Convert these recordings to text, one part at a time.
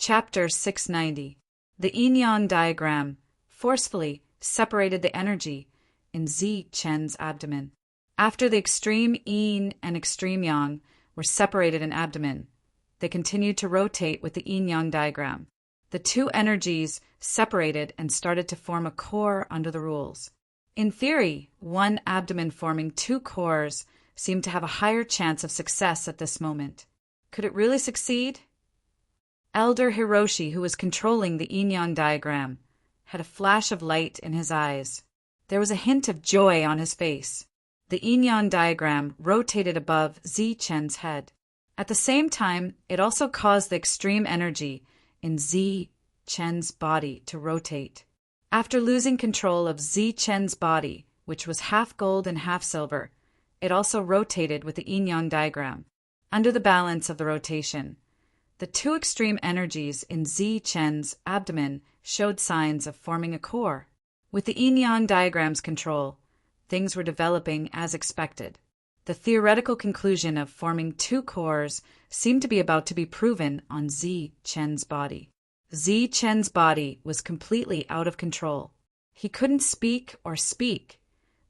Chapter 690. The yin-yang diagram forcefully separated the energy in Zi Chen's abdomen. After the extreme yin and extreme yang were separated in abdomen, they continued to rotate with the yin-yang diagram. The two energies separated and started to form a core under the rules. In theory, one abdomen forming two cores seemed to have a higher chance of success at this moment. Could it really succeed? Elder Hiroshi, who was controlling the yin-yang diagram, had a flash of light in his eyes. There was a hint of joy on his face. The yin-yang diagram rotated above Zi Chen's head. At the same time, it also caused the extreme energy in Zi Chen's body to rotate. After losing control of Zi Chen's body, which was half gold and half silver, it also rotated with the yin-yang diagram. Under the balance of the rotation, the two extreme energies in Zi Chen's abdomen showed signs of forming a core. With the yin-yang diagram's control, things were developing as expected. The theoretical conclusion of forming two cores seemed to be about to be proven on Zi Chen's body. Zi Chen's body was completely out of control. He couldn't speak or speak,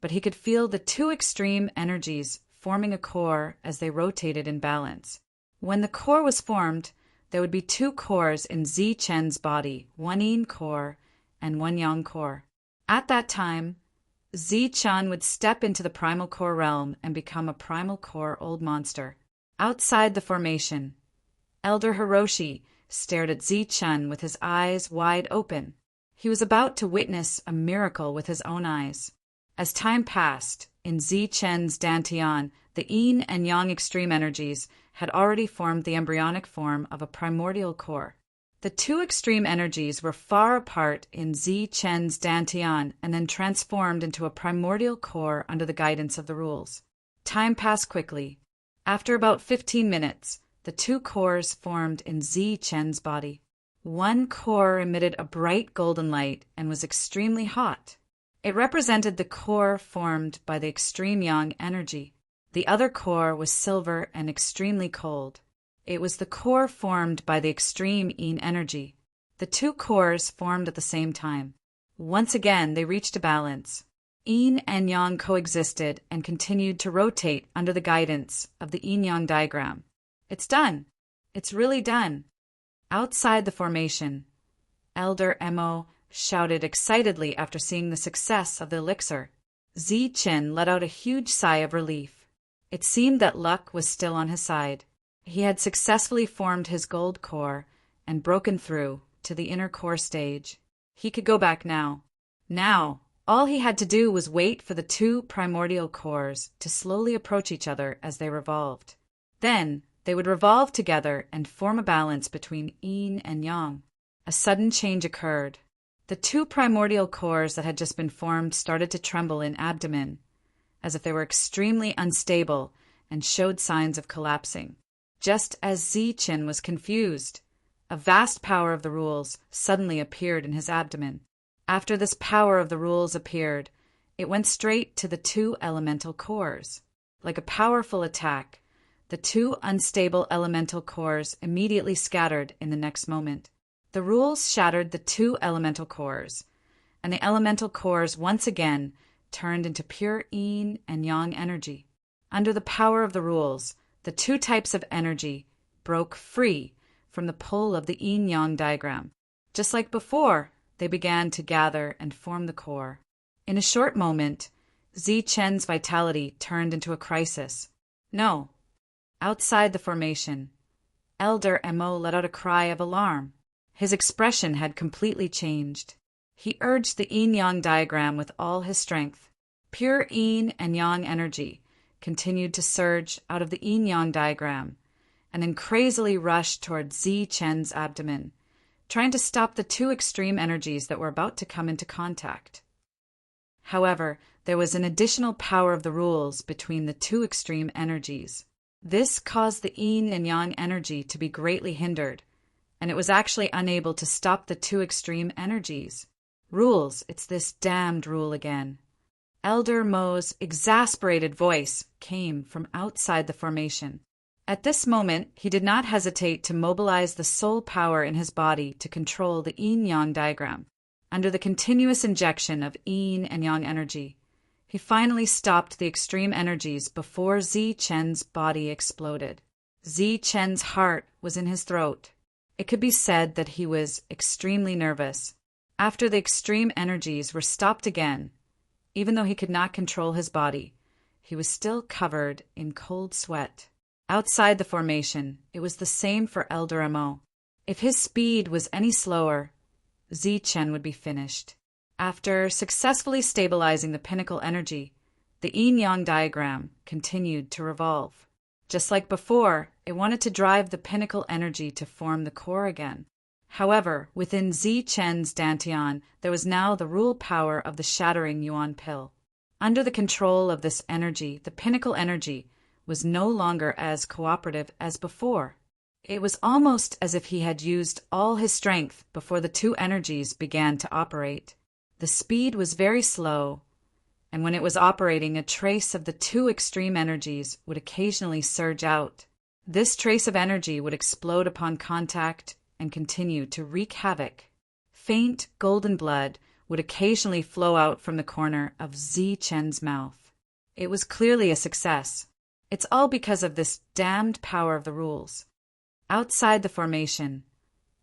but he could feel the two extreme energies forming a core as they rotated in balance. When the core was formed, there would be two cores in Zi Chen's body, one yin core and one yang core. At that time, Zi Chen would step into the primal core realm and become a primal core old monster. Outside the formation, Elder Hiroshi stared at Zi Chen with his eyes wide open. He was about to witness a miracle with his own eyes. As time passed, in Zi Chen's dantian, the yin and yang extreme energies had already formed the embryonic form of a primordial core. The two extreme energies were far apart in Zi Chen's dantian and then transformed into a primordial core under the guidance of the rules. Time passed quickly. After about 15 minutes, the two cores formed in Zi Chen's body. One core emitted a bright golden light and was extremely hot. It represented the core formed by the extreme yang energy. The other core was silver and extremely cold. It was the core formed by the extreme yin energy. The two cores formed at the same time. Once again, they reached a balance. Yin and yang coexisted and continued to rotate under the guidance of the yin-yang diagram. It's done. It's really done. Outside the formation, Elder Mo shouted excitedly after seeing the success of the elixir. Zi Chen let out a huge sigh of relief. It seemed that luck was still on his side. He had successfully formed his gold core and broken through to the inner core stage. He could go back now. Now, all he had to do was wait for the two primordial cores to slowly approach each other as they revolved. Then, they would revolve together and form a balance between yin and yang. A sudden change occurred. The two primordial cores that had just been formed started to tremble in abdomen, as if they were extremely unstable and showed signs of collapsing. Just as Zi Chen was confused, a vast power of the rules suddenly appeared in his abdomen. After this power of the rules appeared, it went straight to the two elemental cores. Like a powerful attack, the two unstable elemental cores immediately scattered in the next moment. The rules shattered the two elemental cores, and the elemental cores once again turned into pure yin and yang energy. Under the power of the rules, the two types of energy broke free from the pull of the yin-yang diagram. Just like before, they began to gather and form the core. In a short moment, Zi Chen's vitality turned into a crisis. No. Outside the formation, Elder Mo let out a cry of alarm. His expression had completely changed. He urged the yin-yang diagram with all his strength. Pure yin and yang energy continued to surge out of the yin-yang diagram and then crazily rushed toward Zi Chen's abdomen, trying to stop the two extreme energies that were about to come into contact. However, there was an additional power of the rules between the two extreme energies. This caused the yin and yang energy to be greatly hindered, and it was actually unable to stop the two extreme energies. Rules, it's this damned rule again. Elder Mo's exasperated voice came from outside the formation. At this moment, he did not hesitate to mobilize the soul power in his body to control the yin-yang diagram. Under the continuous injection of yin and yang energy, he finally stopped the extreme energies before Zi Chen's body exploded. Zi Chen's heart was in his throat. It could be said that he was extremely nervous. After the extreme energies were stopped again, even though he could not control his body, he was still covered in cold sweat. Outside the formation, it was the same for Elder Mo. If his speed was any slower, Zi Chen would be finished. After successfully stabilizing the pinnacle energy, the yin-yang diagram continued to revolve. Just like before, it wanted to drive the pinnacle energy to form the core again. However, within Zi Chen's dantian, there was now the rule power of the shattering yuan pill. Under the control of this energy, the pinnacle energy was no longer as cooperative as before. It was almost as if he had used all his strength before the two energies began to operate. The speed was very slow, and when it was operating, a trace of the two extreme energies would occasionally surge out. This trace of energy would explode upon contact and continue to wreak havoc. Faint golden blood would occasionally flow out from the corner of Zi Chen's mouth. It was clearly a success. It's all because of this damned power of the rules. Outside the formation,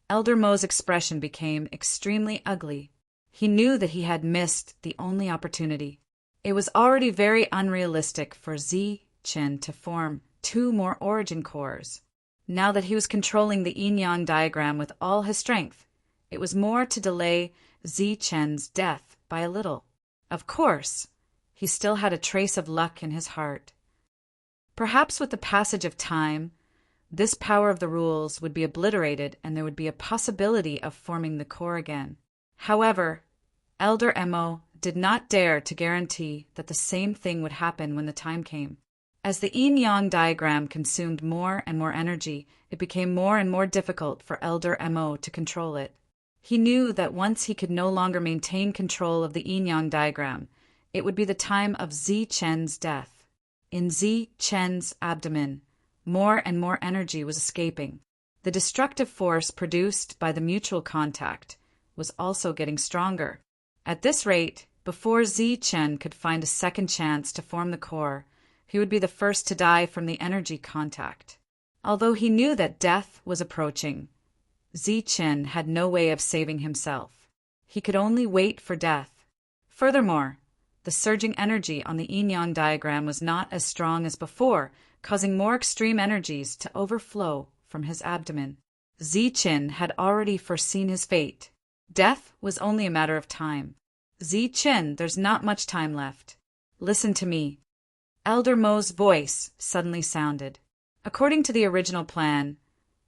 Elder Mo's expression became extremely ugly. He knew that he had missed the only opportunity. It was already very unrealistic for Zi Chen to form two more origin cores. Now that he was controlling the yin-yang diagram with all his strength, it was more to delay Zi Chen's death by a little. Of course, he still had a trace of luck in his heart. Perhaps with the passage of time, this power of the rules would be obliterated and there would be a possibility of forming the core again. However, Elder Mo did not dare to guarantee that the same thing would happen when the time came. As the yin-yang diagram consumed more and more energy, it became more and more difficult for Elder Mo to control it. He knew that once he could no longer maintain control of the yin-yang diagram, it would be the time of Zi Chen's death. In Zi Chen's abdomen, more and more energy was escaping. The destructive force produced by the mutual contact was also getting stronger. At this rate, before Zi Chen could find a second chance to form the core, he would be the first to die from the energy contact. Although he knew that death was approaching, Zi Chen had no way of saving himself. He could only wait for death. Furthermore, the surging energy on the yin-yang diagram was not as strong as before, causing more extreme energies to overflow from his abdomen. Zi Chen had already foreseen his fate. Death was only a matter of time. Zi Chen, there's not much time left. Listen to me. Elder Mo's voice suddenly sounded. According to the original plan,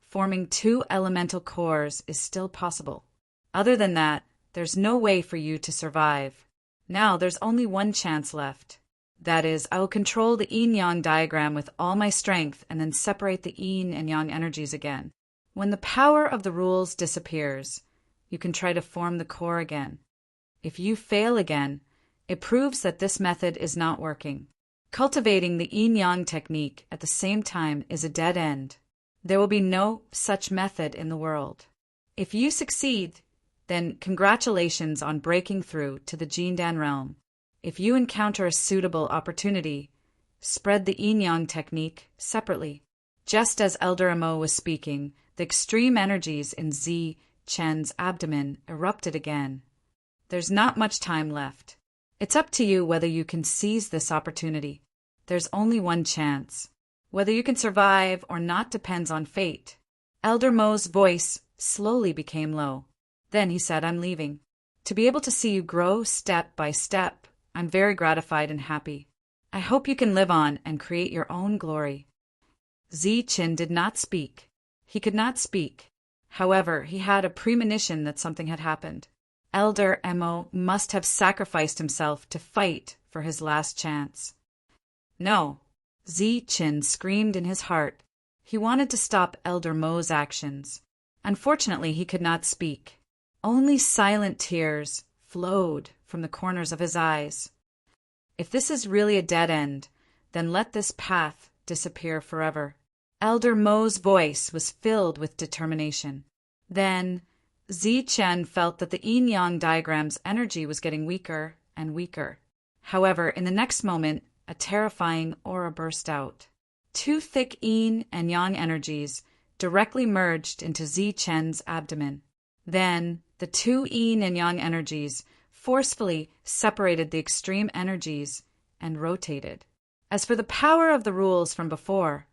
forming two elemental cores is still possible. Other than that, there's no way for you to survive. Now there's only one chance left. That is, I will control the yin-yang diagram with all my strength and then separate the yin and yang energies again. When the power of the rules disappears, you can try to form the core again. If you fail again, it proves that this method is not working. Cultivating the yin-yang technique at the same time is a dead end. There will be no such method in the world. If you succeed, then congratulations on breaking through to the Jindan realm. If you encounter a suitable opportunity, spread the yin-yang technique separately. Just as Elder Mo was speaking, the extreme energies in Zi Chen's abdomen erupted again. There's not much time left. It's up to you whether you can seize this opportunity. There's only one chance. Whether you can survive or not depends on fate. Elder Mo's voice slowly became low. Then he said, I'm leaving. To be able to see you grow step by step, I'm very gratified and happy. I hope you can live on and create your own glory. Zi Chen did not speak. He could not speak. However, he had a premonition that something had happened. Elder Mo must have sacrificed himself to fight for his last chance. No, Zi Chen screamed in his heart. He wanted to stop Elder Mo's actions. Unfortunately, he could not speak. Only silent tears flowed from the corners of his eyes. If this is really a dead end, then let this path disappear forever. Elder Mo's voice was filled with determination. Then, Zi Chen felt that the yin-yang diagram's energy was getting weaker and weaker. However, in the next moment, a terrifying aura burst out. Two thick yin and yang energies directly merged into Zi Chen's abdomen. Then, the two yin and yang energies forcefully separated the extreme energies and rotated. As for the power of the rules from before,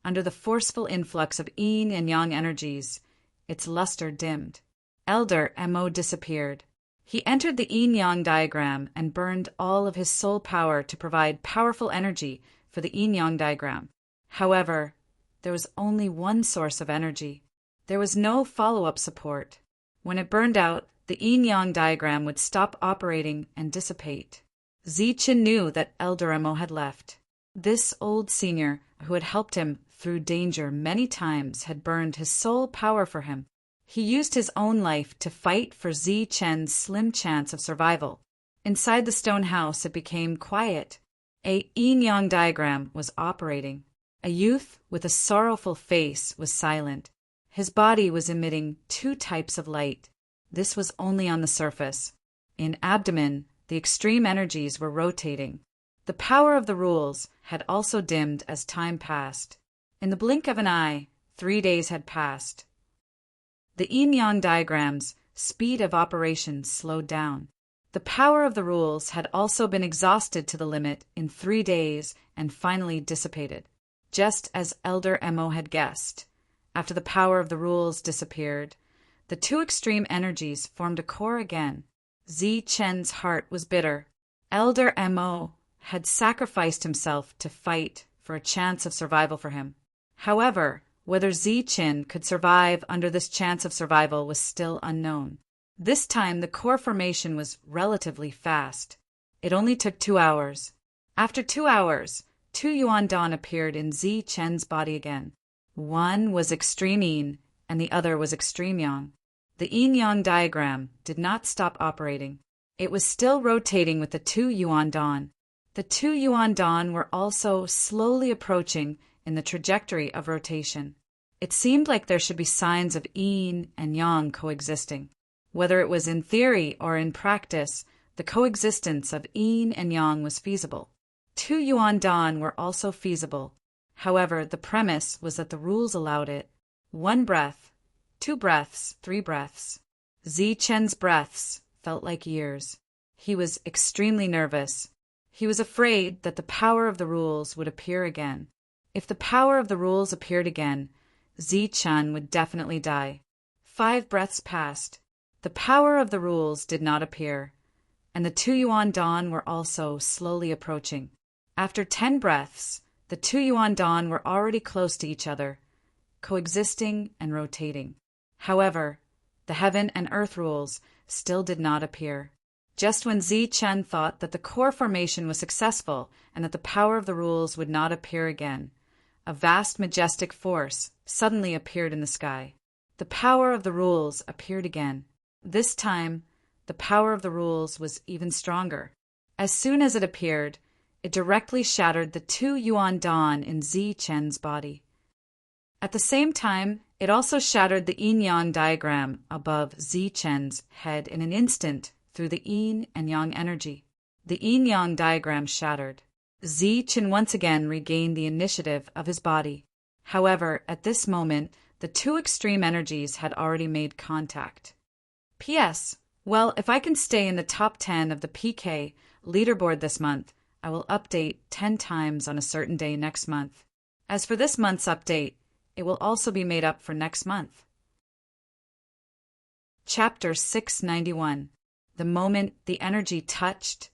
under the forceful influx of yin and yang energies, its luster dimmed. Elder Mo disappeared. He entered the yin-yang diagram and burned all of his soul power to provide powerful energy for the yin-yang diagram. However, there was only one source of energy. There was no follow-up support. When it burned out, the yin-yang diagram would stop operating and dissipate. Zi Chen knew that Elder Mo had left. This old senior, who had helped him through danger many times, had burned his soul power for him. He used his own life to fight for Zi Chen's slim chance of survival. Inside the stone house, it became quiet. A yin-yang diagram was operating. A youth with a sorrowful face was silent. His body was emitting two types of light. This was only on the surface. In abdomen, the extreme energies were rotating. The power of the rules had also dimmed as time passed. In the blink of an eye, 3 days had passed. The yin-yang diagram's speed of operation slowed down. The power of the rules had also been exhausted to the limit in 3 days and finally dissipated. Just as Elder Mo had guessed, after the power of the rules disappeared, the two extreme energies formed a core again. Zi Chen's heart was bitter. Elder Mo had sacrificed himself to fight for a chance of survival for him. However, whether Zi Chen could survive under this chance of survival was still unknown. This time the core formation was relatively fast. It only took 2 hours. After 2 hours, 2 Yuan Dan appeared in Zi Chen's body again. One was extreme yin, and the other was extreme yang. The yin-yang diagram did not stop operating. It was still rotating with the 2 Yuan Dan. The 2 Yuan Dan were also slowly approaching in the trajectory of rotation. It seemed like there should be signs of yin and yang coexisting. Whether it was in theory or in practice, the coexistence of yin and yang was feasible. 2 Yuan Dan were also feasible. However, the premise was that the rules allowed it. 1 breath, 2 breaths, 3 breaths. Zi Chen's breaths felt like years. He was extremely nervous. He was afraid that the power of the rules would appear again. If the power of the rules appeared again, Zi Chen would definitely die. 5 breaths passed. The power of the rules did not appear, and the 2 Yuan Dan were also slowly approaching. After 10 breaths, the 2 Yuan Dan were already close to each other, coexisting and rotating. However, the heaven and earth rules still did not appear. Just when Zi Chen thought that the core formation was successful and that the power of the rules would not appear again, a vast majestic force suddenly appeared in the sky. The power of the rules appeared again. This time, the power of the rules was even stronger. As soon as it appeared, it directly shattered the 2 Yuan Dan in Zi Chen's body. At the same time, it also shattered the yin-yang diagram above Zi Chen's head in an instant through the yin and yang energy. The yin-yang diagram shattered. Zi Chen once again regained the initiative of his body. However, at this moment, the 2 extreme energies had already made contact. P.S. Well, if I can stay in the top 10 of the PK leaderboard this month, I will update 10 times on a certain day next month. As for this month's update, it will also be made up for next month. Chapter 691. The moment the energy touched,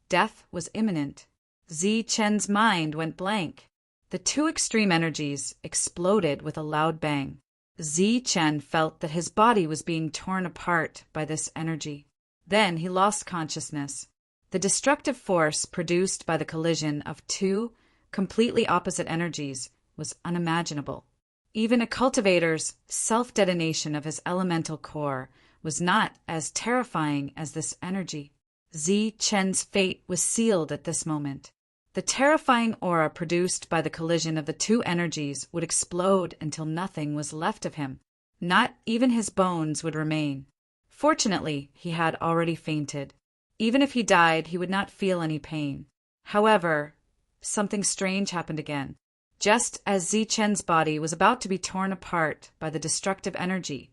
death was imminent. Zi Chen's mind went blank. The 2 extreme energies exploded with a loud bang. Zi Chen felt that his body was being torn apart by this energy. Then he lost consciousness. The destructive force produced by the collision of 2 completely opposite energies was unimaginable. Even a cultivator's self-detonation of his elemental core was not as terrifying as this energy. Zi Chen's fate was sealed at this moment. The terrifying aura produced by the collision of the two energies would explode until nothing was left of him. Not even his bones would remain. Fortunately, he had already fainted. Even if he died, he would not feel any pain. However, something strange happened again. Just as Zichen's body was about to be torn apart by the destructive energy,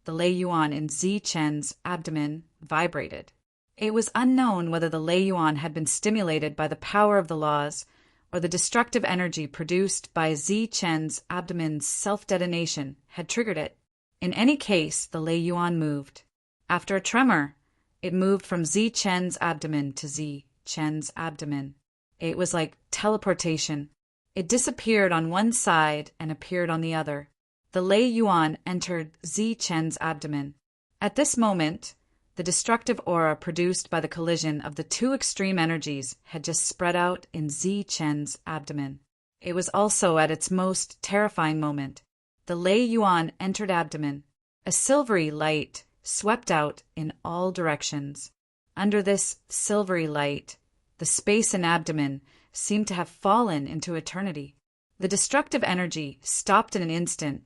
the Lei Yuan in Zichen's abdomen vibrated. It was unknown whether the Lei Yuan had been stimulated by the power of the laws or the destructive energy produced by Zichen's abdomen's self-detonation had triggered it. In any case, the Lei Yuan moved. After a tremor, it moved from Zichen's abdomen to Zichen's abdomen. It was like teleportation. It disappeared on one side and appeared on the other. The Lei Yuan entered Zichen's abdomen. At this moment, the destructive aura produced by the collision of the two extreme energies had just spread out in Zichen's abdomen. It was also at its most terrifying moment. The Lei Yuan entered abdomen. A silvery light swept out in all directions. Under this silvery light, the space in abdomen seemed to have fallen into eternity. The destructive energy stopped in an instant,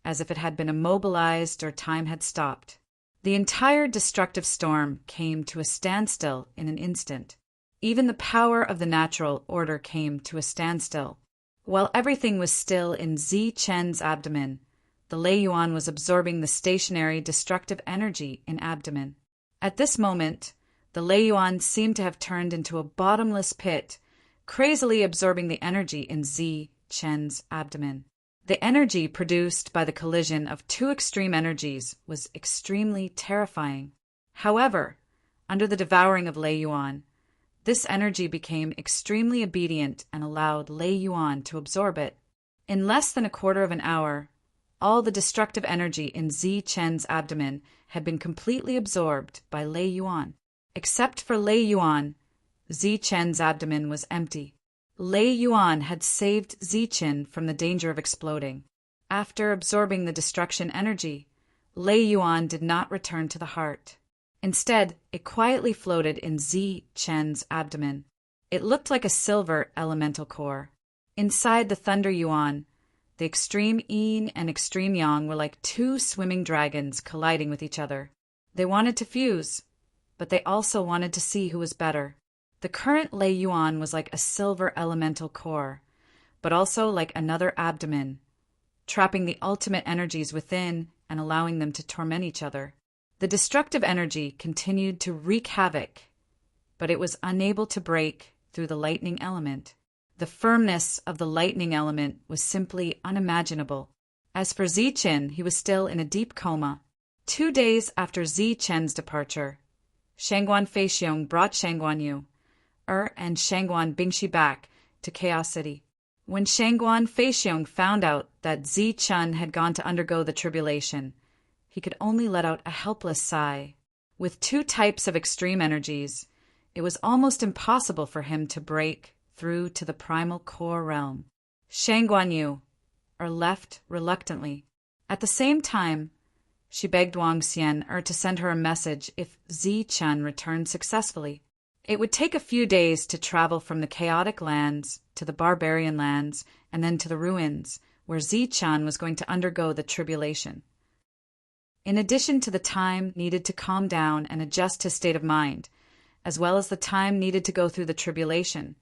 as if it had been immobilized or time had stopped. The entire destructive storm came to a standstill in an instant. Even the power of the natural order came to a standstill. While everything was still in Zichen's abdomen, the Lei Yuan was absorbing the stationary destructive energy in abdomen. At this moment, the Lei Yuan seemed to have turned into a bottomless pit, crazily absorbing the energy in Zichen's abdomen. The energy produced by the collision of two extreme energies was extremely terrifying. However, under the devouring of Lei Yuan, this energy became extremely obedient and allowed Lei Yuan to absorb it. In less than a quarter of an hour, all the destructive energy in Zichen's abdomen had been completely absorbed by Lei Yuan. Except for Lei Yuan, Zichen's abdomen was empty. Lei Yuan had saved Zichen from the danger of exploding. After absorbing the destruction energy, Lei Yuan did not return to the heart. Instead, it quietly floated in Zichen's abdomen. It looked like a silver elemental core. Inside the Thunder Yuan, the extreme yin and extreme yang were like two swimming dragons colliding with each other. They wanted to fuse, but they also wanted to see who was better. The current Lei Yuan was like a silver elemental core, but also like another abdomen, trapping the ultimate energies within and allowing them to torment each other. The destructive energy continued to wreak havoc, but it was unable to break through the lightning element. The firmness of the lightning element was simply unimaginable. As for Zichen, he was still in a deep coma. 2 days after Zichen's departure, Shangguan Feixiong brought Shangguan Yu, and Shangguan Bingxi back to Chaos City. When Shangguan Feixiong found out that Zichen had gone to undergo the tribulation, he could only let out a helpless sigh. With two types of extreme energies, it was almost impossible for him to break through to the primal core realm. Shangguan Yu left reluctantly. At the same time, she begged Wang Xian to send her a message if Zichen returned successfully. It would take a few days to travel from the chaotic lands to the barbarian lands and then to the ruins, where Zichen was going to undergo the tribulation. In addition to the time needed to calm down and adjust his state of mind, as well as the time needed to go through the tribulation,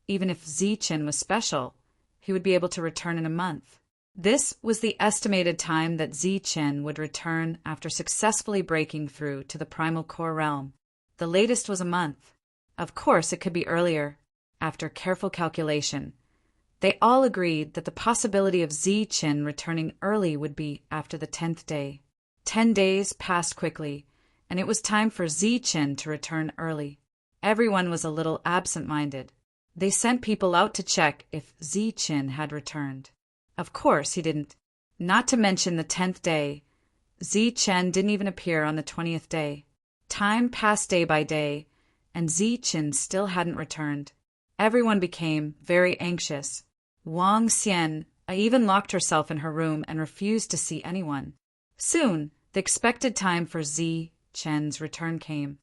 even if Zichen was special, he would be able to return in a month. This was the estimated time that Zichen would return after successfully breaking through to the primal core realm. The latest was a month. Of course, it could be earlier. After careful calculation, they all agreed that the possibility of Zichen returning early would be after the 10th day. 10 days passed quickly, and it was time for Zichen to return early. Everyone was a little absent-minded. They sent people out to check if Zichen had returned. Of course, he didn't. Not to mention the 10th day, Zichen didn't even appear on the 20th day. Time passed day by day, and Zichen still hadn't returned. Everyone became very anxious. Wang Xian even locked herself in her room and refused to see anyone. Soon, the expected time for Zichen's return came.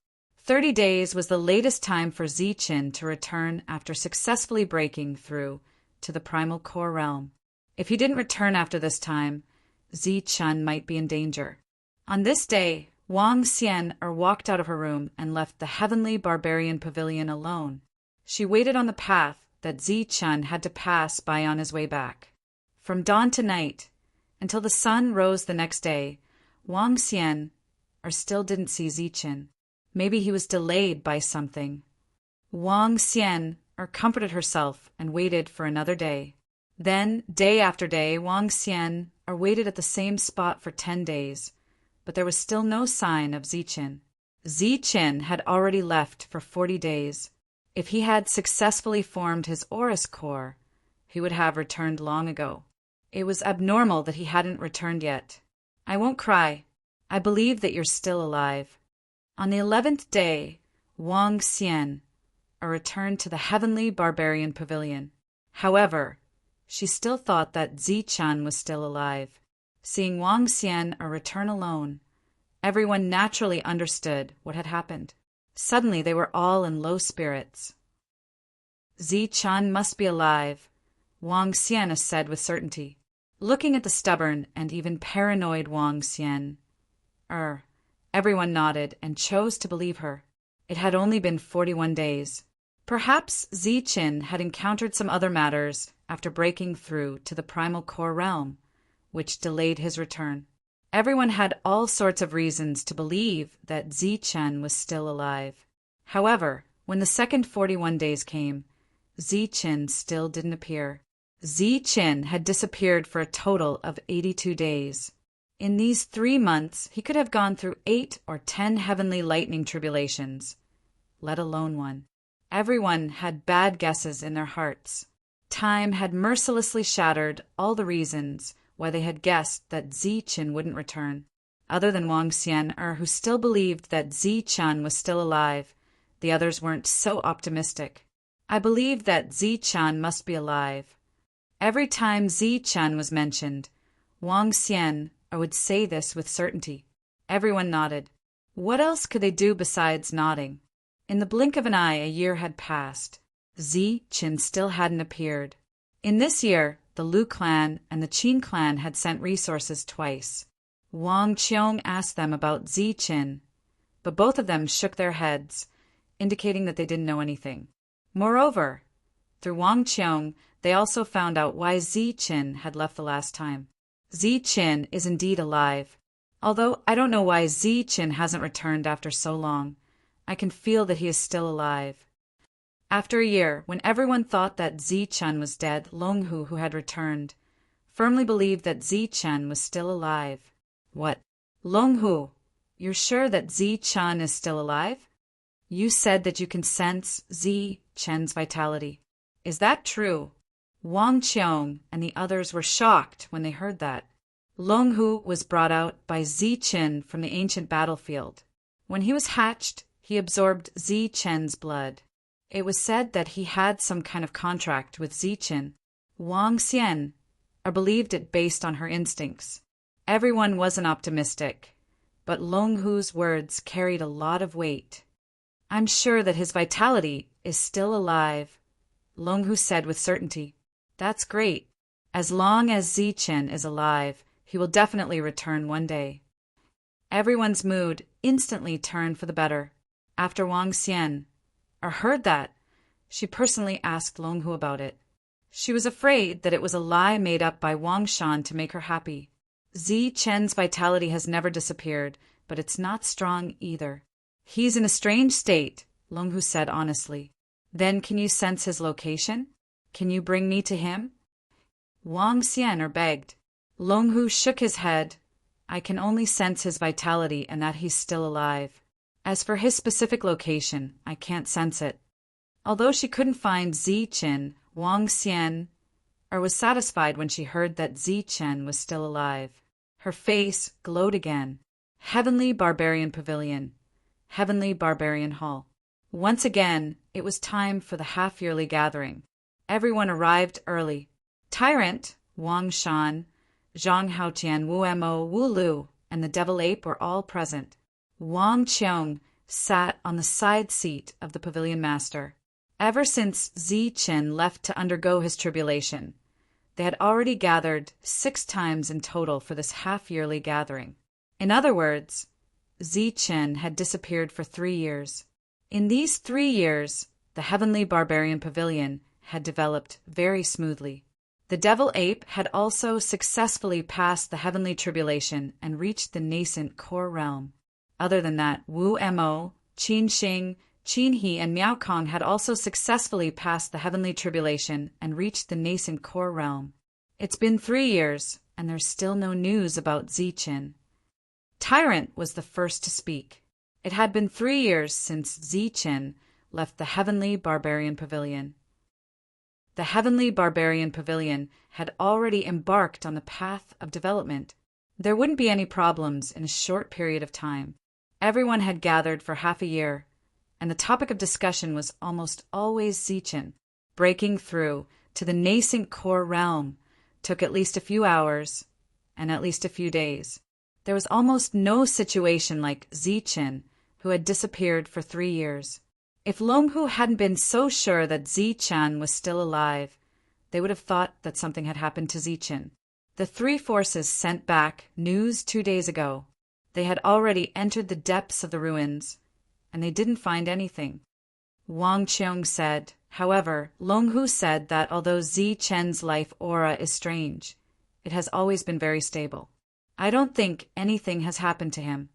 30 days was the latest time for Ziqin to return after successfully breaking through to the primal core realm. If he didn't return after this time, Ziqin might be in danger. On this day, Wang Xian walked out of her room and left the heavenly barbarian pavilion alone. She waited on the path that Ziqin had to pass by on his way back. From dawn to night, until the sun rose the next day, Wang Xian still didn't see Ziqin. Maybe he was delayed by something. Wang Xian comforted herself and waited for another day. Then, day after day, Wang Xian waited at the same spot for 10 days, but there was still no sign of Ziqin. Ziqin had already left for 40 days. If he had successfully formed his Aurus core, he would have returned long ago. It was abnormal that he hadn't returned yet. I won't cry. I believe that you're still alive. On the 11th day, Wang Xian returned to the heavenly barbarian pavilion. However, she still thought that Ziqin was still alive. Seeing Wang Xian return alone, everyone naturally understood what had happened. Suddenly they were all in low spirits. Ziqin must be alive, Wang Xian said with certainty. Looking at the stubborn and even paranoid Wang Xian, everyone nodded and chose to believe her. It had only been 41 days. Perhaps Ziqin had encountered some other matters after breaking through to the primal core realm, which delayed his return. Everyone had all sorts of reasons to believe that Ziqin was still alive. However, when the second 41 days came, Ziqin still didn't appear. Ziqin had disappeared for a total of 82 days. In these 3 months, he could have gone through 8 or 10 heavenly lightning tribulations, let alone one. Everyone had bad guesses in their hearts. Time had mercilessly shattered all the reasons why they had guessed that Ziqin wouldn't return. Other than Wang Xian, who still believed that Ziqin was still alive, the others weren't so optimistic. I believe that Ziqin must be alive. Every time Ziqin was mentioned, Wang Xian would say this with certainty. Everyone nodded. What else could they do besides nodding? In the blink of an eye, a year had passed. Ziqin still hadn't appeared. In this year, the Lu clan and the Qin clan had sent resources twice. Wang Qiong asked them about Ziqin, but both of them shook their heads, indicating that they didn't know anything. Moreover, through Wang Qiong, they also found out why Ziqin had left the last time. Ziqin is indeed alive. Although I don't know why Ziqin hasn't returned after so long, I can feel that he is still alive. After a year, when everyone thought that Ziqin was dead, Longhu, who had returned, firmly believed that Ziqin was still alive. What? Longhu, you're sure that Ziqin is still alive? You said that you can sense Ziqin's vitality. Is that true? Wang Qiong and the others were shocked when they heard that. Longhu was brought out by Ziqin from the ancient battlefield. When he was hatched, he absorbed Ziqin's blood. It was said that he had some kind of contract with Ziqin. Wang Xian believed it based on her instincts. Everyone wasn't optimistic, but Longhu's words carried a lot of weight. I'm sure that his vitality is still alive, Longhu said with certainty. That's great. As long as Ziqin is alive, he will definitely return one day. Everyone's mood instantly turned for the better. After Wang Xian heard that, she personally asked Longhu about it. She was afraid that it was a lie made up by Wang Shan to make her happy. Ziqin's vitality has never disappeared, but it's not strong either. He's in a strange state, Longhu said honestly. Then can you sense his location? Can you bring me to him? Wang Xian begged. Longhu shook his head. I can only sense his vitality and that he's still alive. As for his specific location, I can't sense it. Although she couldn't find Ziqin, Wang Xian was satisfied when she heard that Ziqin was still alive. Her face glowed again. Heavenly Barbarian Pavilion. Heavenly Barbarian Hall. Once again, it was time for the half-yearly gathering. Everyone arrived early. Tyrant, Wang Shan, Zhang Haotian, Wu Mo, Wu Lu, and the Devil Ape were all present. Wang Qiong sat on the side seat of the pavilion master. Ever since Zichen left to undergo his tribulation, they had already gathered 6 times in total for this half-yearly gathering. In other words, Zichen had disappeared for 3 years. In these 3 years, the Heavenly Barbarian Pavilion had developed very smoothly. The Devil Ape had also successfully passed the Heavenly Tribulation and reached the nascent core realm. Other than that, Wu Mo, Qin Xing, Qin He, and Miao Kong had also successfully passed the Heavenly Tribulation and reached the nascent core realm. It's been 3 years, and there's still no news about Zichen. Tyrant was the first to speak. It had been 3 years since Zichen left the Heavenly Barbarian Pavilion. The Heavenly Barbarian Pavilion had already embarked on the path of development. There wouldn't be any problems in a short period of time. Everyone had gathered for half a year, and the topic of discussion was almost always Zichen. Breaking through to the nascent core realm took at least a few hours and at least a few days. There was almost no situation like Zichen, who had disappeared for 3 years. If Longhu hadn't been so sure that Zichen was still alive, they would have thought that something had happened to Zichen. The 3 forces sent back news 2 days ago. They had already entered the depths of the ruins, and they didn't find anything. Wang Qiong said, however, Longhu said that although Zichen's life aura is strange, it has always been very stable. I don't think anything has happened to him.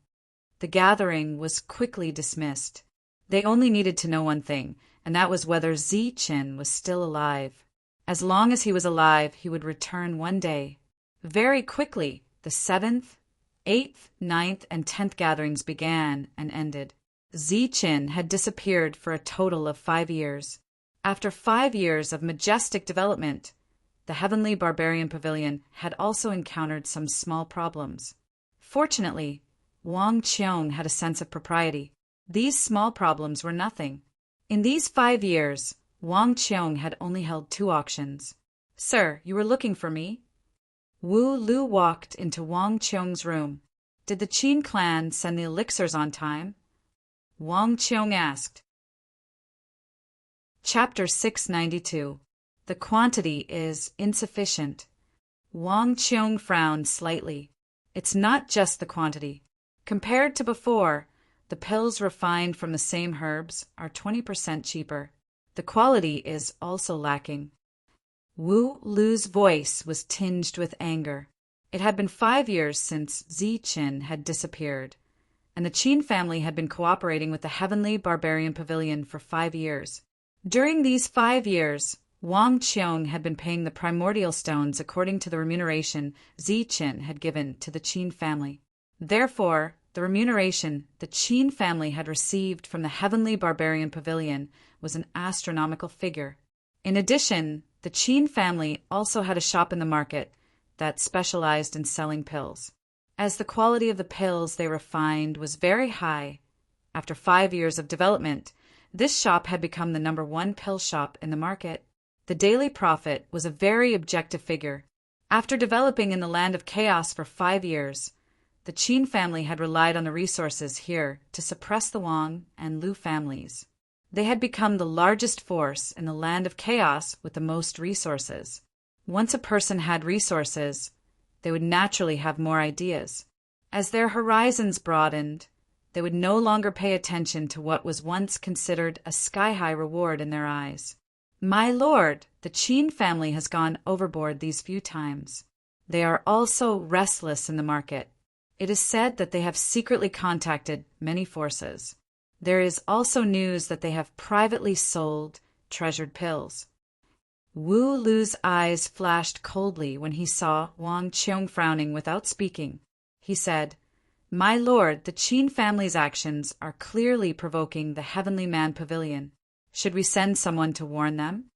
The gathering was quickly dismissed. They only needed to know one thing, and that was whether Zichen was still alive. As long as he was alive, he would return one day. Very quickly, the 7th, 8th, 9th, and 10th gatherings began and ended. Zichen had disappeared for a total of 5 years. After 5 years of majestic development, the Heavenly Barbarian Pavilion had also encountered some small problems. Fortunately, Wang Qiong had a sense of propriety. These small problems were nothing. In these 5 years, Wang Qiong had only held 2 auctions. "Sir, you were looking for me?" Wu Lu walked into Wang Qiong's room. "Did the Qin clan send the elixirs on time?" Wang Qiong asked. Chapter 692. The quantity is insufficient. Wang Qiong frowned slightly. It's not just the quantity. Compared to before, the pills refined from the same herbs are 20% cheaper. The quality is also lacking. Wu Lu's voice was tinged with anger. It had been 5 years since Zichen had disappeared, and the Qin family had been cooperating with the Heavenly Barbarian Pavilion for 5 years. During these 5 years, Wang Qiong had been paying the primordial stones according to the remuneration Zichen had given to the Qin family. Therefore, the remuneration the Qin family had received from the Heavenly Barbarian Pavilion was an astronomical figure. In addition, the Qin family also had a shop in the market that specialized in selling pills. As the quality of the pills they refined was very high, after 5 years of development, this shop had become the #1 pill shop in the market. The daily profit was a very objective figure. After developing in the land of chaos for 5 years, the Qin family had relied on the resources here to suppress the Wang and Lu families. They had become the largest force in the land of chaos with the most resources. Once a person had resources, they would naturally have more ideas. As their horizons broadened, they would no longer pay attention to what was once considered a sky-high reward in their eyes. "My lord, the Qin family has gone overboard these few times. They are also restless in the market. It is said that they have secretly contacted many forces. There is also news that they have privately sold treasured pills." Wu Lu's eyes flashed coldly when he saw Wang Qiong frowning without speaking. He said, "My lord, the Qin family's actions are clearly provoking the Heavenly Man Pavilion. Should we send someone to warn them?"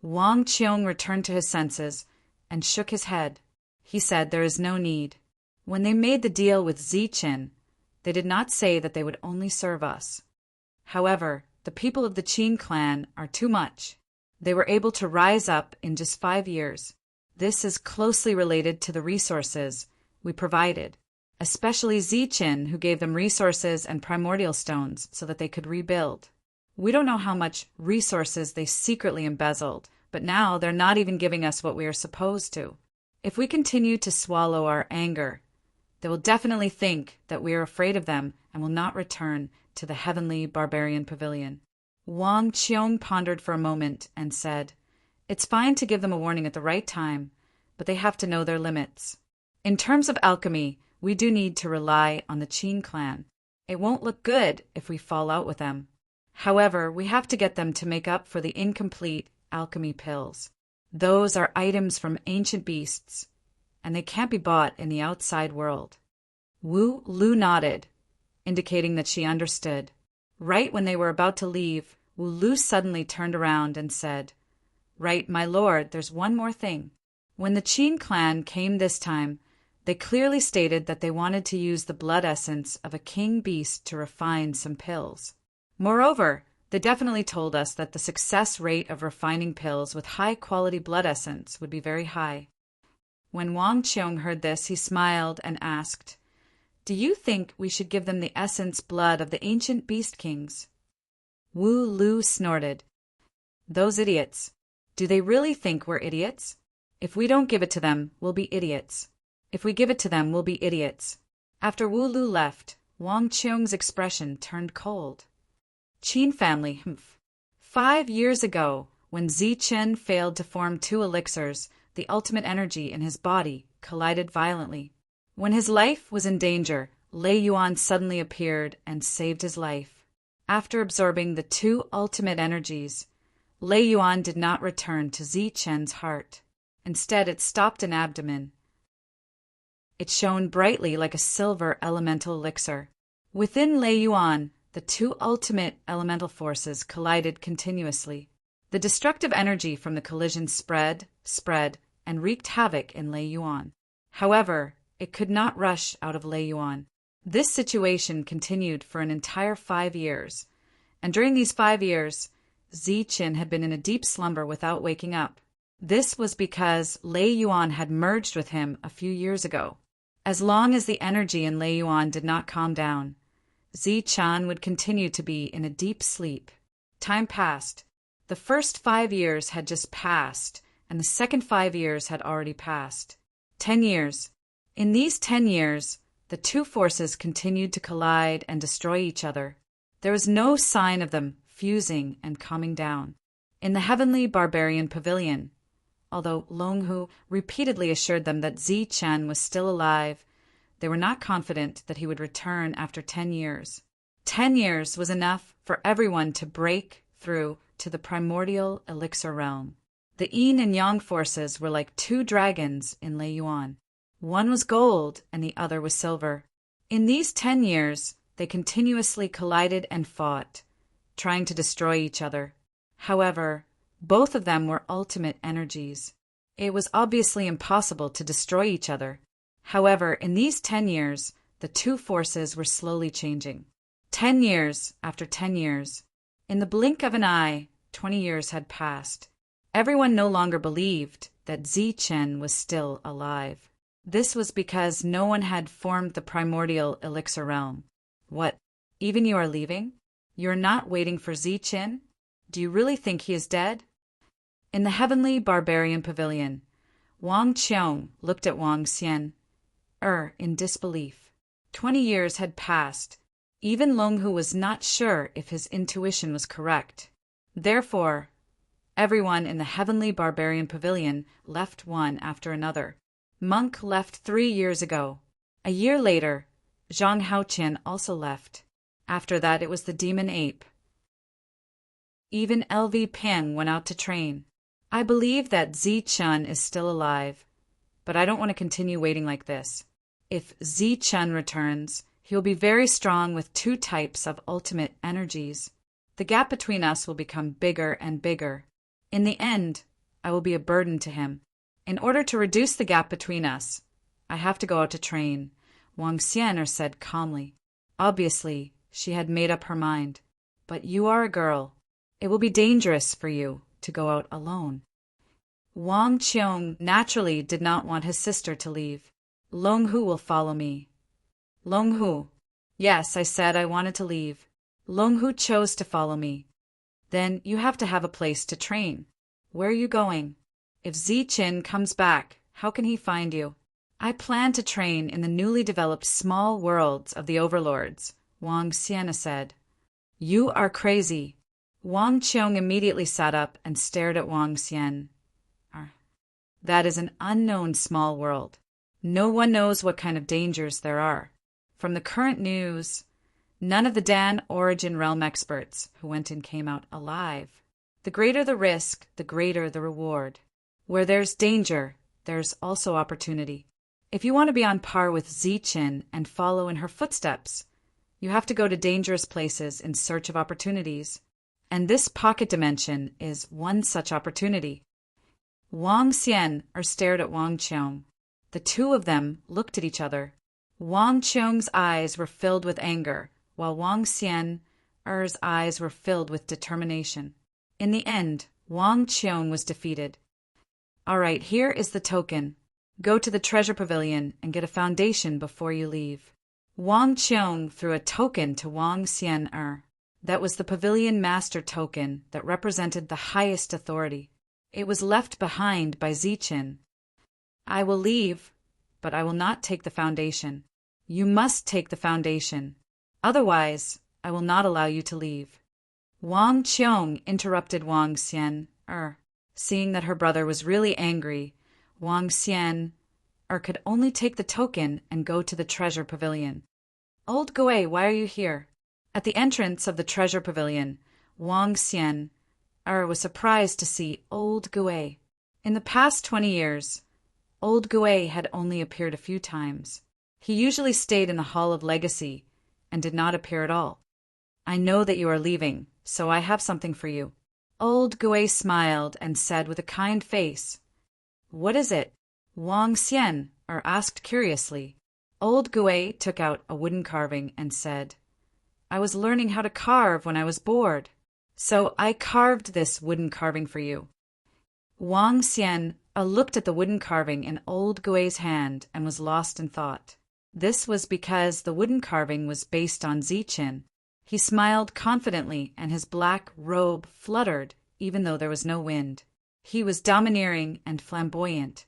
Wang Qiong returned to his senses and shook his head. He said, "There is no need. When they made the deal with Zichen, they did not say that they would only serve us. However, the people of the Qin clan are too much. They were able to rise up in just 5 years. This is closely related to the resources we provided. especially Ziqin, who gave them resources and primordial stones so that they could rebuild. We don't know how much resources they secretly embezzled, but now they're not even giving us what we are supposed to. If we continue to swallow our anger, they will definitely think that we are afraid of them and will not return to the heavenly barbarian pavilion. Wang Qiong pondered for a moment and said, "It's fine to give them a warning at the right time, but they have to know their limits. In terms of alchemy, we do need to rely on the Qin clan. It won't look good if we fall out with them. However, we have to get them to make up for the incomplete alchemy pills. Those are items from ancient beasts, and they can't be bought in the outside world." Wu Lu nodded, indicating that she understood. Right when they were about to leave, Wu Lu suddenly turned around and said, "Right, my lord, there's one more thing. When the Qin clan came this time, they clearly stated that they wanted to use the blood essence of a king beast to refine some pills. Moreover, they definitely told us that the success rate of refining pills with high-quality blood essence would be very high." When Wang Qiong heard this, he smiled and asked, "Do you think we should give them the essence blood of the ancient beast kings?" Wu Lu snorted. "Those idiots. Do they really think we're idiots? If we don't give it to them, we'll be idiots. If we give it to them, we'll be idiots." After Wu Lu left, Wang Qiong's expression turned cold. Qin family, 5 years ago, when Ziqin failed to form 2 elixirs, the ultimate energy in his body collided violently. When his life was in danger, Lei Yuan suddenly appeared and saved his life. After absorbing the 2 ultimate energies, Lei Yuan did not return to Ziqin's heart. Instead, it stopped in abdomen. It shone brightly like a silver elemental elixir. Within Lei Yuan, the 2 ultimate elemental forces collided continuously. The destructive energy from the collision spread, and wreaked havoc in Lei Yuan. However, it could not rush out of Lei Yuan. This situation continued for an entire 5 years, and during these 5 years, Ziqin had been in a deep slumber without waking up. This was because Lei Yuan had merged with him a few years ago. As long as the energy in Lei Yuan did not calm down, Ziqin would continue to be in a deep sleep. Time passed. The first 5 years had just passed, and the second 5 years had already passed. 10 years. In these 10 years, the 2 forces continued to collide and destroy each other. There was no sign of them fusing and calming down. In the heavenly barbarian pavilion, although Longhu repeatedly assured them that Ziqin was still alive, they were not confident that he would return after 10 years. 10 years was enough for everyone to break through to the primordial elixir realm. The yin and yang forces were like 2 dragons in Lei Yuan. One was gold and the other was silver. In these 10 years, they continuously collided and fought, trying to destroy each other. However, both of them were ultimate energies. It was obviously impossible to destroy each other. However, in these 10 years, the 2 forces were slowly changing. 10 years after 10 years. In the blink of an eye, 20 years had passed. Everyone no longer believed that Ziqin was still alive. This was because no one had formed the primordial elixir realm. What? Even you are leaving? You are not waiting for Ziqin? Do you really think he is dead? In the heavenly barbarian pavilion, Wang Qiong looked at Wang Xian, in disbelief. 20 years had passed. Even Longhu was not sure if his intuition was correct. Therefore, everyone in the heavenly barbarian pavilion left one after another. Monk left 3 years ago. A year later, Zhang Haoqian also left. After that, it was the demon ape. Even LV Ping went out to train. I believe that Ziqin is still alive, but I don't want to continue waiting like this. If Ziqin returns, he will be very strong with 2 types of ultimate energies. The gap between us will become bigger and bigger. In the end, I will be a burden to him. In order to reduce the gap between us, I have to go out to train, Wang Xian said calmly. Obviously, she had made up her mind. But you are a girl. It will be dangerous for you to go out alone. Wang Qiong naturally did not want his sister to leave. Longhu will follow me. Longhu. Yes, I said I wanted to leave. Longhu chose to follow me. Then you have to have a place to train. Where are you going? If Ziqin comes back, how can he find you? I plan to train in the newly developed small worlds of the overlords, Wang Xian said. You are crazy. Wang Qiong immediately sat up and stared at Wang Xian. That is an unknown small world. No one knows what kind of dangers there are. From the current news, none of the Dan Origin Realm experts who went in came out alive. The greater the risk, the greater the reward. Where there's danger, there's also opportunity. If you want to be on par with Ziqin and follow in her footsteps, you have to go to dangerous places in search of opportunities. And this pocket dimension is one such opportunity. Wang Xian stared at Wang Qiong. The two of them looked at each other. Wang Qiong's eyes were filled with anger, while Wang Xian's eyes were filled with determination. In the end, Wang Qiong was defeated. All right, here is the token. Go to the treasure pavilion and get a foundation before you leave. Wang Qiong threw a token to Wang Xian. That was the pavilion master token that represented the highest authority. It was left behind by Ziqin. I will leave, but I will not take the foundation. You must take the foundation. Otherwise, I will not allow you to leave. Wang Qiong interrupted Wang Xian. Seeing that her brother was really angry, Wang Xian could only take the token and go to the treasure pavilion. Old Gui, why are you here? At the entrance of the treasure pavilion, Wang Xian was surprised to see Old Gui. In the past 20 years, Old Gui had only appeared a few times. He usually stayed in the Hall of Legacy and did not appear at all. I know that you are leaving, so I have something for you. Old Gui smiled and said with a kind face, What is it? Wang Xian asked curiously. Old Gui took out a wooden carving and said, I was learning how to carve when I was bored, so I carved this wooden carving for you. Wang Xian looked at the wooden carving in Old Gui's hand and was lost in thought. This was because the wooden carving was based on Ziqin. He smiled confidently and his black robe fluttered even though there was no wind. He was domineering and flamboyant.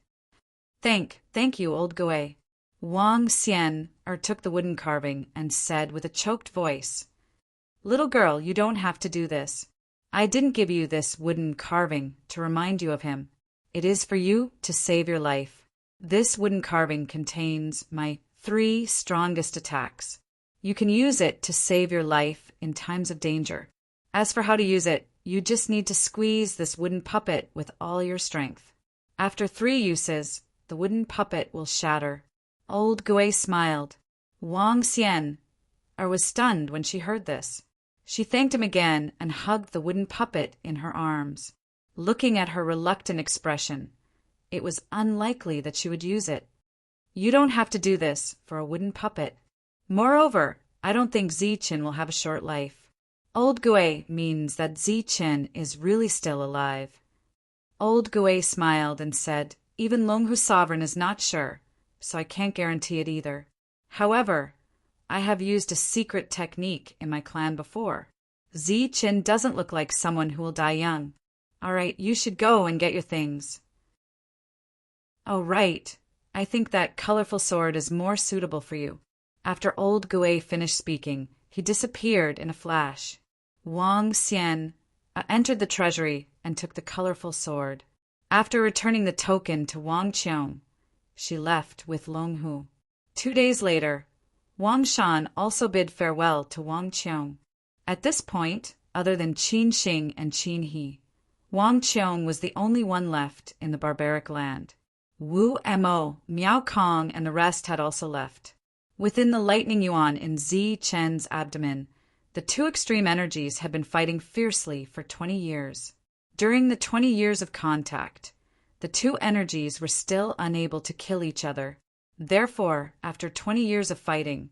Thank you, Old Gui. Wang Xian took the wooden carving and said with a choked voice, Little girl, you don't have to do this. I didn't give you this wooden carving to remind you of him. It is for you to save your life. This wooden carving contains my 3 strongest attacks. You can use it to save your life in times of danger. As for how to use it, you just need to squeeze this wooden puppet with all your strength. After 3 uses, the wooden puppet will shatter. Old Gui smiled. Wang Xian was stunned when she heard this. She thanked him again and hugged the wooden puppet in her arms. Looking at her reluctant expression, it was unlikely that she would use it. You don't have to do this for a wooden puppet. Moreover, I don't think Ziqin will have a short life. Old Gui means that Ziqin is really still alive. Old Gui smiled and said, Even Longhu Sovereign is not sure, so I can't guarantee it either. However, I have used a secret technique in my clan before. Ziqin doesn't look like someone who will die young. All right, you should go and get your things. Oh, right. I think that colorful sword is more suitable for you. After Old Gui finished speaking, he disappeared in a flash. Wang Xian entered the treasury and took the colorful sword. After returning the token to Wang Qiong, she left with Longhu. 2 days later, Wang Shan also bid farewell to Wang Qiong. At this point, other than Qin Xing and Qin He, Wang Qiong was the only one left in the barbaric land. Wu Mo, Miao Kong, and the rest had also left. Within the lightning yuan in Ziqin's abdomen, the 2 extreme energies had been fighting fiercely for 20 years. During the 20 years of contact, the 2 energies were still unable to kill each other. Therefore, after 20 years of fighting,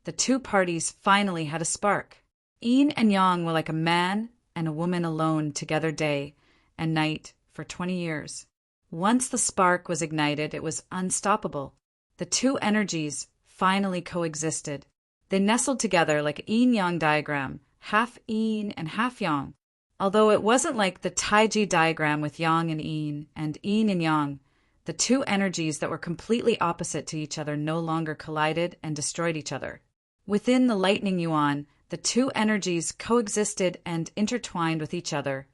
the 2 parties finally had a spark. Yin and Yang were like a man and a woman alone together day and night for 20 years. Once the spark was ignited, it was unstoppable. The 2 energies finally coexisted. They nestled together like a yin-yang diagram, half yin and half yang. Although it wasn't like the Taiji diagram with yang and yin and yang, the two energies that were completely opposite to each other no longer collided and destroyed each other. Within the lightning yuan, the two energies coexisted and intertwined with each other,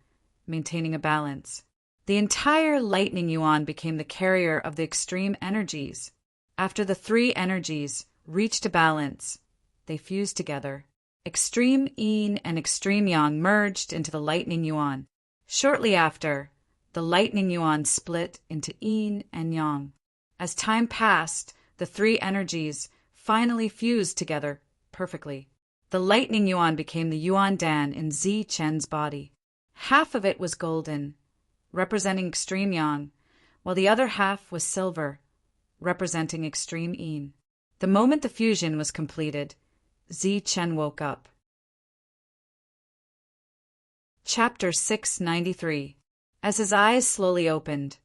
maintaining a balance. The entire lightning yuan became the carrier of the extreme energies. After the three energies reached a balance, they fused together. Extreme yin and extreme yang merged into the lightning yuan. Shortly after, the lightning yuan split into yin and yang. As time passed, the three energies finally fused together perfectly. The lightning yuan became the yuan dan in Zi Chen's body. Half of it was golden, representing extreme yang, while the other half was silver, representing extreme yin. The moment the fusion was completed, Zi Chen woke up. Chapter 693. As his eyes slowly opened,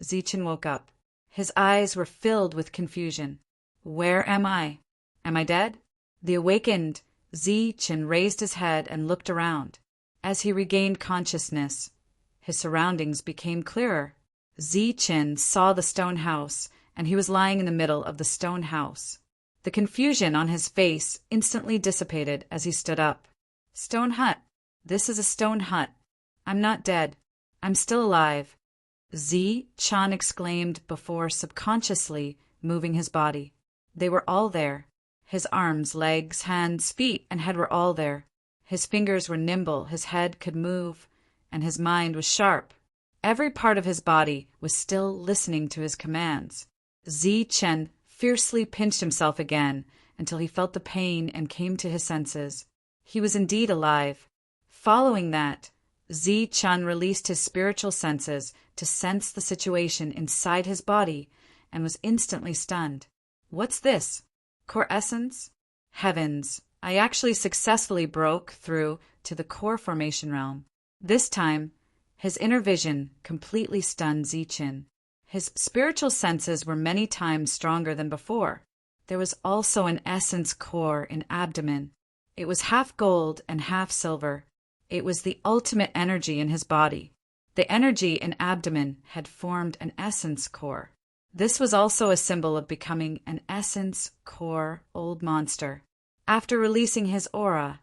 Zi Chen woke up. His eyes were filled with confusion. Where am I? Am I dead? The awakened Zi Chen raised his head and looked around. As he regained consciousness, his surroundings became clearer. Zi Chen saw the stone house, and he was lying in the middle of the stone house. The confusion on his face instantly dissipated as he stood up. Stone hut. This is a stone hut. I'm not dead. I'm still alive. Zi Chen exclaimed before subconsciously moving his body. They were all there. His arms, legs, hands, feet, and head were all there. His fingers were nimble, his head could move, and his mind was sharp. Every part of his body was still listening to his commands. Zi Chen fiercely pinched himself again until he felt the pain and came to his senses. He was indeed alive. Following that, Zi Chen released his spiritual senses to sense the situation inside his body and was instantly stunned. What's this? Core essence? Heavens, I actually successfully broke through to the core formation realm. This time, his inner vision completely stunned Zi Chen. His spiritual senses were many times stronger than before. There was also an essence core in abdomen. It was half gold and half silver. It was the ultimate energy in his body. The energy in abdomen had formed an essence core. This was also a symbol of becoming an essence core old monster. After releasing his aura,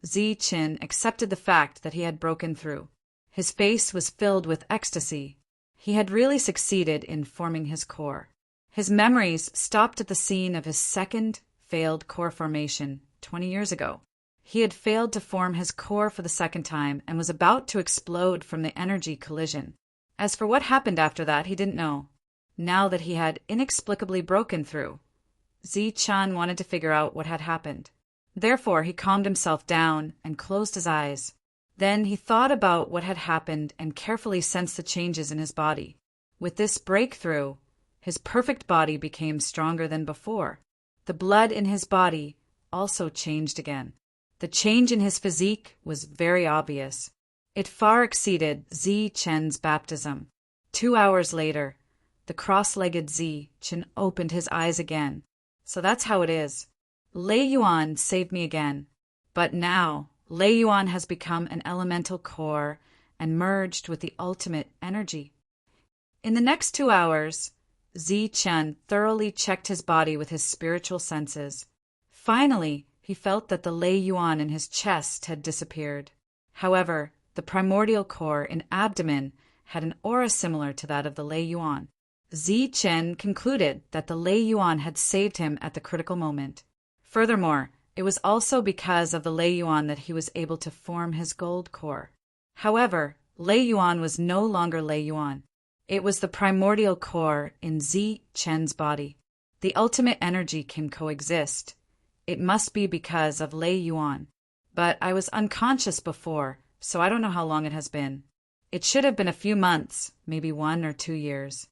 Zi Chen accepted the fact that he had broken through. His face was filled with ecstasy. He had really succeeded in forming his core. His memories stopped at the scene of his second failed core formation 20 years ago. He had failed to form his core for the second time and was about to explode from the energy collision. As for what happened after that, he didn't know. Now that he had inexplicably broken through, Zi Chen wanted to figure out what had happened. Therefore, he calmed himself down and closed his eyes. Then he thought about what had happened and carefully sensed the changes in his body. With this breakthrough, his perfect body became stronger than before. The blood in his body also changed again. The change in his physique was very obvious. It far exceeded Zi Chen's baptism. 2 hours later, the cross-legged Zi Chen opened his eyes again. So that's how it is. Lei Yuan saved me again. But now, Lei Yuan has become an elemental core and merged with the ultimate energy. In the next 2 hours, Zi Chen thoroughly checked his body with his spiritual senses. Finally, he felt that the Lei Yuan in his chest had disappeared. However, the primordial core in abdomen had an aura similar to that of the Lei Yuan. Zi Chen concluded that the Lei Yuan had saved him at the critical moment. Furthermore, it was also because of the Lei Yuan that he was able to form his gold core. However, Lei Yuan was no longer Lei Yuan. It was the primordial core in Zi Chen's body. The ultimate energy can coexist. It must be because of Lei Yuan. But I was unconscious before, so I don't know how long it has been. It should have been a few months, maybe 1 or 2 years.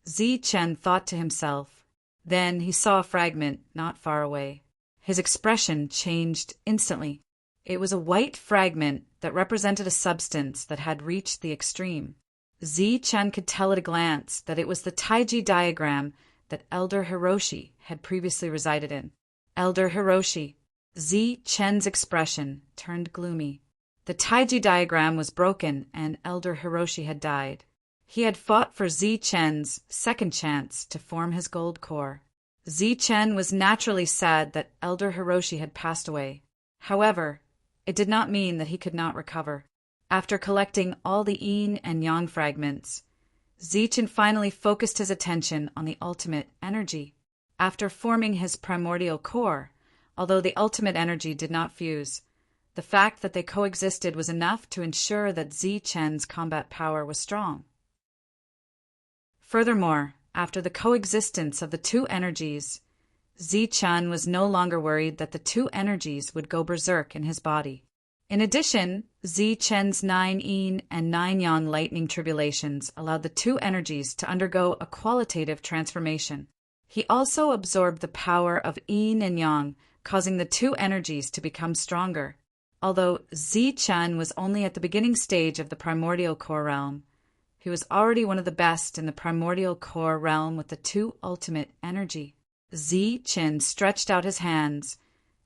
Zi Chen thought to himself. Then he saw a fragment not far away. His expression changed instantly. It was a white fragment that represented a substance that had reached the extreme. Zi Chen could tell at a glance that it was the Taiji diagram that Elder Hiroshi had previously resided in. Elder Hiroshi. Zi Chen's expression turned gloomy. The Taiji diagram was broken and Elder Hiroshi had died. He had fought for Zi Chen's second chance to form his gold core. Zi Chen was naturally sad that Elder Hiroshi had passed away. However, it did not mean that he could not recover. After collecting all the yin and yang fragments, Zi Chen finally focused his attention on the ultimate energy. After forming his primordial core, although the ultimate energy did not fuse, the fact that they coexisted was enough to ensure that Zi Chen's combat power was strong. Furthermore, after the coexistence of the two energies, Zi Chen was no longer worried that the two energies would go berserk in his body. In addition, Zi Chen's 9 yin and 9 yang lightning tribulations allowed the two energies to undergo a qualitative transformation. He also absorbed the power of yin and yang, causing the two energies to become stronger. Although Zi Chen was only at the beginning stage of the primordial core realm, he was already one of the best in the primordial core realm with the two ultimate energy. Zi Chen stretched out his hands,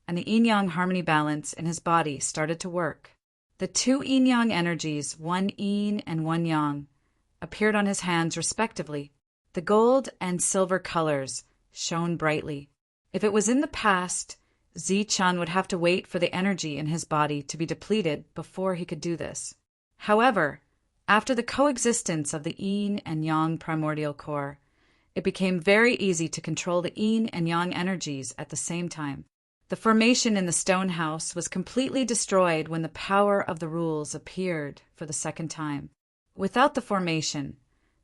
and the yin-yang harmony balance in his body started to work. The two yin-yang energies, one yin and one yang, appeared on his hands respectively. The gold and silver colors shone brightly. If it was in the past, Zi Chen would have to wait for the energy in his body to be depleted before he could do this. However, after the coexistence of the yin and yang primordial core, it became very easy to control the yin and yang energies at the same time. The formation in the stone house was completely destroyed when the power of the rules appeared for the second time. Without the formation,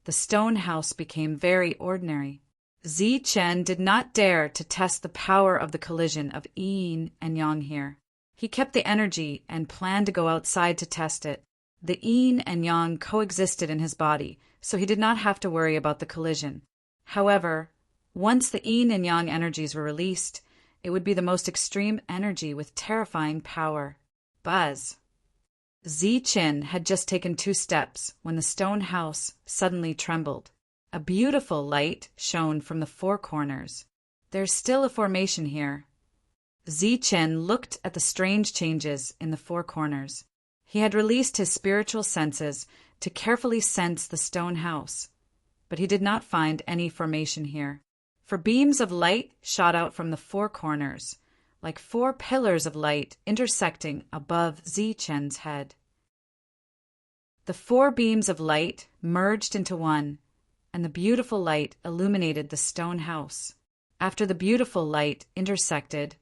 the stone house became very ordinary. Zi Chen did not dare to test the power of the collision of yin and yang here. He kept the energy and planned to go outside to test it. The yin and yang coexisted in his body, so he did not have to worry about the collision. However, once the yin and yang energies were released, it would be the most extreme energy with terrifying power. Buzz! Zi Chen had just taken 2 steps when the stone house suddenly trembled. A beautiful light shone from the 4 corners. There's still a formation here. Zi Chen looked at the strange changes in the 4 corners. He had released his spiritual senses to carefully sense the stone house, but he did not find any formation here. For beams of light shot out from the 4 corners, like 4 pillars of light intersecting above Zi Chen's head. The 4 beams of light merged into one, and the beautiful light illuminated the stone house. After the beautiful light intersected,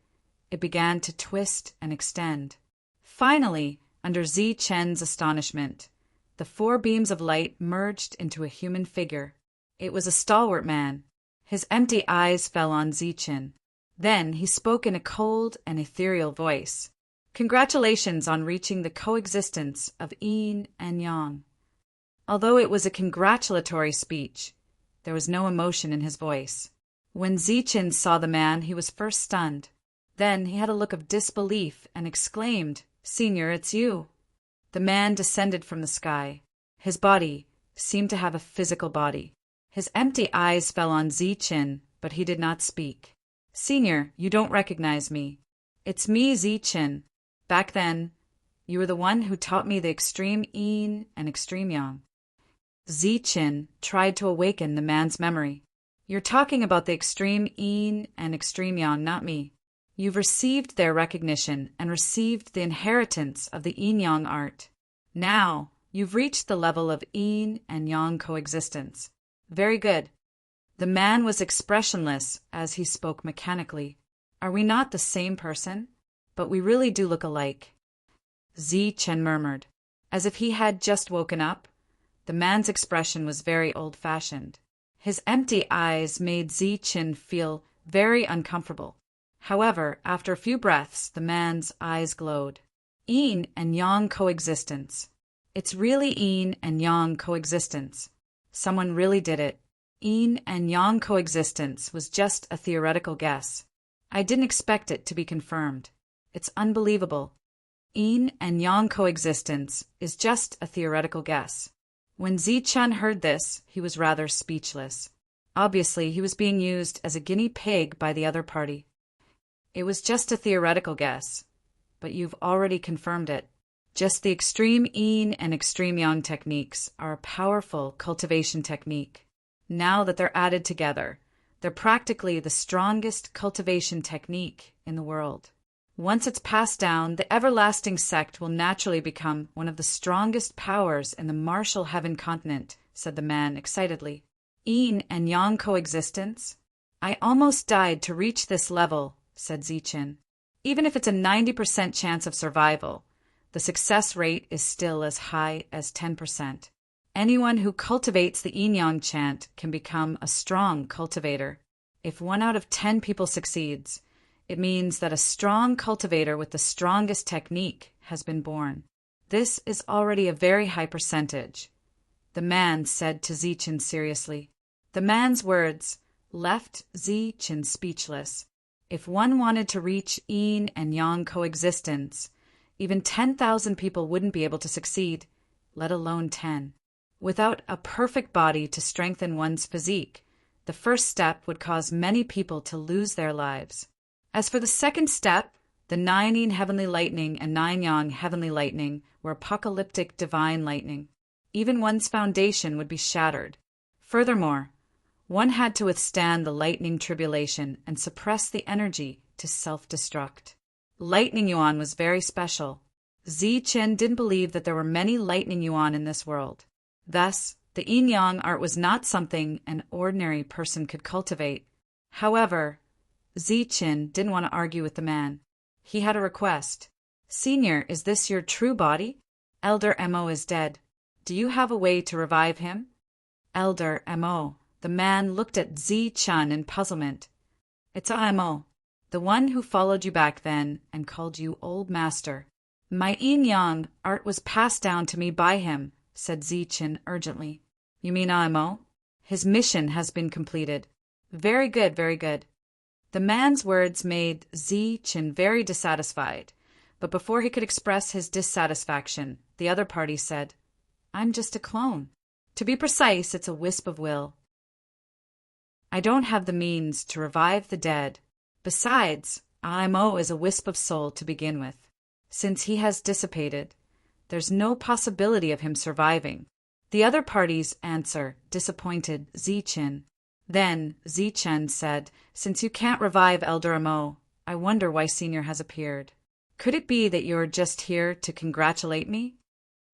it began to twist and extend. Finally, under Zi Chen's astonishment, the 4 beams of light merged into a human figure. It was a stalwart man. His empty eyes fell on Zi Chen. Then he spoke in a cold and ethereal voice. Congratulations on reaching the coexistence of yin and yang. Although it was a congratulatory speech, there was no emotion in his voice. When Zi Chen saw the man, he was first stunned. Then he had a look of disbelief and exclaimed, "Senior, it's you." The man descended from the sky. His body seemed to have a physical body. His empty eyes fell on Zi Chen, but he did not speak. "Senior, you don't recognize me. It's me, Zi Chen. Back then, you were the one who taught me the extreme yin and extreme yang." Zi Chen tried to awaken the man's memory. "You're talking about the extreme yin and extreme yang, not me. You've received their recognition and received the inheritance of the yin-yang art. Now, you've reached the level of yin and yang coexistence. Very good." The man was expressionless as he spoke mechanically. "Are we not the same person? But we really do look alike." Zi Chen murmured. As if he had just woken up, the man's expression was very old-fashioned. His empty eyes made Zi Chen feel very uncomfortable. However, after a few breaths, the man's eyes glowed. Yin and yang coexistence. It's really yin and yang coexistence. Someone really did it. Yin and yang coexistence was just a theoretical guess. I didn't expect it to be confirmed. It's unbelievable. Yin and yang coexistence is just a theoretical guess. When Zi Chen heard this, he was rather speechless. Obviously, he was being used as a guinea pig by the other party. It was just a theoretical guess, but you've already confirmed it. Just the extreme yin and extreme yang techniques are a powerful cultivation technique. Now that they're added together, they're practically the strongest cultivation technique in the world. Once it's passed down, the everlasting sect will naturally become one of the strongest powers in the martial heaven continent, said the man excitedly. Yin and yang coexistence? I almost died to reach this level, said Zichen. Even if it's a 90% chance of survival, the success rate is still as high as 10%. Anyone who cultivates the yin-yang chant can become a strong cultivator. If 1 out of 10 people succeeds, it means that a strong cultivator with the strongest technique has been born. This is already a very high percentage, the man said to Zichen seriously. The man's words left Zichen speechless. If one wanted to reach yin and yang coexistence, even 10,000 people wouldn't be able to succeed, let alone 10. Without a perfect body to strengthen one's physique, the first step would cause many people to lose their lives. As for the second step, the 9 yin heavenly lightning and 9 yang heavenly lightning were apocalyptic divine lightning. Even one's foundation would be shattered. Furthermore, one had to withstand the lightning tribulation and suppress the energy to self-destruct. Lightning yuan was very special. Zichen didn't believe that there were many lightning yuan in this world. Thus, the yin-yang art was not something an ordinary person could cultivate. However, Zichen didn't want to argue with the man. He had a request. Senior, is this your true body? Elder Mo is dead. Do you have a way to revive him? Elder Mo. The man looked at Zichen in puzzlement. It's Mo, the one who followed you back then and called you old master. My yin-yang art was passed down to me by him, said Zichen urgently. You mean Mo? His mission has been completed. Very good, very good. The man's words made Zichen very dissatisfied, but before he could express his dissatisfaction, the other party said, I'm just a clone. To be precise, it's a wisp of will. I don't have the means to revive the dead. Besides, Mo is a wisp of soul to begin with. Since he has dissipated, there's no possibility of him surviving. The other party's answer disappointed Zichen. Then Zichen said, Since you can't revive Elder Mo, I wonder why Senior has appeared. Could it be that you're just here to congratulate me?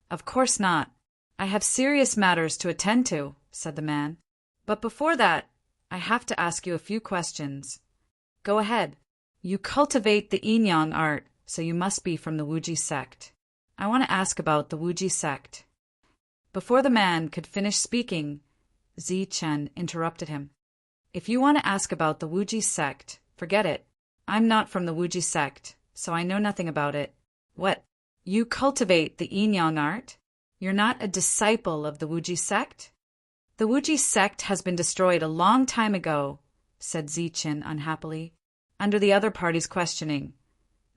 Of course not. I have serious matters to attend to, said the man. But before that, I have to ask you a few questions. Go ahead. You cultivate the yin-yang art, so you must be from the Wuji sect. I want to ask about the Wuji sect. Before the man could finish speaking, Zichen interrupted him. If you want to ask about the Wuji sect, forget it. I'm not from the Wuji sect, so I know nothing about it. What? You cultivate the yin-yang art? You're not a disciple of the Wuji sect? The Wuji sect has been destroyed a long time ago, said Zichen unhappily. Under the other party's questioning,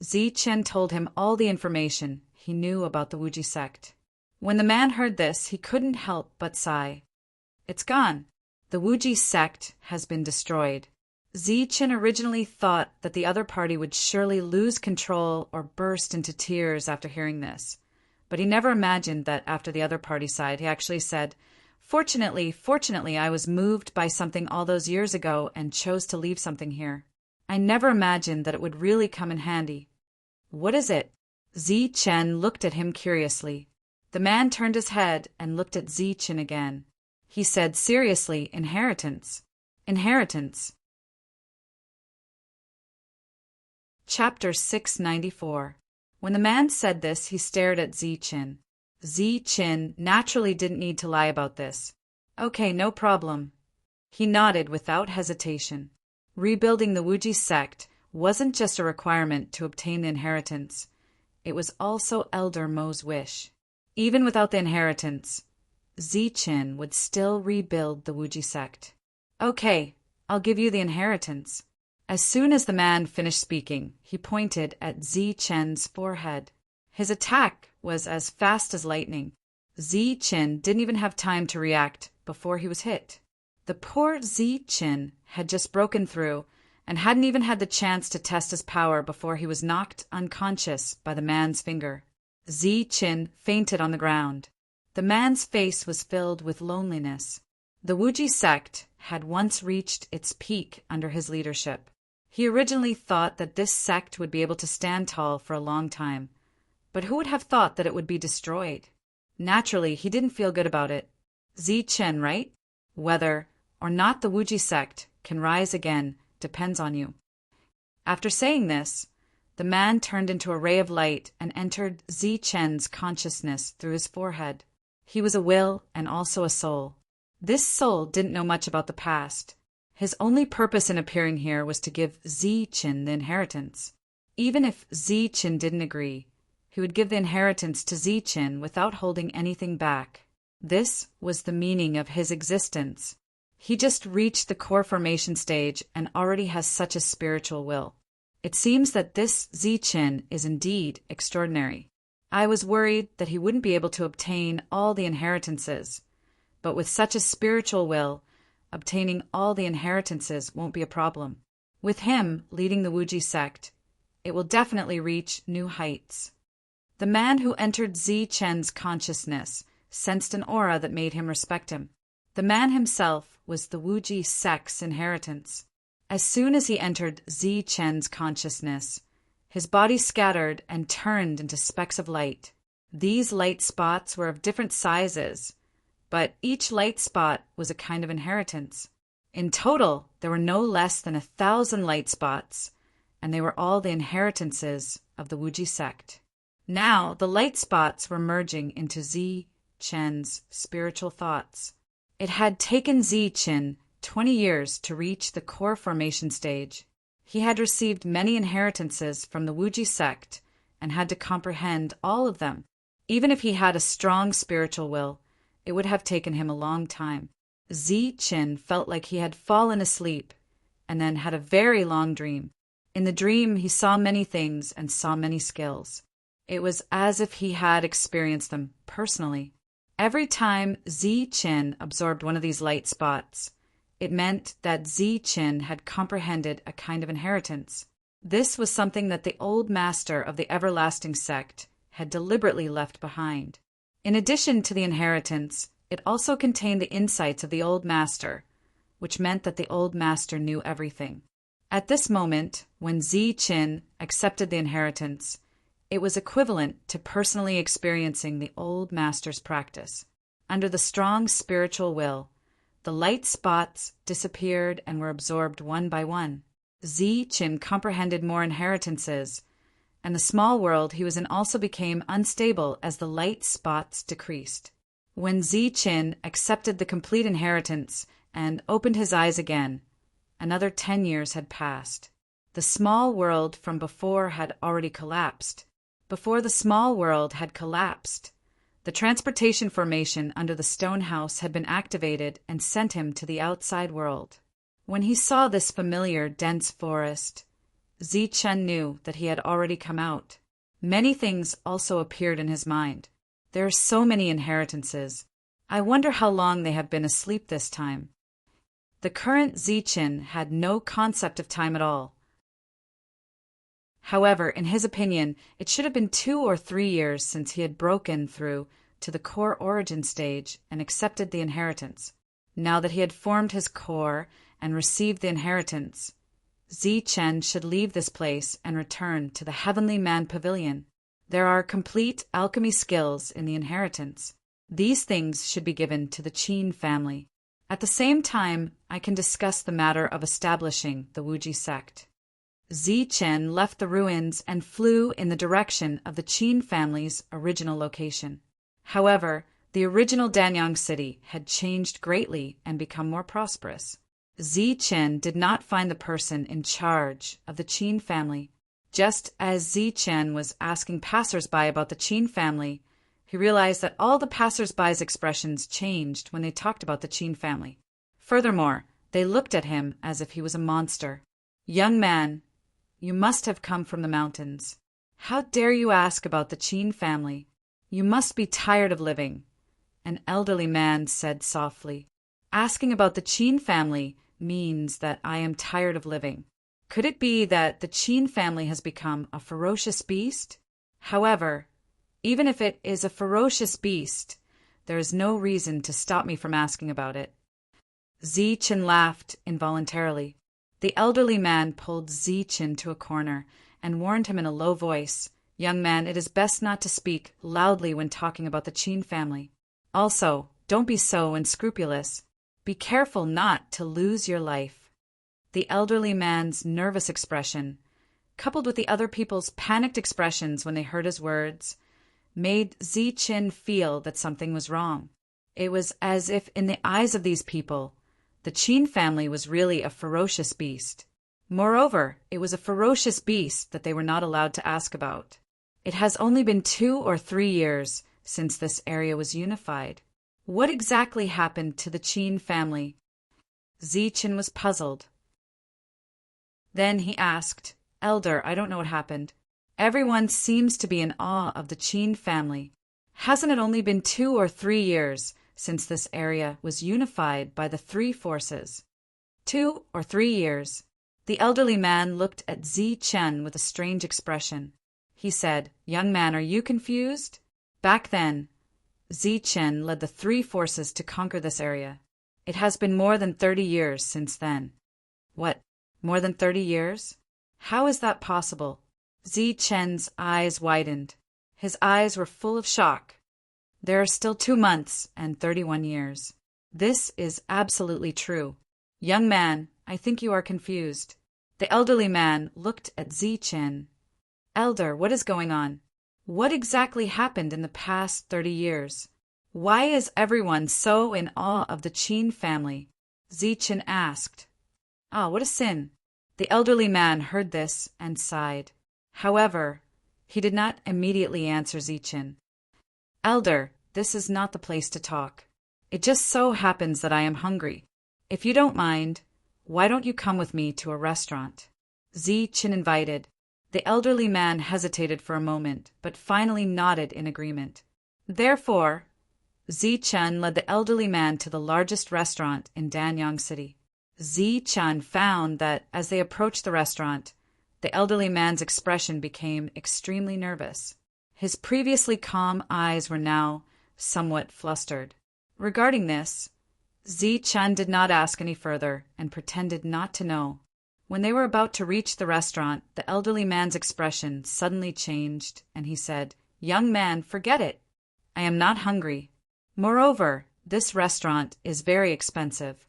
Zichen told him all the information he knew about the Wuji sect. When the man heard this, he couldn't help but sigh. It's gone. The Wuji sect has been destroyed. Zichen originally thought that the other party would surely lose control or burst into tears after hearing this. But he never imagined that after the other party sighed, he actually said, Fortunately, I was moved by something all those years ago and chose to leave something here. I never imagined that it would really come in handy. What is it? Zichen looked at him curiously. The man turned his head and looked at Zichen again. He said seriously, inheritance. Inheritance. Chapter 694. When the man said this, he stared at Zichen. Zichen naturally didn't need to lie about this. Okay, no problem. He nodded without hesitation. Rebuilding the Wuji sect wasn't just a requirement to obtain the inheritance. It was also Elder Mo's wish. Even without the inheritance, Zichen would still rebuild the Wuji sect. Okay, I'll give you the inheritance. As soon as the man finished speaking, he pointed at Zichen's forehead. His attack was as fast as lightning. Zichen didn't even have time to react before he was hit. The poor Zi-Chin had just broken through and hadn't even had the chance to test his power before he was knocked unconscious by the man's finger. Zi-Chin fainted on the ground. The man's face was filled with loneliness. The Wuji sect had once reached its peak under his leadership. He originally thought that this sect would be able to stand tall for a long time, but who would have thought that it would be destroyed? Naturally, he didn't feel good about it. Zi-Chen, right? Whether or not the Wuji sect can rise again depends on you. After saying this, the man turned into a ray of light and entered Zi-Chen's consciousness through his forehead. He was a will and also a soul. This soul didn't know much about the past. His only purpose in appearing here was to give Zi-Chen the inheritance. Even if Zi-Chen didn't agree, he would give the inheritance to Zi-Chen without holding anything back. This was the meaning of his existence. He just reached the core formation stage and already has such a spiritual will. It seems that this Zi-Chen is indeed extraordinary. I was worried that he wouldn't be able to obtain all the inheritances, but with such a spiritual will, obtaining all the inheritances won't be a problem. With him leading the Wuji sect, it will definitely reach new heights. The man who entered Zi-Chen's consciousness sensed an aura that made him respect him. The man himself was the Wuji sect's inheritance. As soon as he entered Zi-Chen's consciousness, his body scattered and turned into specks of light. These light spots were of different sizes, but each light spot was a kind of inheritance. In total, there were no less than 1,000 light spots, and they were all the inheritances of the Wuji sect. Now, the light spots were merging into Zi-Chen's spiritual thoughts. It had taken Zi-Chen 20 years to reach the core formation stage. He had received many inheritances from the Wuji sect and had to comprehend all of them. Even if he had a strong spiritual will, it would have taken him a long time. Zi-Chen felt like he had fallen asleep and then had a very long dream. In the dream, he saw many things and saw many skills. It was as if he had experienced them personally. Every time Zi-Chen absorbed one of these light spots, it meant that Zi-Chen had comprehended a kind of inheritance. This was something that the old master of the everlasting sect had deliberately left behind. In addition to the inheritance, it also contained the insights of the old master, which meant that the old master knew everything. At this moment, when Zi-Chen accepted the inheritance, it was equivalent to personally experiencing the old master's practice. Under the strong spiritual will, the light spots disappeared and were absorbed one by one. Zi-Chen comprehended more inheritances, and the small world he was in also became unstable as the light spots decreased. When Zi-Chen accepted the complete inheritance and opened his eyes again, another 10 years had passed. The small world from before had already collapsed. Before the small world had collapsed, the transportation formation under the stone house had been activated and sent him to the outside world. When he saw this familiar, dense forest, Zi-Chen knew that he had already come out. Many things also appeared in his mind. There are so many inheritances. I wonder how long they have been asleep this time. The current Zi-Chen had no concept of time at all. However, in his opinion, it should have been 2 or 3 years since he had broken through to the core origin stage and accepted the inheritance. Now that he had formed his core and received the inheritance, Zi-Chen should leave this place and return to the Heavenly Man Pavilion. There are complete alchemy skills in the inheritance. These things should be given to the Qin family. At the same time, I can discuss the matter of establishing the Wuji sect. Zi-Chen left the ruins and flew in the direction of the Qin family's original location. However, the original Danyang city had changed greatly and become more prosperous. Zi-Chen did not find the person in charge of the Qin family. Just as Zi-Chen was asking passers-by about the Qin family, he realized that all the passers-by's expressions changed when they talked about the Qin family. Furthermore, they looked at him as if he was a monster. "Young man, you must have come from the mountains. How dare you ask about the Qin family? You must be tired of living," an elderly man said softly. Asking about the Qin family means that I am tired of living. Could it be that the Qin family has become a ferocious beast? However, even if it is a ferocious beast, there is no reason to stop me from asking about it. Zichen laughed involuntarily. The elderly man pulled Zichen to a corner and warned him in a low voice, "Young man, it is best not to speak loudly when talking about the Qin family. Also, don't be so unscrupulous. Be careful not to lose your life." The elderly man's nervous expression, coupled with the other people's panicked expressions when they heard his words, made Zichen feel that something was wrong. It was as if in the eyes of these people, the Qin family was really a ferocious beast. Moreover, it was a ferocious beast that they were not allowed to ask about. It has only been 2 or 3 years since this area was unified. What exactly happened to the Qin family? Zichen was puzzled. Then he asked, "Elder, I don't know what happened. Everyone seems to be in awe of the Qin family. Hasn't it only been 2 or 3 years since this area was unified by the 3 forces?" 2 or 3 years. The elderly man looked at Zichen with a strange expression. He said, "Young man, are you confused? Back then, Zichen led the 3 forces to conquer this area. It has been more than 30 years since then." "What, more than 30 years? How is that possible?" Zichen's eyes widened. His eyes were full of shock. "There are still 2 months and 31 years. This is absolutely true. Young man, I think you are confused." The elderly man looked at Zichen. "Elder, what is going on? What exactly happened in the past 30 years? Why is everyone so in awe of the Qin family?" Zichen asked. "Ah, what a sin." The elderly man heard this and sighed. However, he did not immediately answer Zichen. "Elder, this is not the place to talk. It just so happens that I am hungry. If you don't mind, why don't you come with me to a restaurant?" Zichen invited. The elderly man hesitated for a moment, but finally nodded in agreement. Therefore, Zichen led the elderly man to the largest restaurant in Danyang City. Zichen found that as they approached the restaurant, the elderly man's expression became extremely nervous. His previously calm eyes were now somewhat flustered. Regarding this, Zichen did not ask any further and pretended not to know. When they were about to reach the restaurant, the elderly man's expression suddenly changed, and he said, "Young man, forget it. I am not hungry. Moreover, this restaurant is very expensive."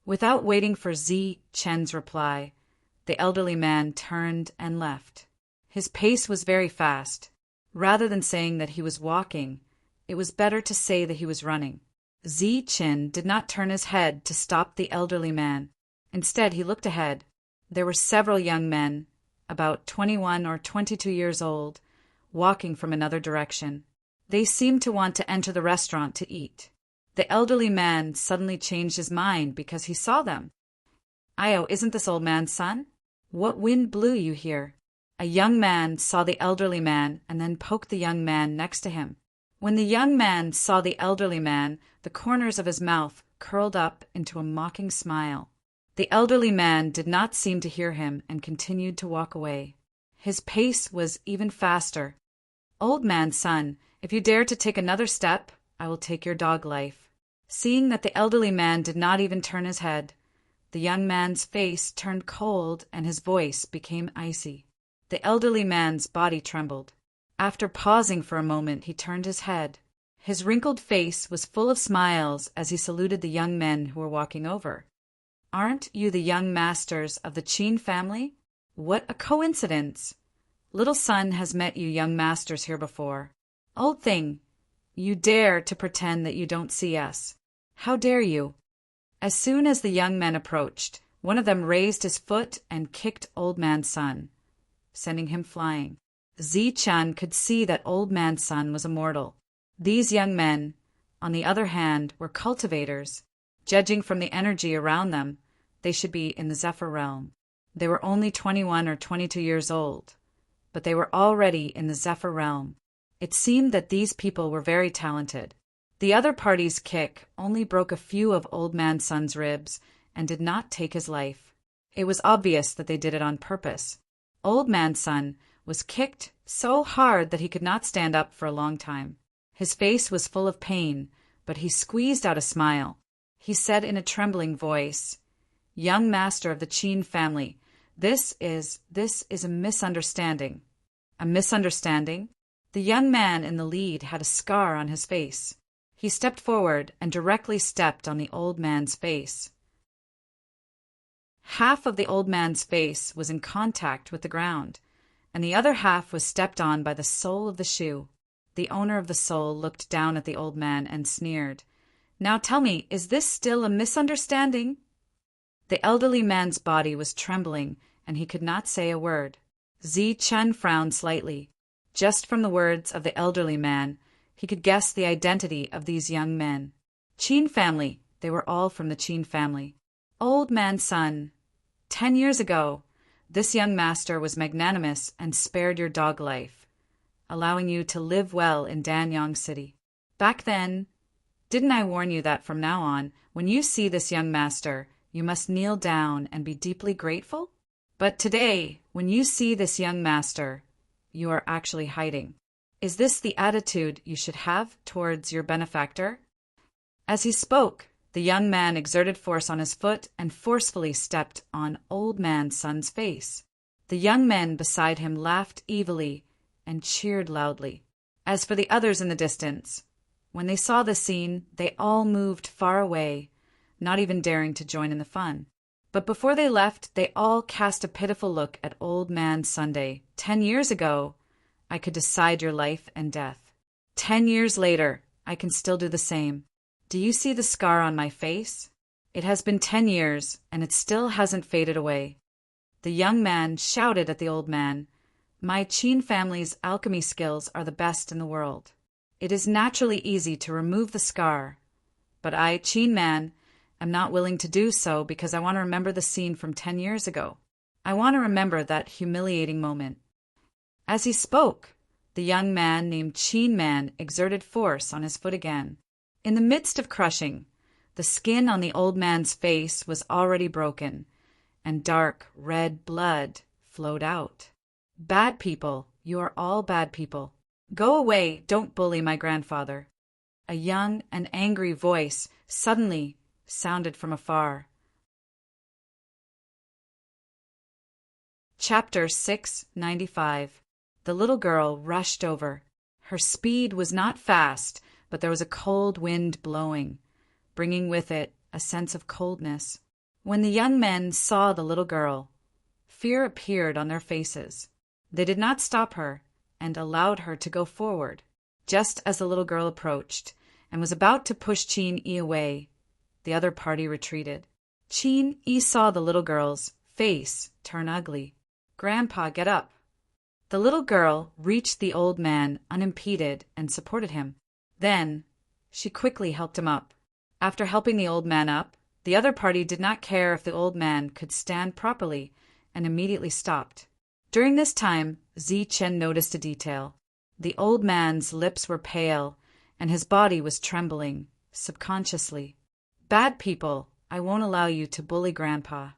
Without waiting for Zichen's reply, the elderly man turned and left. His pace was very fast. Rather than saying that he was walking, it was better to say that he was running. Zichen did not turn his head to stop the elderly man. Instead, he looked ahead. There were several young men, about 21 or 22 years old, walking from another direction. They seemed to want to enter the restaurant to eat. The elderly man suddenly changed his mind because he saw them. "Io, isn't this old man's son? What wind blew you here?" A young man saw the elderly man and then poked the young man next to him. When the young man saw the elderly man, the corners of his mouth curled up into a mocking smile. The elderly man did not seem to hear him and continued to walk away. His pace was even faster. "Old man's son, if you dare to take another step, I will take your dog life." Seeing that the elderly man did not even turn his head, the young man's face turned cold and his voice became icy. The elderly man's body trembled. After pausing for a moment, he turned his head. His wrinkled face was full of smiles as he saluted the young men who were walking over. "Aren't you the young masters of the Qin family? What a coincidence! Little son has met you young masters here before. Old thing, you dare to pretend that you don't see us. How dare you?" As soon as the young men approached, one of them raised his foot and kicked Old Man's son, sending him flying. Zichen could see that Old Man's son was immortal. These young men, on the other hand, were cultivators. Judging from the energy around them, they should be in the Zephyr realm. They were only 21 or 22 years old, but they were already in the Zephyr realm. It seemed that these people were very talented. The other party's kick only broke a few of Old Man Sun's ribs and did not take his life. It was obvious that they did it on purpose. Old Man Sun was kicked so hard that he could not stand up for a long time. His face was full of pain, but he squeezed out a smile. He said in a trembling voice, "Young master of the Qin family, this is a misunderstanding." A misunderstanding? The young man in the lead had a scar on his face. He stepped forward and directly stepped on the old man's face. Half of the old man's face was in contact with the ground, and the other half was stepped on by the sole of the shoe. The owner of the sole looked down at the old man and sneered. "Now tell me, is this still a misunderstanding?" The elderly man's body was trembling, and he could not say a word. Zi Chen frowned slightly. Just from the words of the elderly man, he could guess the identity of these young men. Qin family, they were all from the Qin family. Old Man Sun. 10 years ago, this young master was magnanimous and spared your dog life, allowing you to live well in Danyang City. Back then, didn't I warn you that from now on, when you see this young master, you must kneel down and be deeply grateful? But today, when you see this young master, you are actually hiding. Is this the attitude you should have towards your benefactor? As he spoke, the young man exerted force on his foot and forcefully stepped on Old Man Sun's face. The young men beside him laughed evilly and cheered loudly. As for the others in the distance, when they saw the scene, they all moved far away, not even daring to join in the fun. But before they left, they all cast a pitiful look at Old Man Sunday. 10 years ago, I could decide your life and death. 10 years later, I can still do the same. Do you see the scar on my face? It has been 10 years, and it still hasn't faded away. The young man shouted at the old man, "My Qin family's alchemy skills are the best in the world. It is naturally easy to remove the scar, but I, Qin man, am not willing to do so because I want to remember the scene from 10 years ago. I want to remember that humiliating moment." As he spoke, the young man named Qin Man exerted force on his foot again. In the midst of crushing, the skin on the old man's face was already broken, and dark red blood flowed out. "Bad people, you are all bad people. Go away, don't bully my grandfather." A young and angry voice suddenly sounded from afar. Chapter 695. The little girl rushed over. Her speed was not fast, but there was a cold wind blowing, bringing with it a sense of coldness. When the young men saw the little girl, fear appeared on their faces. They did not stop her and allowed her to go forward. Just as the little girl approached and was about to push Qin Yi away, the other party retreated. Qin Yi saw the little girl's face turn ugly. "Grandpa, get up." The little girl reached the old man unimpeded and supported him. Then she quickly helped him up. After helping the old man up, the other party did not care if the old man could stand properly and immediately stopped. During this time, Zi Chen noticed a detail. The old man's lips were pale and his body was trembling, subconsciously. "Bad people, I won't allow you to bully Grandpa."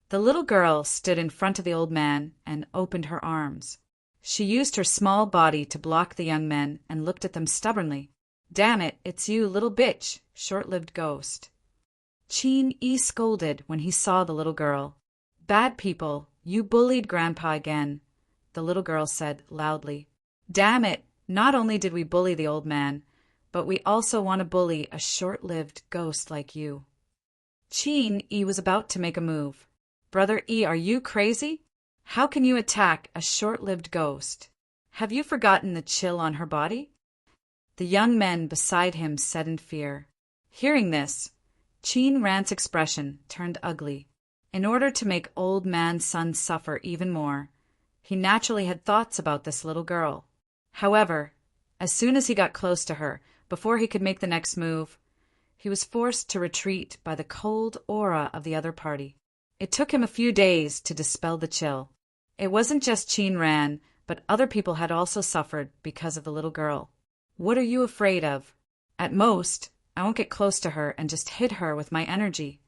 The little girl stood in front of the old man and opened her arms. She used her small body to block the young men and looked at them stubbornly. "Damn it, it's you, little bitch, short-lived ghost." Qin Yi scolded when he saw the little girl. "Bad people, you bullied Grandpa again," the little girl said loudly. "Damn it, not only did we bully the old man, but we also want to bully a short-lived ghost like you." Qin Yi was about to make a move. "Brother Yi, are you crazy? How can you attack a short-lived ghost? Have you forgotten the chill on her body?" The young men beside him said in fear. Hearing this, Qin Ran's expression turned ugly. In order to make Old Man Sun suffer even more, he naturally had thoughts about this little girl. However, as soon as he got close to her, before he could make the next move, he was forced to retreat by the cold aura of the other party. It took him a few days to dispel the chill. It wasn't just Qin Ran, but other people had also suffered because of the little girl. "What are you afraid of?" At most, I won't get close to her and just hit her with my energy.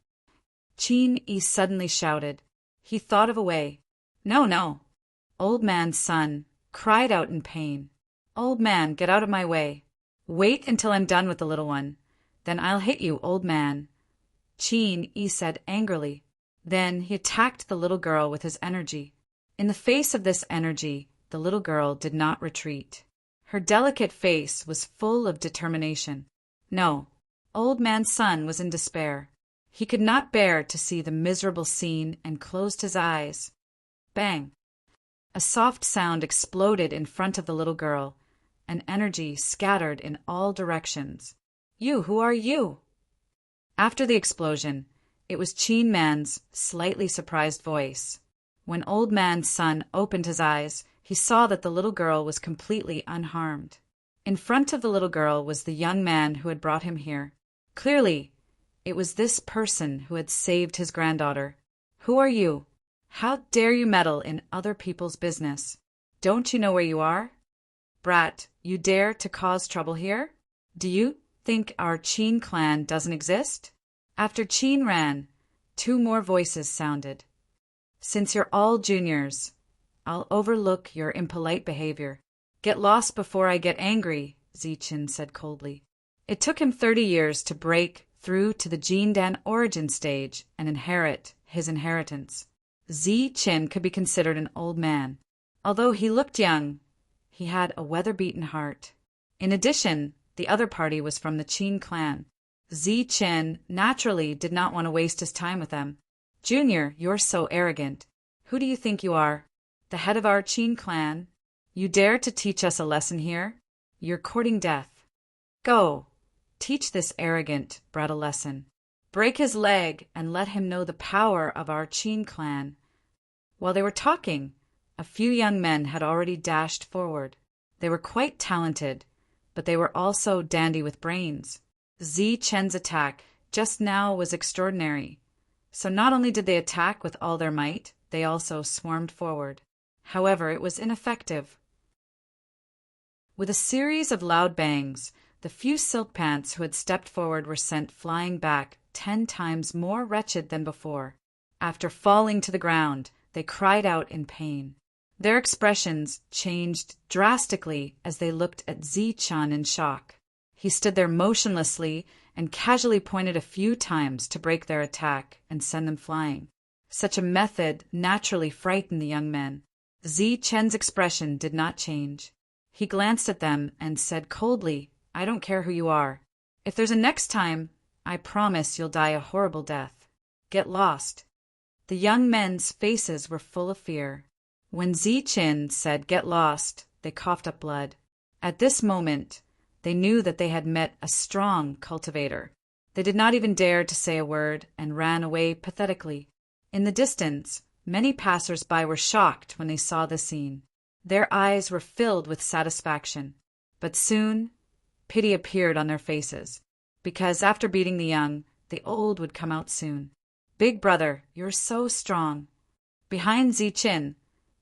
Qin Yi suddenly shouted. He thought of a way. No, no. Old man's son cried out in pain. Old man, get out of my way. Wait until I'm done with the little one. Then I'll hit you, old man. Qin Yi said angrily. Then he attacked the little girl with his energy. In the face of this energy, the little girl did not retreat. Her delicate face was full of determination. No, old man's son was in despair. He could not bear to see the miserable scene and closed his eyes. Bang! A soft sound exploded in front of the little girl, and energy scattered in all directions. You, who are you? After the explosion, it was Qin Man's slightly surprised voice. When old man's son opened his eyes, he saw that the little girl was completely unharmed. In front of the little girl was the young man who had brought him here. Clearly, it was this person who had saved his granddaughter. Who are you? How dare you meddle in other people's business? Don't you know where you are? Brat, you dare to cause trouble here? Do you think our Qin clan doesn't exist? After Qin ran, 2 more voices sounded. Since you're all juniors, I'll overlook your impolite behavior. Get lost before I get angry, Ziqin said coldly. It took him 30 years to break through to the Jindan origin stage and inherit his inheritance. Ziqin could be considered an old man. Although he looked young, he had a weather-beaten heart. In addition, the other party was from the Qin clan. Ziqin naturally did not want to waste his time with them. Junior, you're so arrogant. Who do you think you are? The head of our Qin clan? You dare to teach us a lesson here? You're courting death. Go, teach this arrogant brat a lesson. Break his leg and let him know the power of our Qin clan. While they were talking, a few young men had already dashed forward. They were quite talented, but they were also dandy with brains. Ziqin's attack just now was extraordinary. So not only did they attack with all their might, they also swarmed forward. However, it was ineffective. With a series of loud bangs, the few silk pants who had stepped forward were sent flying back 10 times more wretched than before. After falling to the ground, they cried out in pain. Their expressions changed drastically as they looked at Ziqin in shock. He stood there motionlessly and casually pointed a few times to break their attack and send them flying. Such a method naturally frightened the young men. Ziqin's expression did not change. He glanced at them and said coldly, I don't care who you are. If there's a next time, I promise you'll die a horrible death. Get lost. The young men's faces were full of fear. When Ziqin said get lost, they coughed up blood. At this moment, they knew that they had met a strong cultivator. They did not even dare to say a word and ran away pathetically. In the distance, many passers-by were shocked when they saw the scene. Their eyes were filled with satisfaction. But soon, pity appeared on their faces, because after beating the young, the old would come out soon. Big brother, you're so strong. Behind Ziqin,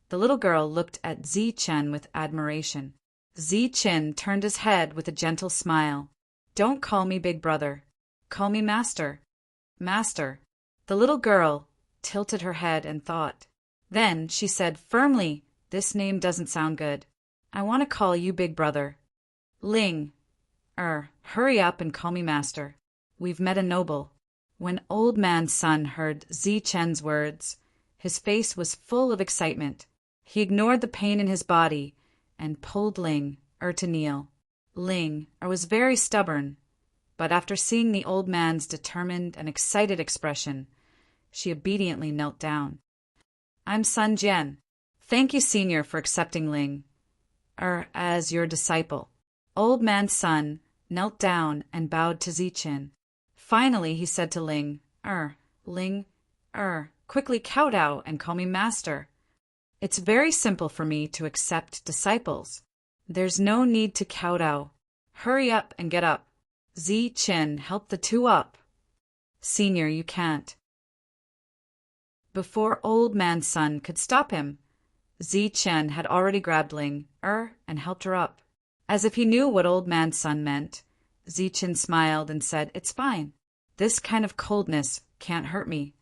the little girl looked at Ziqin with admiration. Ziqin turned his head with a gentle smile. Don't call me big brother. Call me master. Master. The little girl tilted her head and thought. Then she said firmly, this name doesn't sound good. I want to call you big brother. Ling. Hurry up and call me master. We've met a noble. When old man's son heard Ziqin's words, his face was full of excitement. He ignored the pain in his body and pulled Ling to kneel. Ling was very stubborn, but after seeing the old man's determined and excited expression, she obediently knelt down. I'm Sun Jian. Thank you, Senior, for accepting Ling as your disciple. Old man's son knelt down and bowed to Ziqin. Finally, he said to Ling, quickly kowtow and call me master. It's very simple for me to accept disciples. There's no need to kowtow. Hurry up and get up. Ziqin, help the two up. Senior, you can't. Before old man's son could stop him, Ziqin had already grabbed Ling and helped her up. As if he knew what old man's son meant, Zichen smiled and said, "It's fine. This kind of coldness can't hurt me."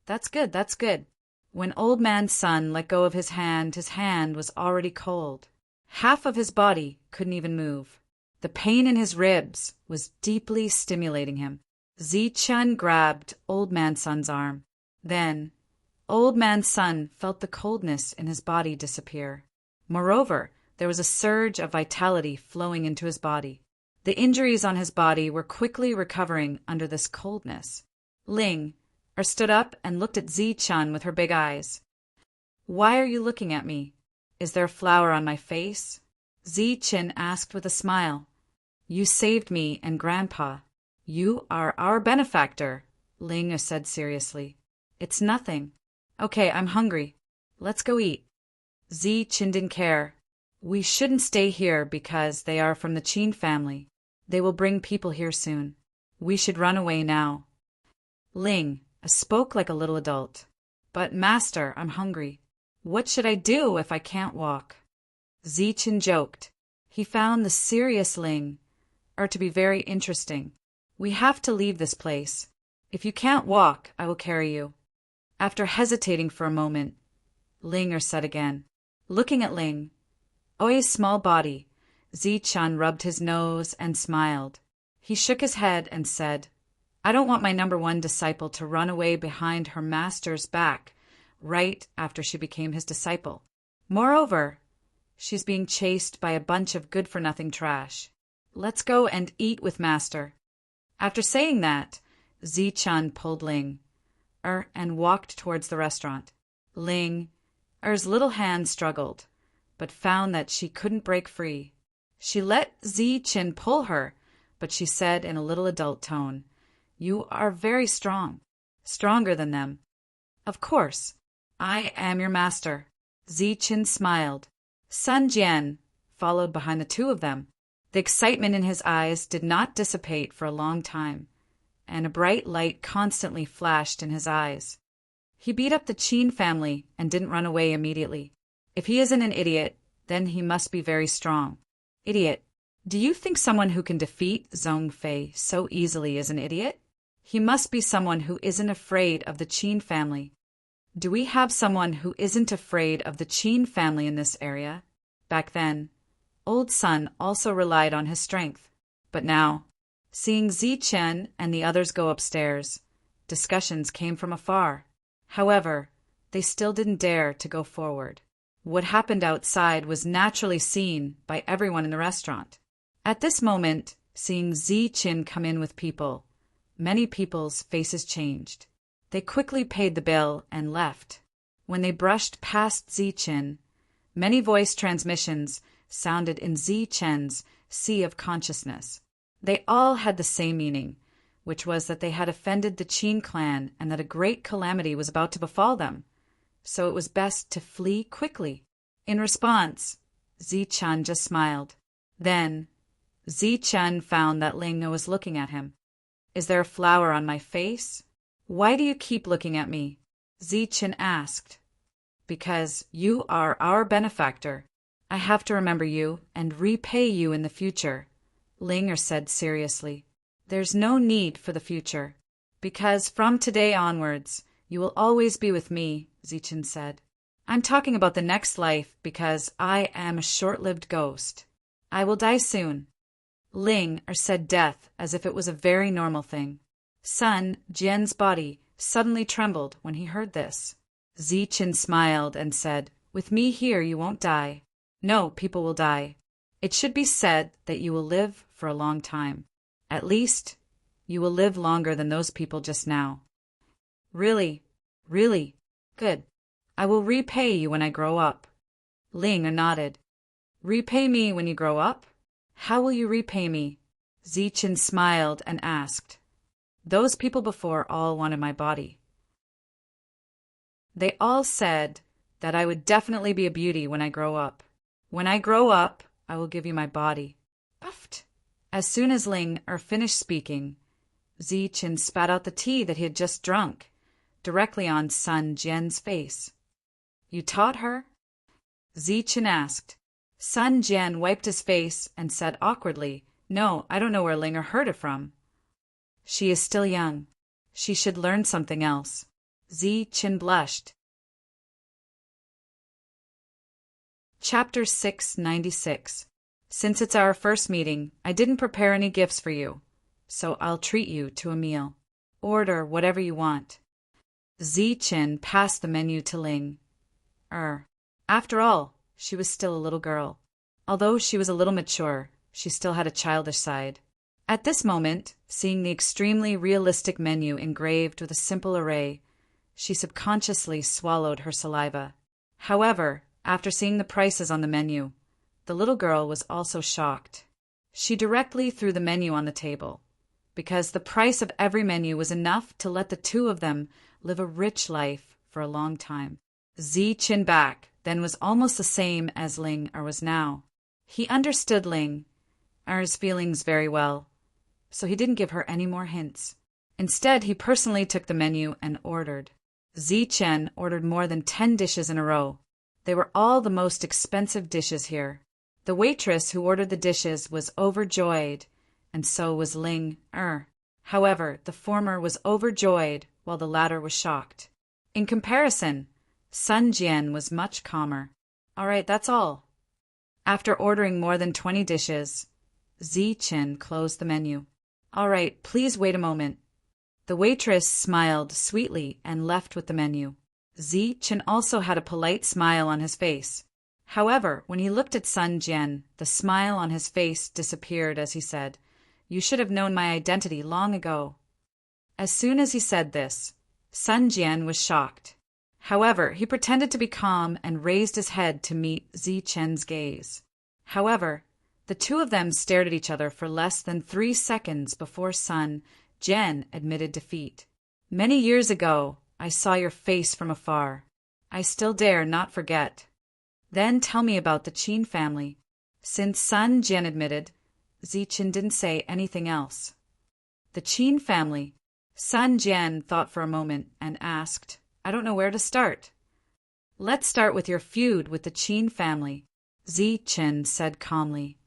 "That's good, that's good." When Old Man Sun let go of his hand was already cold. Half of his body couldn't even move. The pain in his ribs was deeply stimulating him. Zichen grabbed Old Man Sun's arm. Then, Old Man Sun felt the coldness in his body disappear. Moreover, there was a surge of vitality flowing into his body. The injuries on his body were quickly recovering under this coldness. Ling stood up and looked at Zichen with her big eyes. "Why are you looking at me? Is there a flower on my face?" Zichen asked with a smile. "You saved me and Grandpa. You are our benefactor," Ling said seriously. "It's nothing. Okay, I'm hungry. Let's go eat." Zichen didn't care. "We shouldn't stay here because they are from the Qin family. They will bring people here soon. We should run away now." Ling spoke like a little adult. "But Master, I'm hungry. What should I do if I can't walk?" Zichen joked. He found the serious Ling to be very interesting. "We have to leave this place. If you can't walk, I will carry you." After hesitating for a moment, Ling said again. Looking at Ling, Oi's small body, Zichen rubbed his nose and smiled. He shook his head and said, "I don't want my number one disciple to run away behind her master's back right after she became his disciple. Moreover, she's being chased by a bunch of good-for-nothing trash. Let's go and eat with Master." After saying that, Zichen pulled Ling and walked towards the restaurant. Ling's little hand struggled, but found that she couldn't break free. She let Zichen pull her, but she said in a little adult tone, "You are very strong, stronger than them." "Of course, I am your master." Zichen smiled. Sun Jian followed behind the two of them. The excitement in his eyes did not dissipate for a long time, and a bright light constantly flashed in his eyes. He beat up the Qin family and didn't run away immediately. If he isn't an idiot, then he must be very strong. Idiot. Do you think someone who can defeat Zhong Fei so easily is an idiot? He must be someone who isn't afraid of the Qin family. Do we have someone who isn't afraid of the Qin family in this area? Back then, Old Sun also relied on his strength. But now, seeing Zichen and the others go upstairs, discussions came from afar. However, they still didn't dare to go forward. What happened outside was naturally seen by everyone in the restaurant. At this moment, seeing Zichen come in with people, many people's faces changed. They quickly paid the bill and left. When they brushed past Zichen, many voice transmissions sounded in Zichen's sea of consciousness. They all had the same meaning, which was that they had offended the Qin clan and that a great calamity was about to befall them, so it was best to flee quickly. In response, Zichen just smiled. Then, Zichen found that Ling was looking at him. "Is there a flower on my face? Why do you keep looking at me?" Zichen asked. "Because you are our benefactor. I have to remember you and repay you in the future," Ling said seriously. "There's no need for the future, because from today onwards, you will always be with me," Zichen said. "I'm talking about the next life because I am a short-lived ghost. I will die soon." Ling said death as if it was a very normal thing. Sun Jian's body suddenly trembled when he heard this. Zichen smiled and said, "With me here you won't die. No, people will die. It should be said that you will live for a long time. At least, you will live longer than those people just now." "Really? Really? Good. I will repay you when I grow up." Ling nodded. "Repay me when you grow up? How will you repay me?" Zichen smiled and asked. "Those people before all wanted my body. They all said that I would definitely be a beauty when I grow up. When I grow up, I will give you my body." Puffed. As soon as Ling finished speaking, Zichen spat out the tea that he had just drunk, directly on Sun Jian's face. "You taught her?" Zichen asked. Sun Jian wiped his face and said awkwardly, No, I don't know where Linger heard it from. She is still young. She should learn something else. Zi Qin blushed. Chapter 696. Since it's our first meeting, I didn't prepare any gifts for you, so I'll treat you to a meal. Order whatever you want. Zi Qin passed the menu to Ling. After all, she was still a little girl. Although she was a little mature, she still had a childish side. At this moment, seeing the extremely realistic menu engraved with a simple array, she subconsciously swallowed her saliva. However, after seeing the prices on the menu, the little girl was also shocked. She directly threw the menu on the table, because the price of every menu was enough to let the two of them live a rich life for a long time. Zi Qin back then was almost the same as Ling was now. He understood Ling Er's feelings very well, so he didn't give her any more hints. Instead, he personally took the menu and ordered. Zi Qin ordered more than 10 dishes in a row. They were all the most expensive dishes here. The waitress who ordered the dishes was overjoyed, and so was Ling Er. However, the former was overjoyed while the latter was shocked. In comparison, Sun Jian was much calmer. All right, that's all. After ordering more than 20 dishes, Zi Qin closed the menu. All right, please wait a moment. The waitress smiled sweetly and left with the menu. Zi Qin also had a polite smile on his face. However, when he looked at Sun Jian, the smile on his face disappeared as he said, "You should have known my identity long ago." As soon as he said this, Sun Jian was shocked. However, he pretended to be calm and raised his head to meet Zi Qin's gaze. However, the two of them stared at each other for less than 3 seconds before Sun Jian admitted defeat. "Many years ago, I saw your face from afar. I still dare not forget." "Then tell me about the Qin family." Since Sun Jian admitted, Zi Qin didn't say anything else. "The Qin family?" Sun Jian thought for a moment and asked, "I don't know where to start." "Let's start with your feud with the Qin family," Zi Qin said calmly.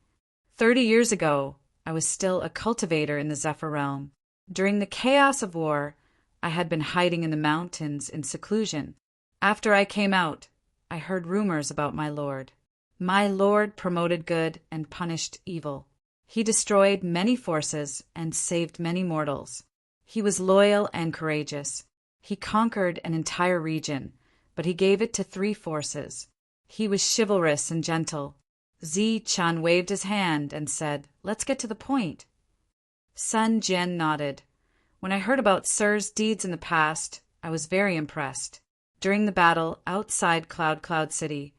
30 years ago, I was still a cultivator in the Zephyr realm. During the chaos of war, I had been hiding in the mountains in seclusion. After I came out, I heard rumors about my lord. My lord promoted good and punished evil. He destroyed many forces and saved many mortals. He was loyal and courageous. He conquered an entire region, but he gave it to 3 forces. He was chivalrous and gentle. Zi Qin waved his hand and said, "Let's get to the point." Sun Jian nodded. "When I heard about Sir's deeds in the past, I was very impressed. During the battle outside Cloud City,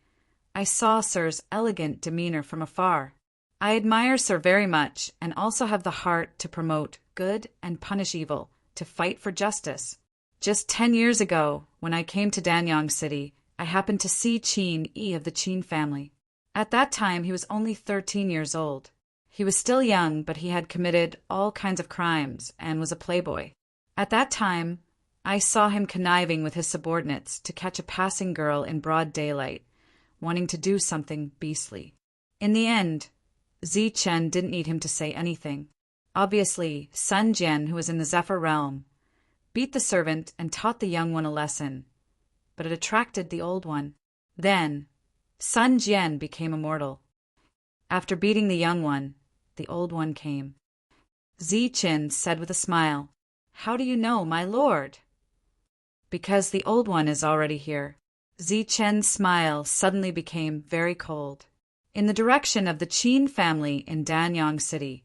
I saw Sir's elegant demeanor from afar. I admire Sir very much and also have the heart to promote good and punish evil, to fight for justice. Just 10 years ago, when I came to Danyang City, I happened to see Qin Yi of the Qin family. At that time, he was only 13 years old. He was still young, but he had committed all kinds of crimes and was a playboy. At that time, I saw him conniving with his subordinates to catch a passing girl in broad daylight, wanting to do something beastly. In the end, Zi Qin didn't need him to say anything. Obviously, Sun Jian, who was in the Zephyr realm, beat the servant and taught the young one a lesson, but it attracted the old one. Then, Sun Jian became immortal. After beating the young one, the old one came. Zi Qin said with a smile, "How do you know, my lord?" "Because the old one is already here." Zi Qin's smile suddenly became very cold. In the direction of the Qin family in Danyang City,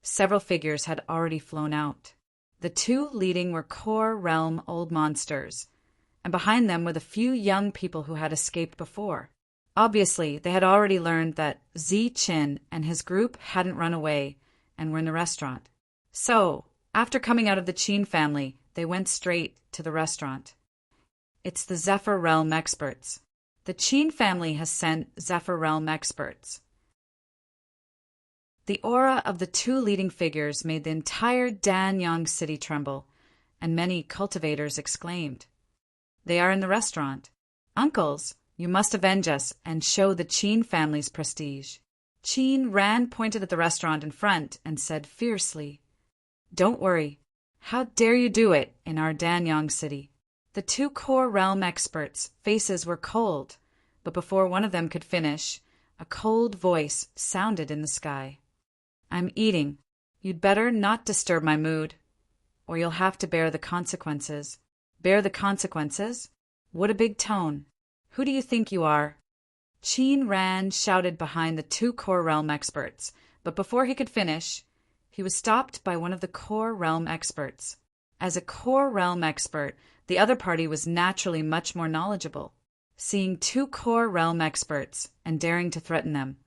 several figures had already flown out. The 2 leading were core realm old monsters, and behind them were the few young people who had escaped before. Obviously, they had already learned that Zi Qin and his group hadn't run away and were in the restaurant. So, after coming out of the Qin family, they went straight to the restaurant. It's the Zephyr realm experts. The Qin family has sent Zephyr realm experts. The aura of the 2 leading figures made the entire Danyang City tremble, and many cultivators exclaimed, "They are in the restaurant. Uncles, you must avenge us and show the Qin family's prestige." Qin Ran pointed at the restaurant in front and said fiercely, "Don't worry. How dare you do it in our Danyang city?" The two core realm experts' faces were cold, but before one of them could finish, a cold voice sounded in the sky. "I'm eating. You'd better not disturb my mood, or you'll have to bear the consequences." "Bear the consequences? What a big tone. Who do you think you are?" Qin Ran shouted behind the two core realm experts, but before he could finish, he was stopped by one of the core realm experts. As a core realm expert, the other party was naturally much more knowledgeable. Seeing two core realm experts and daring to threaten them,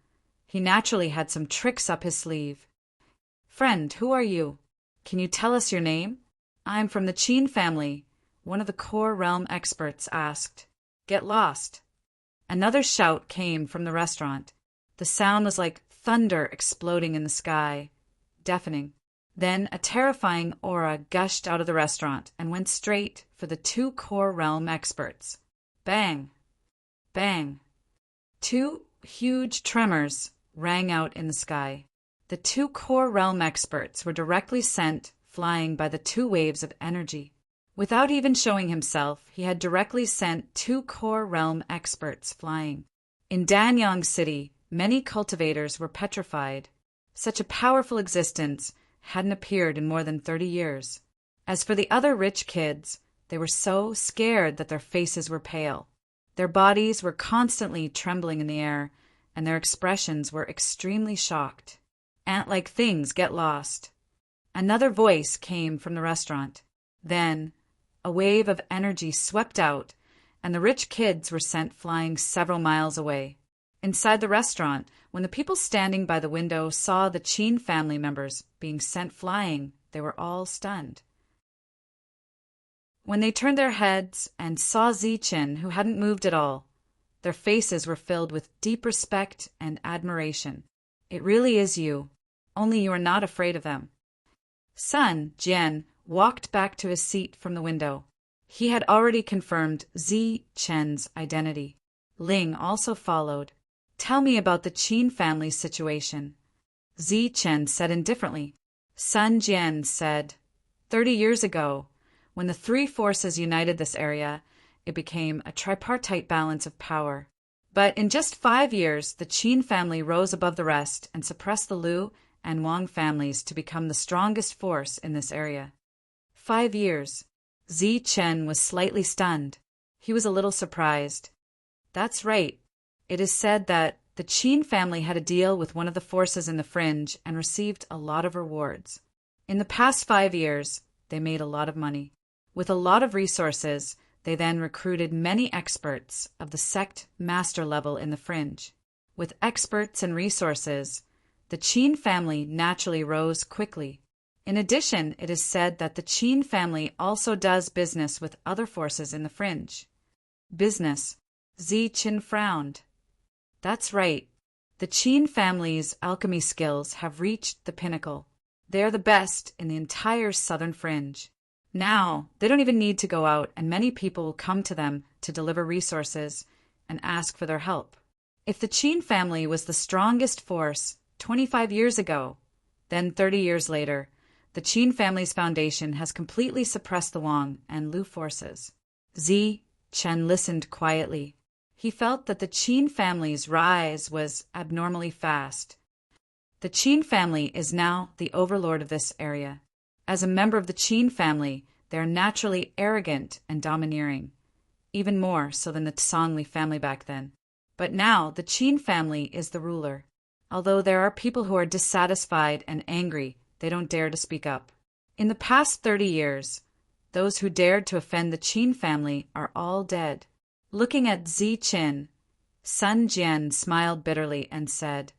he naturally had some tricks up his sleeve. "Friend, who are you? Can you tell us your name?" "I'm from the Qin family," one of the core realm experts asked. "Get lost." Another shout came from the restaurant. The sound was like thunder exploding in the sky, deafening. Then a terrifying aura gushed out of the restaurant and went straight for the two core realm experts. Bang! Bang! Two huge tremors rang out in the sky. The two core realm experts were directly sent flying by the two waves of energy. Without even showing himself, he had directly sent two core realm experts flying. In Danyang City, many cultivators were petrified. Such a powerful existence hadn't appeared in more than 30 years. As for the other rich kids, they were so scared that their faces were pale. Their bodies were constantly trembling in the air, and their expressions were extremely shocked. "Ant-like things get lost." Another voice came from the restaurant. Then a wave of energy swept out, and the rich kids were sent flying several miles away. Inside the restaurant, when the people standing by the window saw the Qin family members being sent flying, they were all stunned. When they turned their heads and saw Zichen, who hadn't moved at all, their faces were filled with deep respect and admiration. "It really is you, only you are not afraid of them." Sun Jian walked back to his seat from the window. He had already confirmed Zichen's identity. Ling also followed. "Tell me about the Qin family's situation." Zichen said indifferently. Sun Jian said, 30 years ago, when the three forces united this area, it became a tripartite balance of power. But in just 5 years, the Qin family rose above the rest and suppressed the Liu and Wang families to become the strongest force in this area. 5 years. Zichen was slightly stunned. He was a little surprised. "That's right. It is said that the Qin family had a deal with one of the forces in the fringe and received a lot of rewards. In the past 5 years, they made a lot of money. With a lot of resources, they then recruited many experts of the sect master level in the fringe. With experts and resources, the Qin family naturally rose quickly. In addition, it is said that the Qin family also does business with other forces in the fringe." "Business?" Zichen frowned. "That's right. The Qin family's alchemy skills have reached the pinnacle. They are the best in the entire southern fringe. Now, they don't even need to go out, and many people will come to them to deliver resources and ask for their help. If the Qin family was the strongest force 25 years ago, then 30 years later, the Qin family's foundation has completely suppressed the Wang and Liu forces." Zichen listened quietly. He felt that the Qin family's rise was abnormally fast. The Qin family is now the overlord of this area. As a member of the Qin family, they are naturally arrogant and domineering, even more so than the Songli family back then. But now the Qin family is the ruler. Although there are people who are dissatisfied and angry, they don't dare to speak up. In the past 30 years, those who dared to offend the Qin family are all dead. Looking at Zichen, Sun Jian smiled bitterly and said,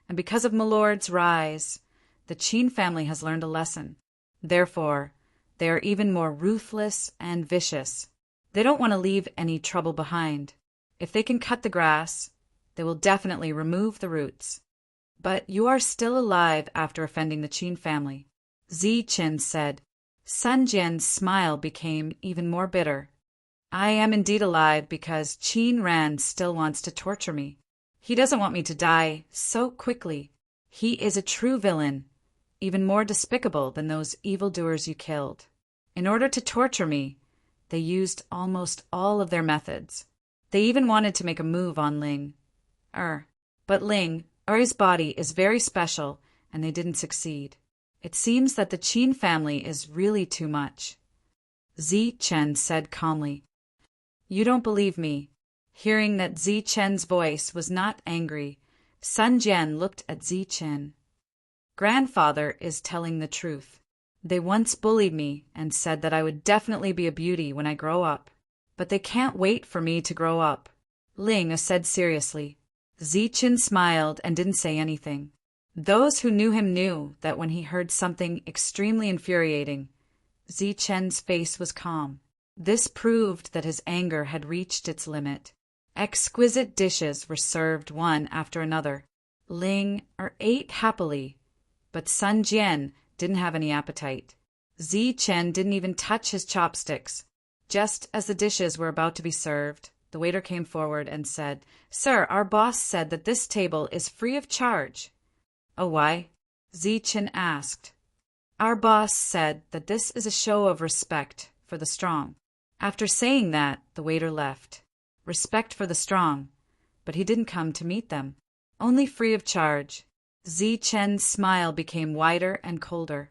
"And because of Milord's rise, the Qin family has learned a lesson. Therefore, they are even more ruthless and vicious. They don't want to leave any trouble behind. If they can cut the grass, they will definitely remove the roots. But you are still alive after offending the Qin family," Zichen said. Sun Jian's smile became even more bitter. "I am indeed alive because Qin Ran still wants to torture me. He doesn't want me to die so quickly. He is a true villain, even more despicable than those evildoers you killed. In order to torture me, they used almost all of their methods. They even wanted to make a move on Ling. But Er's body is very special, and they didn't succeed. It seems that the Qin family is really too much. Zi Chen said calmly. You don't believe me. Hearing that Zi Chen's voice was not angry, Sun Jian looked at Zi Chen. Grandfather is telling the truth. They once bullied me and said that I would definitely be a beauty when I grow up. But they can't wait for me to grow up, Ling said seriously. Zi Chen smiled and didn't say anything. Those who knew him knew that when he heard something extremely infuriating, Zi Chen's face was calm. This proved that his anger had reached its limit. Exquisite dishes were served one after another. Ling ate happily, but Sun Jian didn't have any appetite. Zi Chen didn't even touch his chopsticks. Just as the dishes were about to be served, the waiter came forward and said, Sir, our boss said that this table is free of charge. Oh, why? Zi Chen asked. Our boss said that this is a show of respect for the strong. After saying that, the waiter left. Respect for the strong, but he didn't come to meet them. Only free of charge. Zi Chen's smile became wider and colder.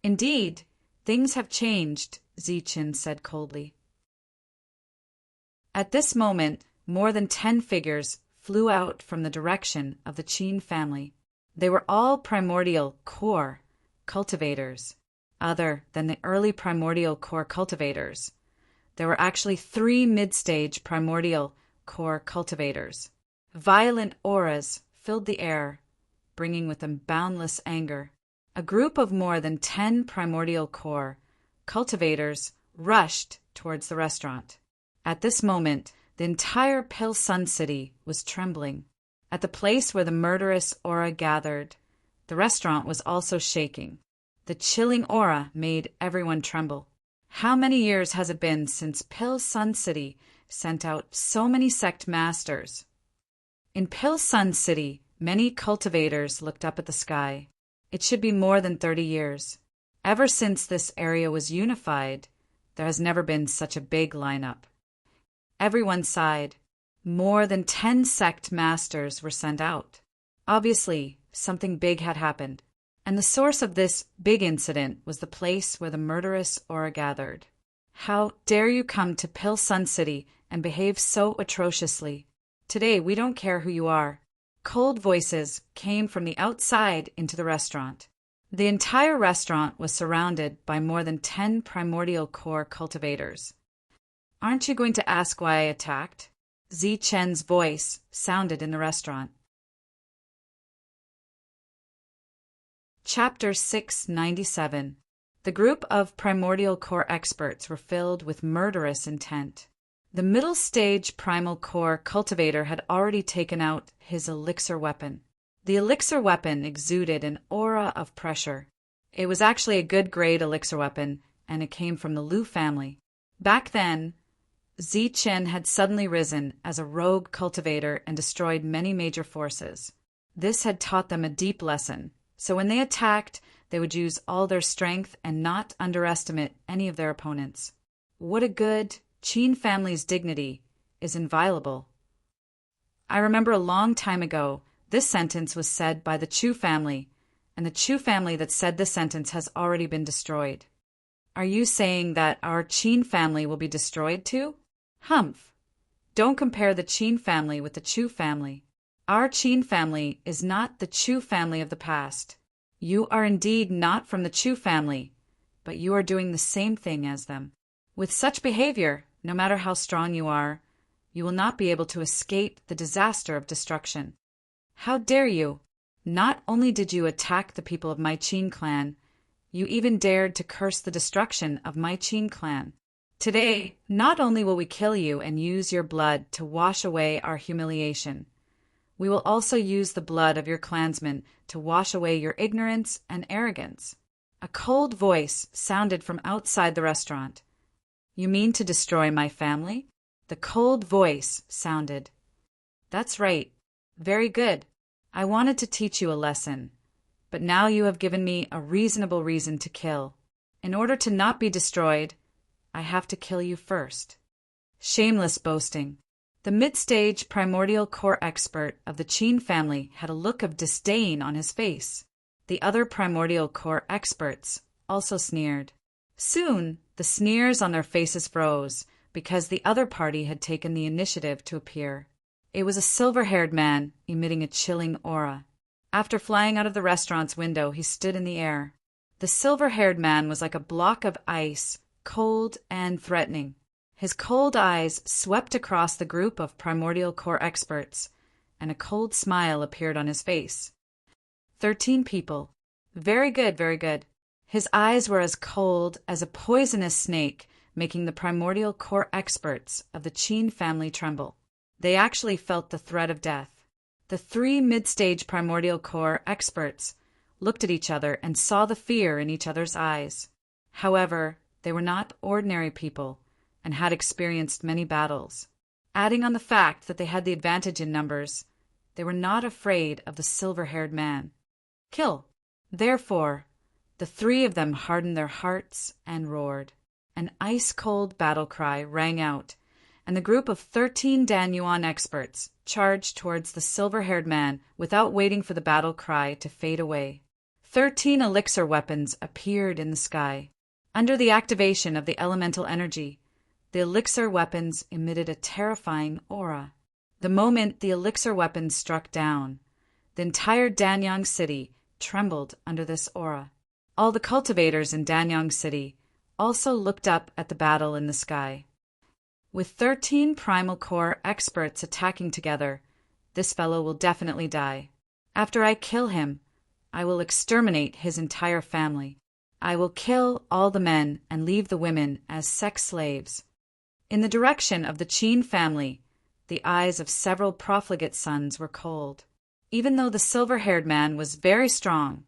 Indeed, things have changed, Zi Chen said coldly. At this moment, more than 10 figures flew out from the direction of the Qin family. They were all primordial core cultivators, other than the early primordial core cultivators. There were actually 3 mid-stage primordial core cultivators. Violent auras filled the air, bringing with them boundless anger. A group of more than 10 primordial core cultivators rushed towards the restaurant. At this moment, the entire Pil Sun City was trembling. At the place where the murderous aura gathered, the restaurant was also shaking. The chilling aura made everyone tremble. How many years has it been since Pil Sun City sent out so many sect masters? In Pil Sun City, many cultivators looked up at the sky. It should be more than 30 years. Ever since this area was unified, there has never been such a big lineup. Everyone sighed. More than 10 sect masters were sent out. Obviously, something big had happened. And the source of this big incident was the place where the murderous aura gathered. How dare you come to Pil Sun City and behave so atrociously? Today, we don't care who you are. Cold voices came from the outside into the restaurant. The entire restaurant was surrounded by more than 10 primordial core cultivators. Aren't you going to ask why I attacked? Zi Chen's voice sounded in the restaurant. Chapter 697. The group of primordial core experts were filled with murderous intent. The middle stage primal core cultivator had already taken out his elixir weapon. The elixir weapon exuded an aura of pressure. It was actually a good grade elixir weapon, and it came from the Lu family. Back then, Zi Chen had suddenly risen as a rogue cultivator and destroyed many major forces. This had taught them a deep lesson, so when they attacked, they would use all their strength and not underestimate any of their opponents. What a good Qin family's dignity is inviolable. I remember a long time ago, this sentence was said by the Chu family, and the Chu family that said this sentence has already been destroyed. Are you saying that our Qin family will be destroyed too? Humph! Don't compare the Qin family with the Chu family. Our Qin family is not the Chu family of the past. You are indeed not from the Chu family, but you are doing the same thing as them. With such behavior, no matter how strong you are, you will not be able to escape the disaster of destruction. How dare you? Not only did you attack the people of my Qin clan, you even dared to curse the destruction of my Qin clan. Today, not only will we kill you and use your blood to wash away our humiliation, we will also use the blood of your clansmen to wash away your ignorance and arrogance. A cold voice sounded from outside the restaurant. You mean to destroy my family? The cold voice sounded. That's right. Very good. I wanted to teach you a lesson, but now you have given me a reasonable reason to kill. In order to not be destroyed, I have to kill you first. Shameless boasting. The mid-stage primordial core expert of the Qin family had a look of disdain on his face. The other primordial core experts also sneered. Soon, the sneers on their faces froze because the other party had taken the initiative to appear. It was a silver-haired man emitting a chilling aura. After flying out of the restaurant's window, he stood in the air. The silver-haired man was like a block of ice, cold and threatening. His cold eyes swept across the group of primordial core experts, and a cold smile appeared on his face. 13 people. Very good, very good. His eyes were as cold as a poisonous snake, making the primordial core experts of the Qin family tremble. They actually felt the threat of death. The 3 mid-stage primordial core experts looked at each other and saw the fear in each other's eyes. However, they were not ordinary people and had experienced many battles. Adding on the fact that they had the advantage in numbers, they were not afraid of the silver-haired man. Kill. Therefore, the 3 of them hardened their hearts and roared. An ice-cold battle cry rang out, and the group of 13 Danyuan experts charged towards the silver-haired man without waiting for the battle cry to fade away. 13 elixir weapons appeared in the sky. Under the activation of the elemental energy, the elixir weapons emitted a terrifying aura. The moment the elixir weapons struck down, the entire Danyang city trembled under this aura. All the cultivators in Danyang city also looked up at the battle in the sky. With 13 primal core experts attacking together, this fellow will definitely die. After I kill him, I will exterminate his entire family. I will kill all the men and leave the women as sex slaves. In the direction of the Qin family, the eyes of several profligate sons were cold. Even though the silver-haired man was very strong,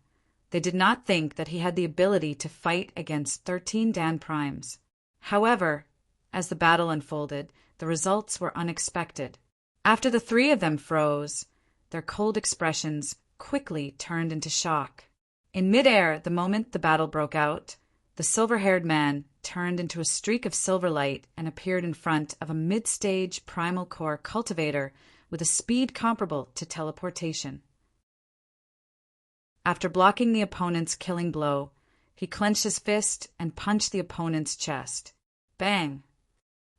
they did not think that he had the ability to fight against 13 Dan Primes. However, as the battle unfolded, the results were unexpected. After the 3 of them froze, their cold expressions quickly turned into shock. In midair, the moment the battle broke out, the silver-haired man turned into a streak of silver light and appeared in front of a mid-stage primal core cultivator with a speed comparable to teleportation. After blocking the opponent's killing blow, he clenched his fist and punched the opponent's chest. Bang!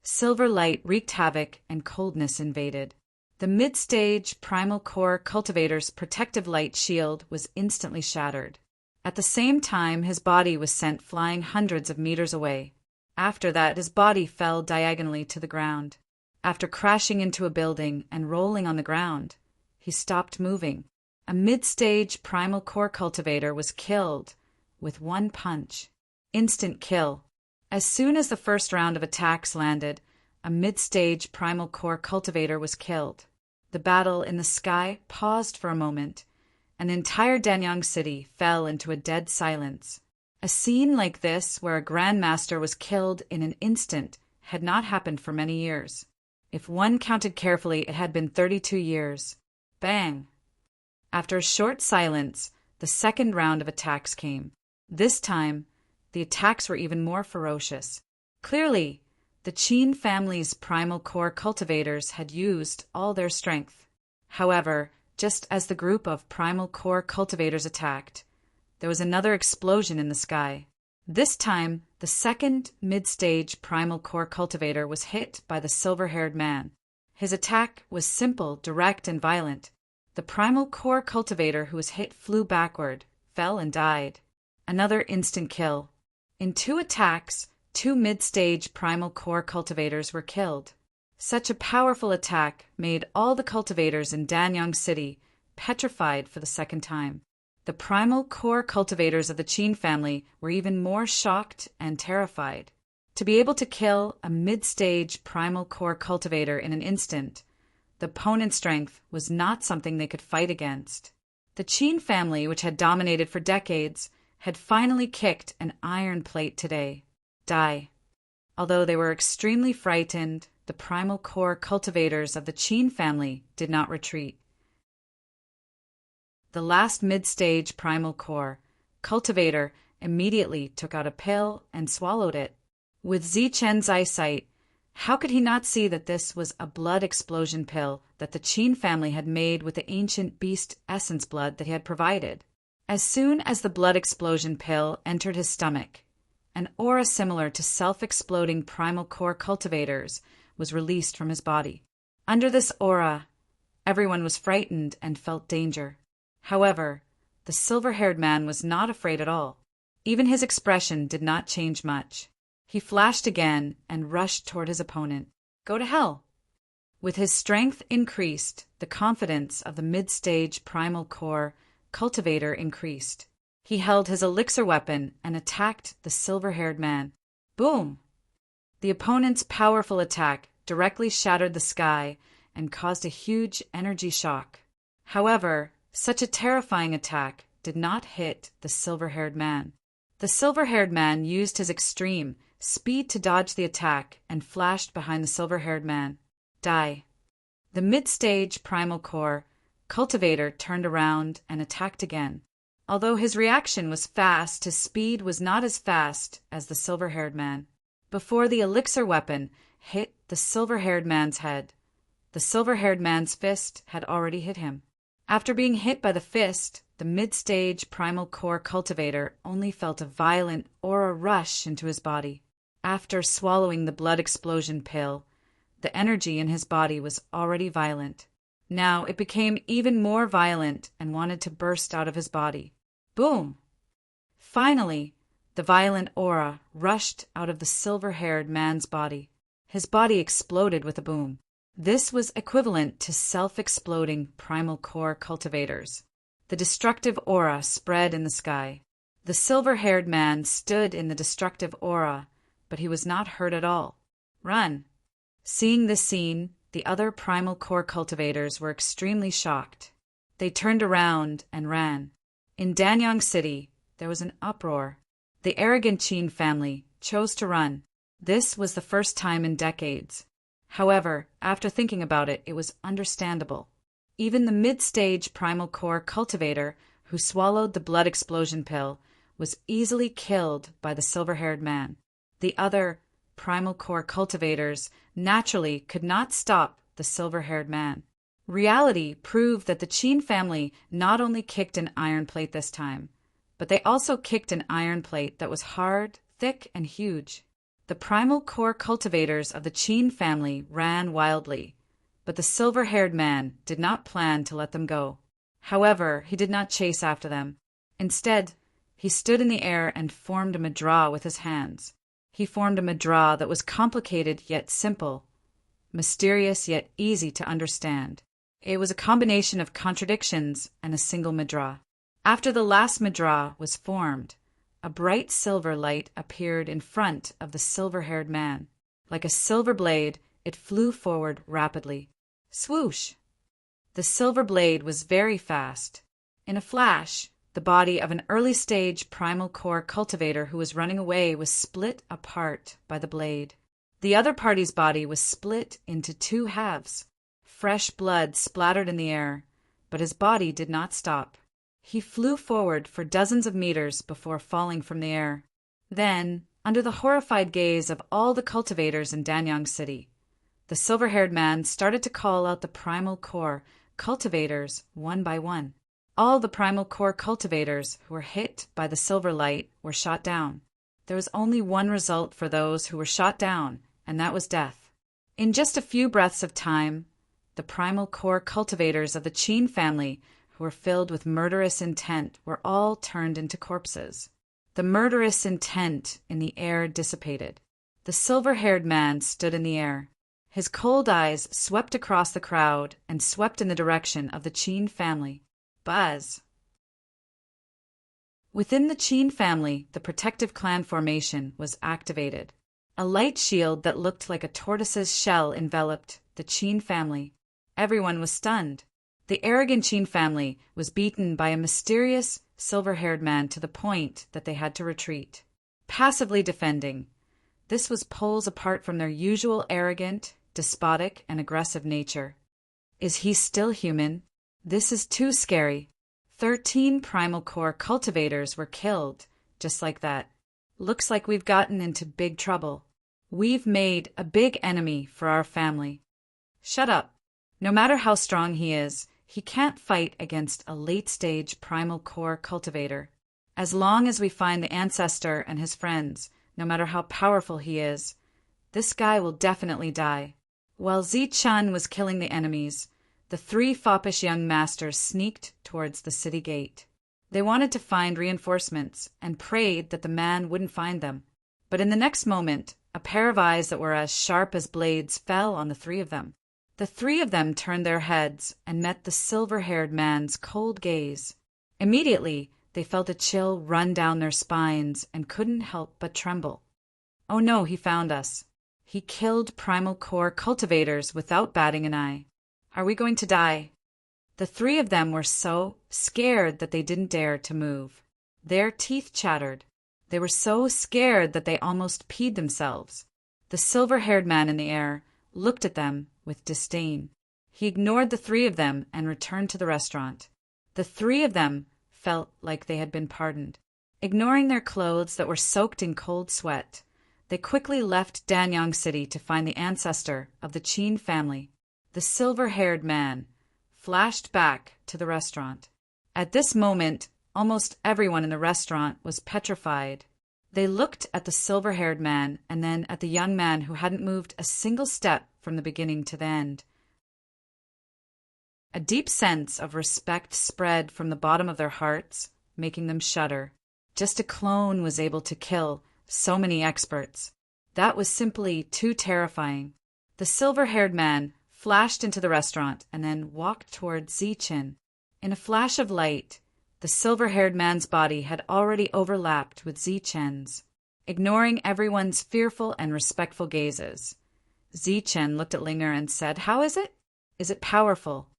Silver light wreaked havoc and coldness invaded. The mid-stage primal core cultivator's protective light shield was instantly shattered. At the same time, his body was sent flying hundreds of meters away. After that, his body fell diagonally to the ground. After crashing into a building and rolling on the ground, he stopped moving. A mid-stage primal core cultivator was killed with one punch. Instant kill. As soon as the first round of attacks landed, a mid-stage primal core cultivator was killed. The battle in the sky paused for a moment, and the entire Danyang city fell into a dead silence. A scene like this, where a grandmaster was killed in an instant, had not happened for many years. If one counted carefully, it had been 32 years. Bang! After a short silence, the second round of attacks came. This time, the attacks were even more ferocious. Clearly, the Qin family's primal core cultivators had used all their strength. However, just as the group of primal core cultivators attacked, there was another explosion in the sky. This time, the second mid-stage primal core cultivator was hit by the silver-haired man. His attack was simple, direct, and violent. The primal core cultivator who was hit flew backward, fell, and died. Another instant kill. In 2 attacks, 2 mid-stage primal core cultivators were killed. Such a powerful attack made all the cultivators in Danyang City petrified for the second time. The primal core cultivators of the Qin family were even more shocked and terrified. To be able to kill a mid-stage primal core cultivator in an instant, the opponent's strength was not something they could fight against. The Qin family, which had dominated for decades, had finally kicked an iron plate today. Die. Although they were extremely frightened, the primal core cultivators of the Qin family did not retreat. the last mid-stage primal core, cultivator immediately took out a pill and swallowed it. With Zichen's eyesight, how could he not see that this was a blood explosion pill that the Qin family had made with the ancient beast essence blood that he had provided? As soon as the blood explosion pill entered his stomach, an aura similar to self-exploding primal core cultivators was released from his body. Under this aura, everyone was frightened and felt danger. However, the silver-haired man was not afraid at all. Even his expression did not change much. He flashed again and rushed toward his opponent. Go to hell! With his strength increased, the confidence of the mid-stage primal core cultivator increased. He held his elixir weapon and attacked the silver-haired man. Boom! The opponent's powerful attack directly shattered the sky and caused a huge energy shock. However, such a terrifying attack did not hit the silver-haired man. The silver-haired man used his extreme speed to dodge the attack and flashed behind the silver-haired man. Die. The mid-stage primal core cultivator turned around and attacked again. Although his reaction was fast, his speed was not as fast as the silver-haired man. Before the elixir weapon hit the silver-haired man's head, the silver-haired man's fist had already hit him. After being hit by the fist, the mid-stage primal core cultivator only felt a violent aura rush into his body. After swallowing the blood explosion pill, the energy in his body was already violent. Now it became even more violent and wanted to burst out of his body. Boom! Finally, the violent aura rushed out of the silver-haired man's body. His body exploded with a boom. This was equivalent to self-exploding primal core cultivators. The destructive aura spread in the sky. The silver-haired man stood in the destructive aura, but he was not hurt at all. Run! Seeing this scene, the other primal core cultivators were extremely shocked. They turned around and ran. In Danyang City, there was an uproar. The arrogant Qin family chose to run. This was the first time in decades. However, after thinking about it, it was understandable. Even the mid-stage primal core cultivator who swallowed the blood explosion pill was easily killed by the silver-haired man. The other primal core cultivators naturally could not stop the silver-haired man. Reality proved that the Qin family not only kicked an iron plate this time, but they also kicked an iron plate that was hard, thick, and huge. The primal core cultivators of the Qin family ran wildly, but the silver-haired man did not plan to let them go. However, he did not chase after them. Instead, he stood in the air and formed a mudra with his hands. He formed a mudra that was complicated yet simple, mysterious yet easy to understand. It was a combination of contradictions and a single mudra. After the last mudra was formed, a bright silver light appeared in front of the silver-haired man. Like a silver blade, it flew forward rapidly. Swoosh! The silver blade was very fast. In a flash, the body of an early-stage primal core cultivator who was running away was split apart by the blade. The other party's body was split into two halves. Fresh blood splattered in the air, but his body did not stop. He flew forward for dozens of meters before falling from the air. Then, under the horrified gaze of all the cultivators in Danyang City, the silver-haired man started to call out the primal core cultivators one by one. All the primal core cultivators who were hit by the silver light were shot down. There was only one result for those who were shot down, and that was death. In just a few breaths of time, the primal core cultivators of the Qin family, who were filled with murderous intent, were all turned into corpses. The murderous intent in the air dissipated. The silver-haired man stood in the air. His cold eyes swept across the crowd and swept in the direction of the Qin family. Buzz! Within the Qin family, the protective clan formation was activated. A light shield that looked like a tortoise's shell enveloped the Qin family. Everyone was stunned. The arrogant Qin family was beaten by a mysterious silver-haired man to the point that they had to retreat. Passively defending. This was poles apart from their usual arrogant, despotic, and aggressive nature. Is he still human? This is too scary. 13 primal core cultivators were killed, just like that. Looks like we've gotten into big trouble. We've made a big enemy for our family. Shut up. No matter how strong he is, he can't fight against a late-stage primal core cultivator. As long as we find the ancestor and his friends, no matter how powerful he is, this guy will definitely die. While Zi-Chun was killing the enemies, the 3 foppish young masters sneaked towards the city gate. They wanted to find reinforcements and prayed that the man wouldn't find them. But in the next moment, a pair of eyes that were as sharp as blades fell on the 3 of them. The 3 of them turned their heads and met the silver-haired man's cold gaze. Immediately, they felt a chill run down their spines and couldn't help but tremble. Oh no, he found us. He killed primal core cultivators without batting an eye. Are we going to die? The 3 of them were so scared that they didn't dare to move. Their teeth chattered. They were so scared that they almost peed themselves. The silver-haired man in the air looked at them with disdain. He ignored the 3 of them and returned to the restaurant. The 3 of them felt like they had been pardoned. Ignoring their clothes that were soaked in cold sweat, they quickly left Danyang City to find the ancestor of the Qin family. The silver-haired man flashed back to the restaurant. At this moment, almost everyone in the restaurant was petrified. They looked at the silver-haired man and then at the young man who hadn't moved a single step from the beginning to the end. A deep sense of respect spread from the bottom of their hearts, making them shudder. Just a clone was able to kill so many experts. That was simply too terrifying. The silver-haired man flashed into the restaurant and then walked toward Zi-Chin. In a flash of light, the silver-haired man's body had already overlapped with Zi-Chen's. Ignoring everyone's fearful and respectful gazes, Zi-Chen looked at Linger and said, "How is it? Is it powerful?"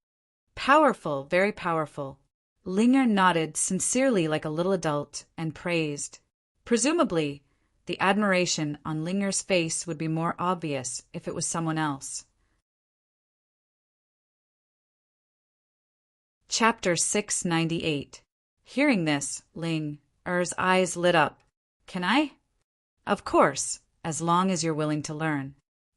"Powerful, very powerful." Linger nodded sincerely like a little adult and praised. Presumably, the admiration on Linger's face would be more obvious if it was someone else. Chapter 698. Hearing this, Ling-Er's eyes lit up. "Can I?" "Of course, as long as you're willing to learn."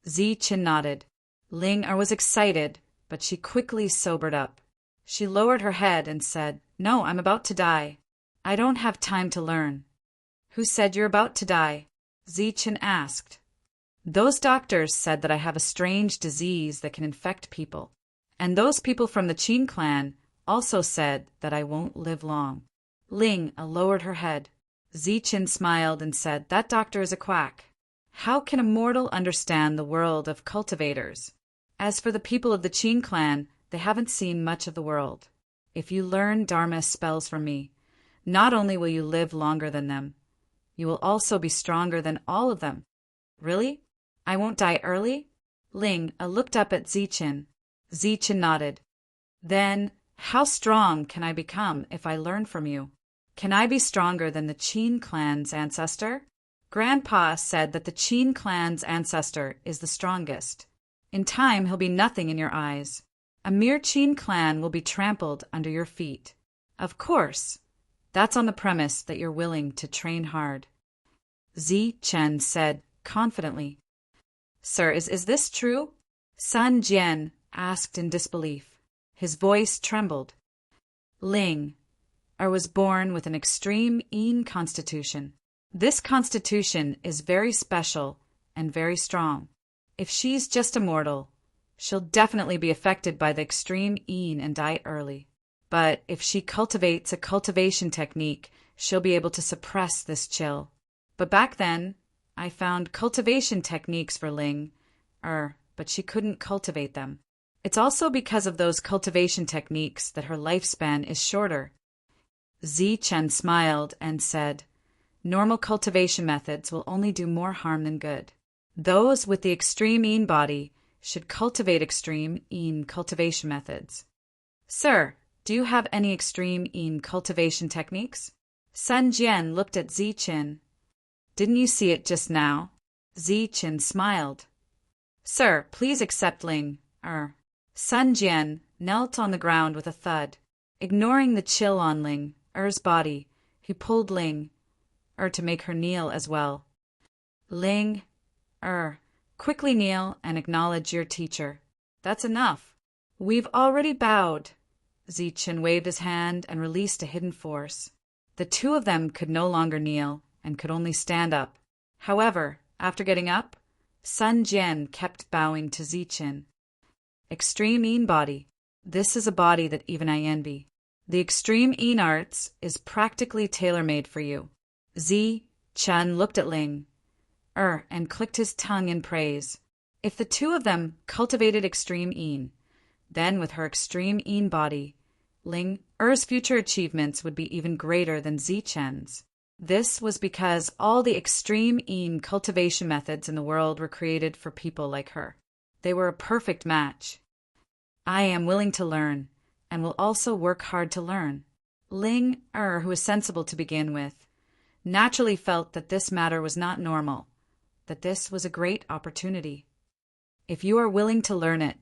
Zi-Chin nodded. Ling-Er was excited, but she quickly sobered up. She lowered her head and said, "No, I'm about to die. I don't have time to learn." "Who said you're about to die?" Zi-Chin asked. "Those doctors said that I have a strange disease that can infect people. And those people from the Qin clan also said that I won't live long." Ling-Er lowered her head. Zi-Chin smiled and said, "That doctor is a quack. How can a mortal understand the world of cultivators? As for the people of the Qin clan, they haven't seen much of the world. If you learn Dharma spells from me, not only will you live longer than them, you will also be stronger than all of them." "Really? I won't die early?" Ling-Er looked up at Zi-Chin. Zi-Chin nodded. "Then, how strong can I become if I learn from you? Can I be stronger than the Qin clan's ancestor?" "Grandpa said that the Qin clan's ancestor is the strongest. In time, he'll be nothing in your eyes. A mere Qin clan will be trampled under your feet. Of course, that's on the premise that you're willing to train hard." Zi-Chen said confidently. "Sir, is this true?" Sun Jian asked in disbelief. His voice trembled. Ling-Er was born with an extreme Yin constitution. This constitution is very special and very strong. If she's just a mortal, she'll definitely be affected by the extreme Yin and die early. But if she cultivates a cultivation technique, she'll be able to suppress this chill. But back then, I found cultivation techniques for Ling-Er, but she couldn't cultivate them. It's also because of those cultivation techniques that her lifespan is shorter." Zi-Chen smiled and said, "Normal cultivation methods will only do more harm than good. Those with the extreme Yin body should cultivate extreme Yin cultivation methods." "Sir, do you have any extreme Yin cultivation techniques?" Sun Jian looked at Zi-Chin. "Didn't you see it just now?" Zi-Chin smiled. "Sir, please accept Ling-Er." Sun Jian knelt on the ground with a thud. Ignoring the chill on Ling Er's body, he pulled Ling Er to make her kneel as well. Ling Er, quickly kneel and acknowledge your teacher. That's enough. We've already bowed. Zichen waved his hand and released a hidden force. The two of them could no longer kneel and could only stand up. However, after getting up, Sun Jian kept bowing to Zichen. Extreme Yin body. This is a body that even I envy. The Extreme Yin arts is practically tailor-made for you. Zichen looked at Ling Er and clicked his tongue in praise. If the two of them cultivated Extreme Yin, then with her Extreme Yin body, Ling Er's future achievements would be even greater than Zichen's. This was because all the Extreme Yin cultivation methods in the world were created for people like her. They were a perfect match. I am willing to learn, and will also work hard to learn. Ling Er, who was sensible to begin with, naturally felt that this matter was not normal, that this was a great opportunity. If you are willing to learn it,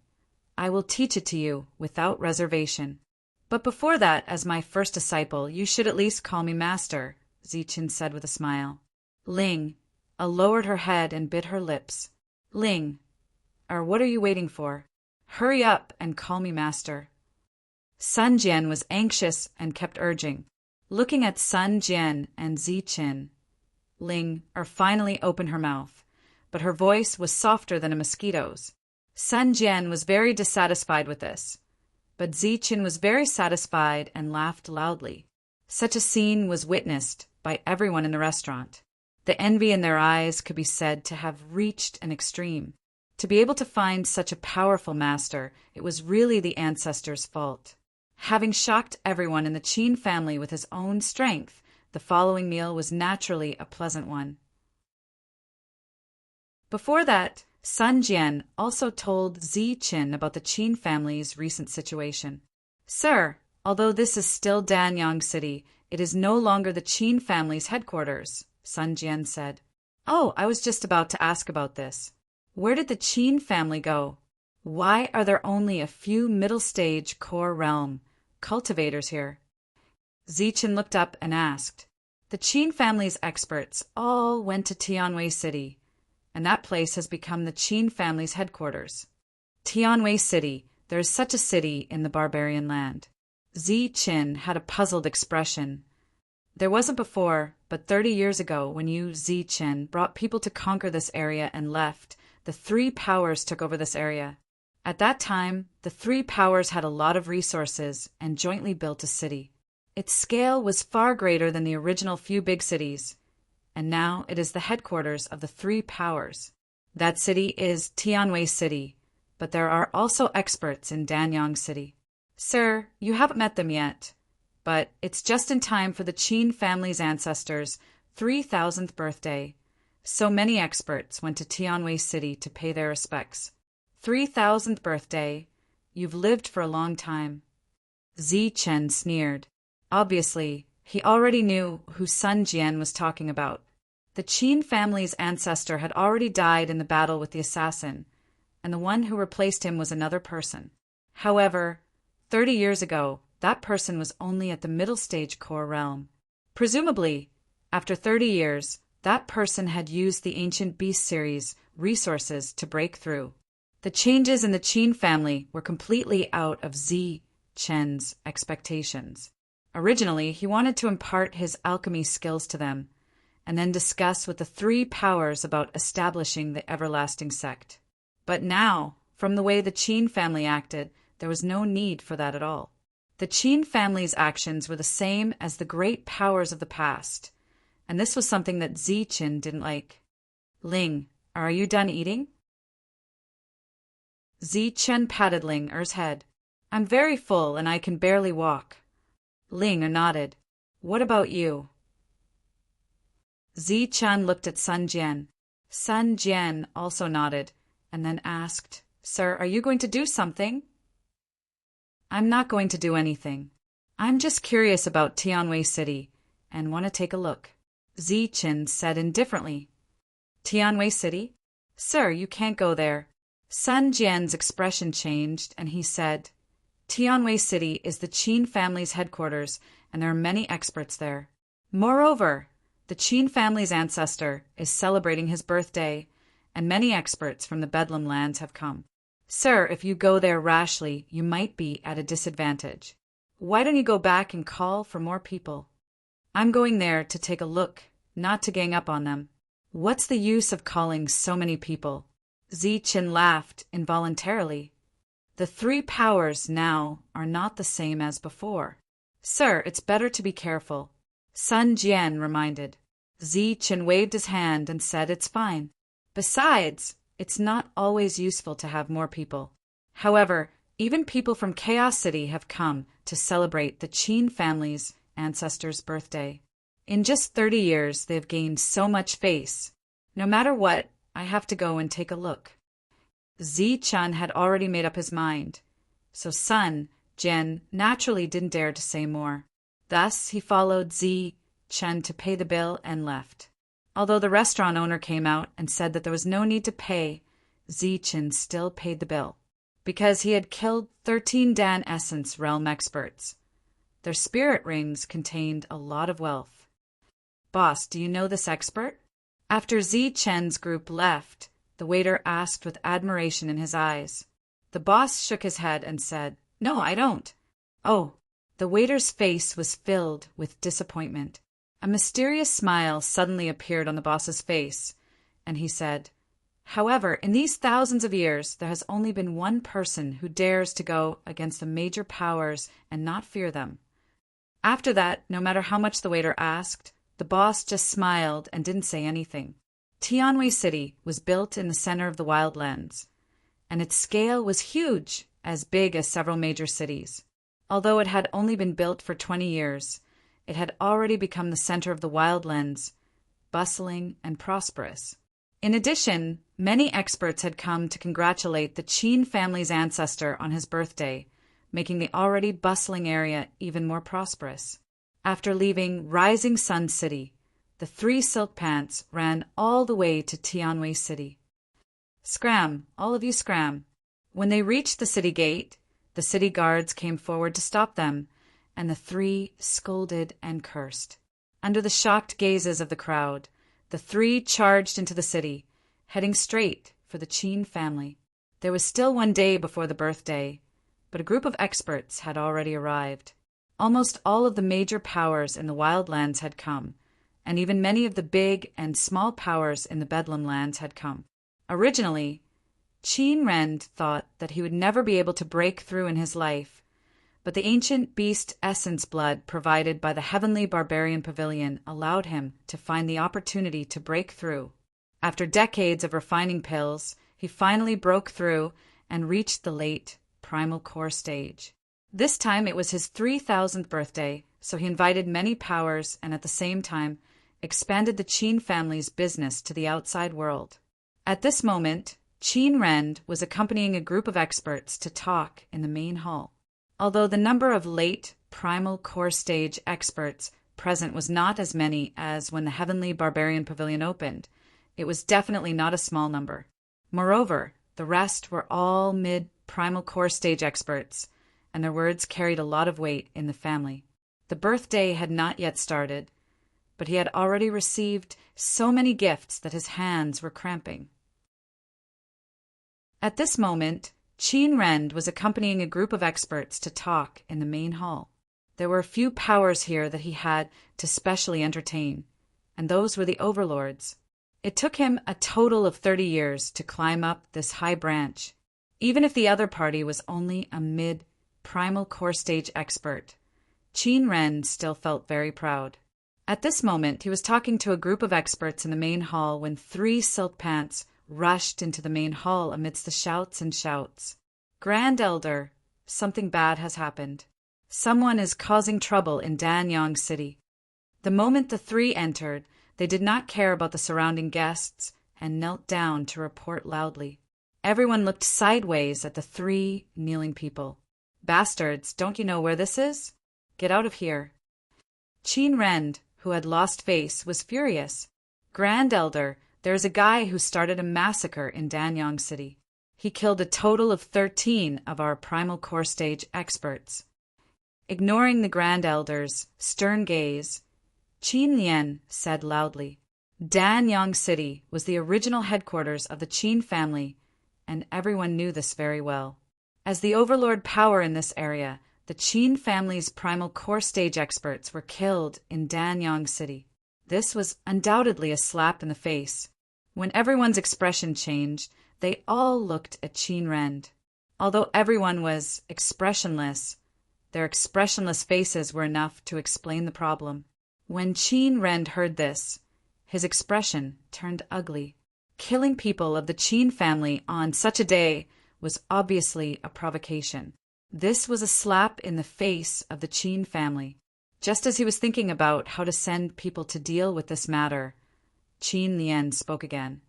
I will teach it to you without reservation. But before that, as my first disciple, you should at least call me master, Zichen said with a smile. Ling lowered her head and bit her lips. Ling what are you waiting for? Hurry up and call me master. Sun Jian was anxious and kept urging. Looking at Sun Jian and Zichen, Ling finally opened her mouth, but her voice was softer than a mosquito's. Sun Jian was very dissatisfied with this, but Zichen was very satisfied and laughed loudly. Such a scene was witnessed by everyone in the restaurant. The envy in their eyes could be said to have reached an extreme. To be able to find such a powerful master, it was really the ancestors' fault. Having shocked everyone in the Qin family with his own strength, the following meal was naturally a pleasant one. Before that, Sun Jian also told Zichen about the Qin family's recent situation. Sir, although this is still Danyang City, it is no longer the Qin family's headquarters, Sun Jian said. Oh, I was just about to ask about this. Where did the Qin family go? Why are there only a few middle-stage core realm cultivators here? Zichen looked up and asked. The Qin family's experts all went to Tianwei City, and that place has become the Qin family's headquarters. Tianwei City, there is such a city in the barbarian land. Zichen had a puzzled expression. There wasn't before, but 30 years ago, when you, Zichen, brought people to conquer this area and left, the three powers took over this area. At that time, the three powers had a lot of resources and jointly built a city. Its scale was far greater than the original few big cities, and now it is the headquarters of the three powers. That city is Tianwei City, but there are also experts in Danyang City. Sir, you haven't met them yet, but it's just in time for the Qin family's ancestors' 3,000th birthday. So many experts went to Tianwei City to pay their respects. 3,000th birthday. You've lived for a long time. Zichen sneered. Obviously, he already knew who Sun Jian was talking about. The Qin family's ancestor had already died in the battle with the assassin, and the one who replaced him was another person. However, 30 years ago, that person was only at the middle stage core realm. Presumably, after 30 years, that person had used the Ancient Beast series resources to break through. The changes in the Qin family were completely out of Zichen's expectations. Originally, he wanted to impart his alchemy skills to them, and then discuss with the three powers about establishing the everlasting sect. But now, from the way the Qin family acted, there was no need for that at all. The Qin family's actions were the same as the great powers of the past, and this was something that Zichen didn't like. Ling, are you done eating? Zichen patted Ling Er's head. I'm very full and I can barely walk. Ling nodded. What about you? Zichen looked at Sun Jian. Sun Jian also nodded, and then asked, Sir, are you going to do something? I'm not going to do anything. I'm just curious about Tianwei City and want to take a look. Zichen said indifferently. Tianwei City? Sir, you can't go there. Sun Jian's expression changed, and he said, Tianwei City is the Qin family's headquarters, and there are many experts there. Moreover, the Qin family's ancestor is celebrating his birthday, and many experts from the Bedlam lands have come. Sir, if you go there rashly, you might be at a disadvantage. Why don't you go back and call for more people? I'm going there to take a look, not to gang up on them. What's the use of calling so many people? Ziqin laughed involuntarily. The three powers now are not the same as before. Sir, it's better to be careful. Sun Jian reminded. Ziqin waved his hand and said it's fine. Besides, it's not always useful to have more people. However, even people from Chaos City have come to celebrate the Qin family's ancestor's birthday. In just 30 years, they have gained so much face. No matter what, I have to go and take a look. Ziqin had already made up his mind, so Sun Jian naturally didn't dare to say more. Thus, he followed Ziqin to pay the bill and left. Although the restaurant owner came out and said that there was no need to pay, Ziqin still paid the bill, because he had killed 13 Dan Essence realm experts. Their spirit rings contained a lot of wealth. Boss, do you know this expert? After Ziqin's group left, the waiter asked with admiration in his eyes. The boss shook his head and said, No, I don't. Oh, the waiter's face was filled with disappointment. A mysterious smile suddenly appeared on the boss's face, and he said, However, in these thousands of years, there has only been one person who dares to go against the major powers and not fear them. After that, no matter how much the waiter asked, the boss just smiled and didn't say anything. Tianwei City was built in the center of the Wildlands, and its scale was huge, as big as several major cities. Although it had only been built for 20 years, it had already become the center of the Wildlands, bustling and prosperous. In addition, many experts had come to congratulate the Qin family's ancestor on his birthday, making the already bustling area even more prosperous. After leaving Rising Sun City, the three silk pants ran all the way to Tianwei City. Scram, all of you scram. When they reached the city gate, the city guards came forward to stop them, and the three scolded and cursed. Under the shocked gazes of the crowd, the three charged into the city, heading straight for the Qin family. There was still one day before the birthday, but a group of experts had already arrived. Almost all of the major powers in the Wildlands had come, and even many of the big and small powers in the Bedlam lands had come. Originally, Qin Rend thought that he would never be able to break through in his life, but the ancient beast essence blood provided by the Heavenly Barbarian Pavilion allowed him to find the opportunity to break through. After decades of refining pills, he finally broke through and reached the late Primal Core stage. This time it was his 3,000th birthday, so he invited many powers and at the same time expanded the Qin family's business to the outside world. At this moment, Qin Rend was accompanying a group of experts to talk in the main hall. Although the number of late Primal Core stage experts present was not as many as when the Heavenly Barbarian Pavilion opened, it was definitely not a small number. Moreover, the rest were all mid-Primal Core stage experts, and their words carried a lot of weight in the family. The birthday had not yet started, but he had already received so many gifts that his hands were cramping. At this moment, Qin Rend was accompanying a group of experts to talk in the main hall. There were a few powers here that he had to specially entertain, and those were the overlords. It took him a total of 30 years to climb up this high branch. Even if the other party was only a mid-Primal Core stage expert, Qin Rend still felt very proud. At this moment, he was talking to a group of experts in the main hall when 3 silk pants rushed into the main hall amidst the shouts and shouts. Grand Elder, something bad has happened. Someone is causing trouble in Danyang City. The moment the 3 entered, they did not care about the surrounding guests and knelt down to report loudly. Everyone looked sideways at the 3 kneeling people. Bastards, don't you know where this is? Get out of here. Qin Rend, who had lost face, was furious. Grand Elder, there is a guy who started a massacre in Danyang City. He killed a total of 13 of our primal core stage experts. Ignoring the Grand Elder's stern gaze, Qin Lian said loudly, Danyang City was the original headquarters of the Qin family, and everyone knew this very well. As the overlord power in this area, the Qin family's primal core stage experts were killed in Danyang City. This was undoubtedly a slap in the face. When everyone's expression changed, they all looked at Qin Rend. Although everyone was expressionless, their expressionless faces were enough to explain the problem. When Qin Rend heard this, his expression turned ugly. Killing people of the Qin family on such a day was obviously a provocation. This was a slap in the face of the Qin family. Just as he was thinking about how to send people to deal with this matter, Qin Lian spoke again.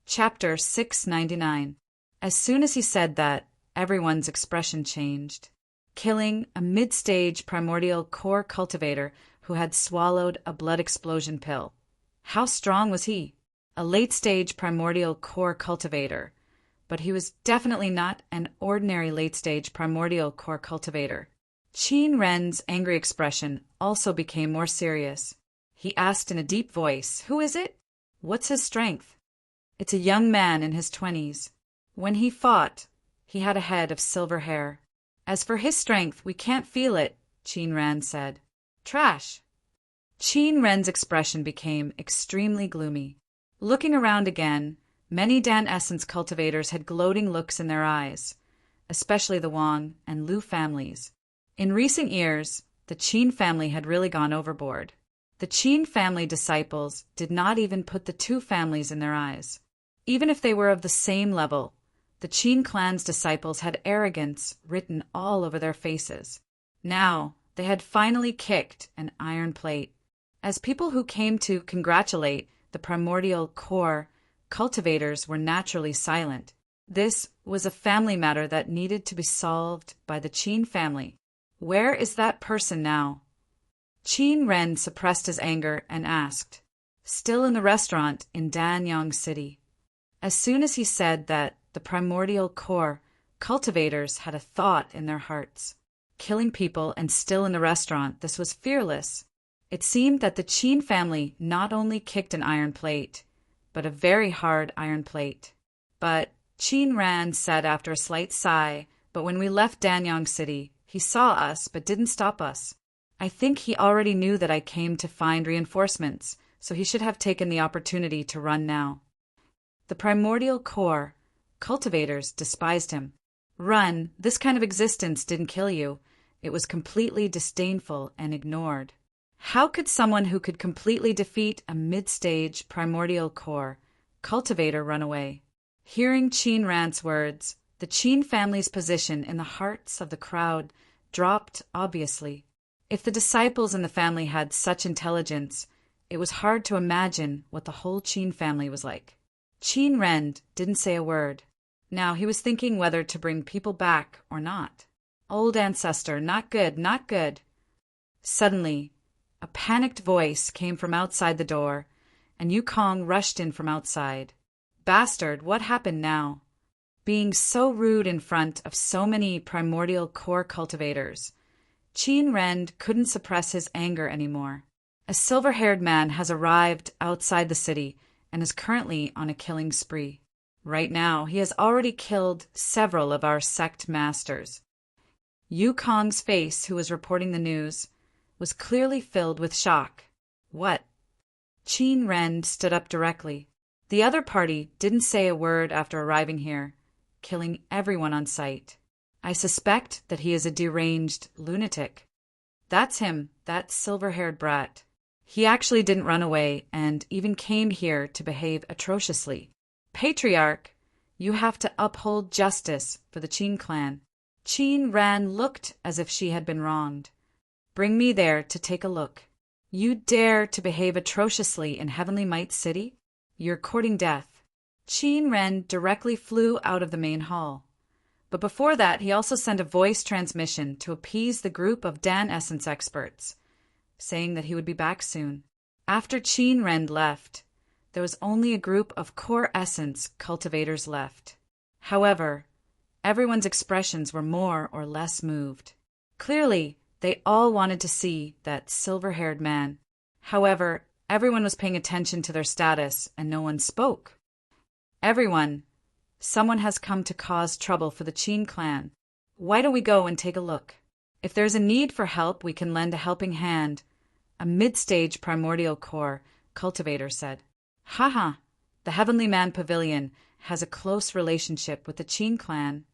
Chapter 699. As soon as he said that, everyone's expression changed. Killing a mid-stage primordial core cultivator who had swallowed a blood explosion pill. How strong was he? A late-stage primordial core cultivator. But he was definitely not an ordinary late-stage primordial core cultivator. Qin Ren's angry expression also became more serious. He asked in a deep voice, "Who is it? What's his strength?" "It's a young man in his 20s. When he fought, he had a head of silver hair. As for his strength, we can't feel it," Qin Ren said. "Trash." Qin Ren's expression became extremely gloomy. Looking around again, many Dan Essence cultivators had gloating looks in their eyes, especially the Wang and Lu families. In recent years, the Qin family had really gone overboard. The Qin family disciples did not even put the two families in their eyes. Even if they were of the same level, the Qin clan's disciples had arrogance written all over their faces. Now, they had finally kicked an iron plate. As people who came to congratulate the primordial core cultivators were naturally silent, this was a family matter that needed to be solved by the Qin family. Where is that person now? Qin Ren suppressed his anger and asked, "Still in the restaurant in Danyang City." As soon as he said that, the primordial core cultivators had a thought in their hearts. Killing people and still in the restaurant, this was fearless. It seemed that the Qin family not only kicked an iron plate, but a very hard iron plate. But Qin Ran said after a slight sigh, "But when we left Danyang City, he saw us but didn't stop us. I think he already knew that I came to find reinforcements, so he should have taken the opportunity to run now." The primordial core cultivators despised him. "Run, this kind of existence didn't kill you. It was completely disdainful and ignored." How could someone who could completely defeat a mid-stage primordial core cultivator run away? Hearing Qin Ran's words, the Qin family's position in the hearts of the crowd dropped obviously. If the disciples in the family had such intelligence, it was hard to imagine what the whole Qin family was like. Qin Ren didn't say a word. Now he was thinking whether to bring people back or not. Old ancestor, not good, not good. Suddenly, a panicked voice came from outside the door, and Yukong rushed in from outside. "Bastard, what happened now?" Being so rude in front of so many primordial core cultivators, Qin Ren couldn't suppress his anger anymore. A silver-haired man has arrived outside the city and is currently on a killing spree. Right now, he has already killed several of our sect masters. Yukong's face, who was reporting the news, was clearly filled with shock. "What?" Qin Ren stood up directly. The other party didn't say a word after arriving here, killing everyone on sight. "I suspect that he is a deranged lunatic." "That's him, that silver-haired brat. He actually didn't run away and even came here to behave atrociously. Patriarch, you have to uphold justice for the Qin clan." Qin Ran looked as if she had been wronged. "Bring me there to take a look. You dare to behave atrociously in Heavenly Might City? You're courting death." Qin Ren directly flew out of the main hall. But before that, he also sent a voice transmission to appease the group of Dan Essence experts, saying that he would be back soon. After Qin Ren left, there was only a group of core essence cultivators left. However, everyone's expressions were more or less moved. Clearly, they all wanted to see that silver-haired man. However, everyone was paying attention to their status, and no one spoke. Everyone, someone has come to cause trouble for the Qin clan. Why don't we go and take a look? If there's a need for help, we can lend a helping hand, a mid-stage primordial core cultivator said. Haha, the Heavenly Man Pavilion has a close relationship with the Qin clan.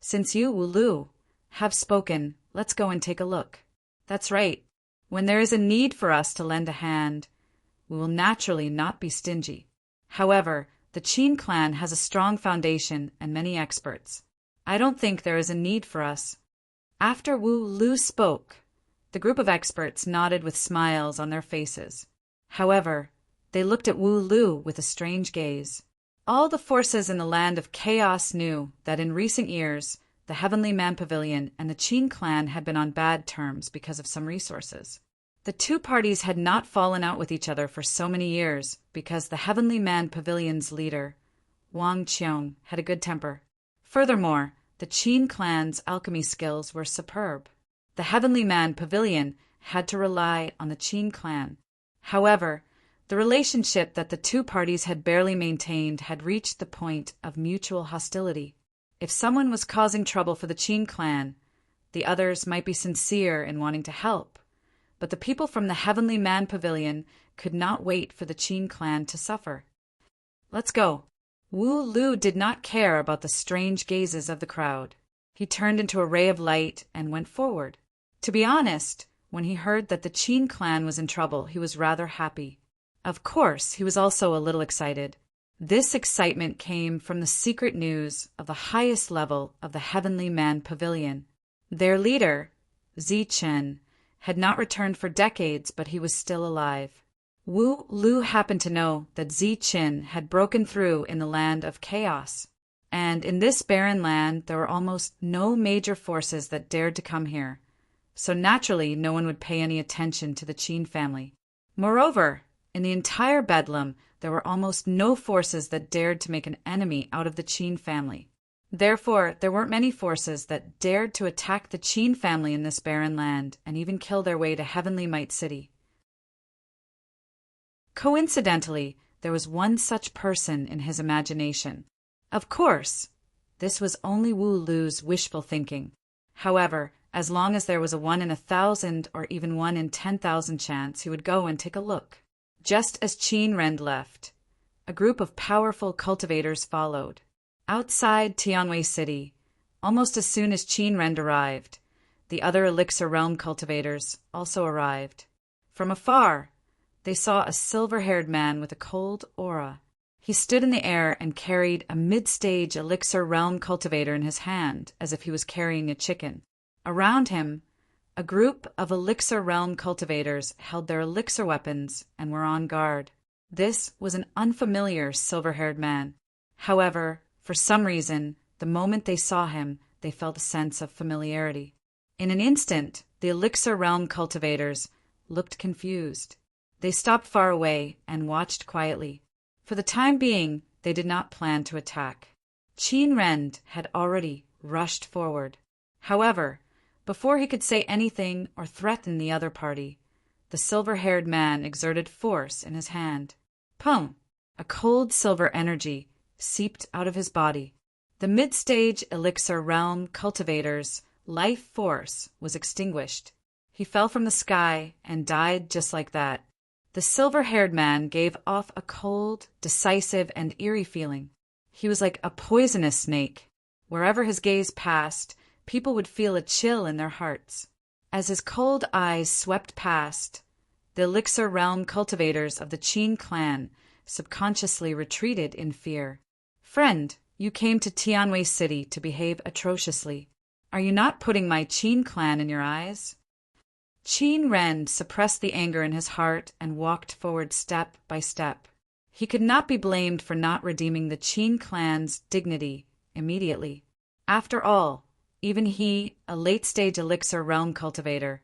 Since you, Wulu, have spoken, let's go and take a look. That's right. When there is a need for us to lend a hand, we will naturally not be stingy. However, the Qin clan has a strong foundation and many experts. I don't think there is a need for us. After Wu Lu spoke, the group of experts nodded with smiles on their faces. However, they looked at Wu Lu with a strange gaze. All the forces in the land of chaos knew that in recent years, the Heavenly Man Pavilion and the Qin clan had been on bad terms because of some resources. The two parties had not fallen out with each other for so many years because the Heavenly Man Pavilion's leader, Wang Qiong, had a good temper. Furthermore, the Qin clan's alchemy skills were superb. The Heavenly Man Pavilion had to rely on the Qin clan. However, the relationship that the two parties had barely maintained had reached the point of mutual hostility. If someone was causing trouble for the Qin clan, the others might be sincere in wanting to help. But the people from the Heavenly Man Pavilion could not wait for the Qin clan to suffer. Let's go. Wu Lu did not care about the strange gazes of the crowd. He turned into a ray of light and went forward. To be honest, when he heard that the Qin clan was in trouble, he was rather happy. Of course, he was also a little excited. This excitement came from the secret news of the highest level of the Heavenly Man Pavilion. Their leader, Zichen, had not returned for decades, but he was still alive. Wu Lu happened to know that Zichen had broken through in the land of chaos, and in this barren land there were almost no major forces that dared to come here, so naturally no one would pay any attention to the Qin family. Moreover, in the entire Bedlam, there were almost no forces that dared to make an enemy out of the Qin family. Therefore, there weren't many forces that dared to attack the Qin family in this barren land and even kill their way to Heavenly Might City. Coincidentally, there was one such person in his imagination. Of course, this was only Wu Lu's wishful thinking. However, as long as there was a 1 in 1,000 or even 1 in 10,000 chance, he would go and take a look. Just as Qin Rend left, a group of powerful cultivators followed. Outside Tianwei City, almost as soon as Qin Rend arrived, the other Elixir Realm cultivators also arrived. From afar, they saw a silver-haired man with a cold aura. He stood in the air and carried a mid-stage Elixir Realm cultivator in his hand, as if he was carrying a chicken. Around him, a group of Elixir Realm cultivators held their elixir weapons and were on guard. This was an unfamiliar silver-haired man. However, for some reason, the moment they saw him, they felt a sense of familiarity. In an instant, the Elixir Realm cultivators looked confused. They stopped far away and watched quietly. For the time being, they did not plan to attack. Qin Rend had already rushed forward. However, before he could say anything or threaten the other party, the silver-haired man exerted force in his hand. Pum! A cold silver energy seeped out of his body. The mid-stage Elixir Realm cultivator's life force was extinguished. He fell from the sky and died just like that. The silver-haired man gave off a cold, decisive, and eerie feeling. He was like a poisonous snake. Wherever his gaze passed, people would feel a chill in their hearts. As his cold eyes swept past, the Elixir Realm cultivators of the Qin clan subconsciously retreated in fear. Friend, you came to Tianwei City to behave atrociously. Are you not putting my Qin clan in your eyes? Qin Rend suppressed the anger in his heart and walked forward step by step. He could not be blamed for not redeeming the Qin clan's dignity immediately. After all, even he, a late-stage Elixir Realm cultivator,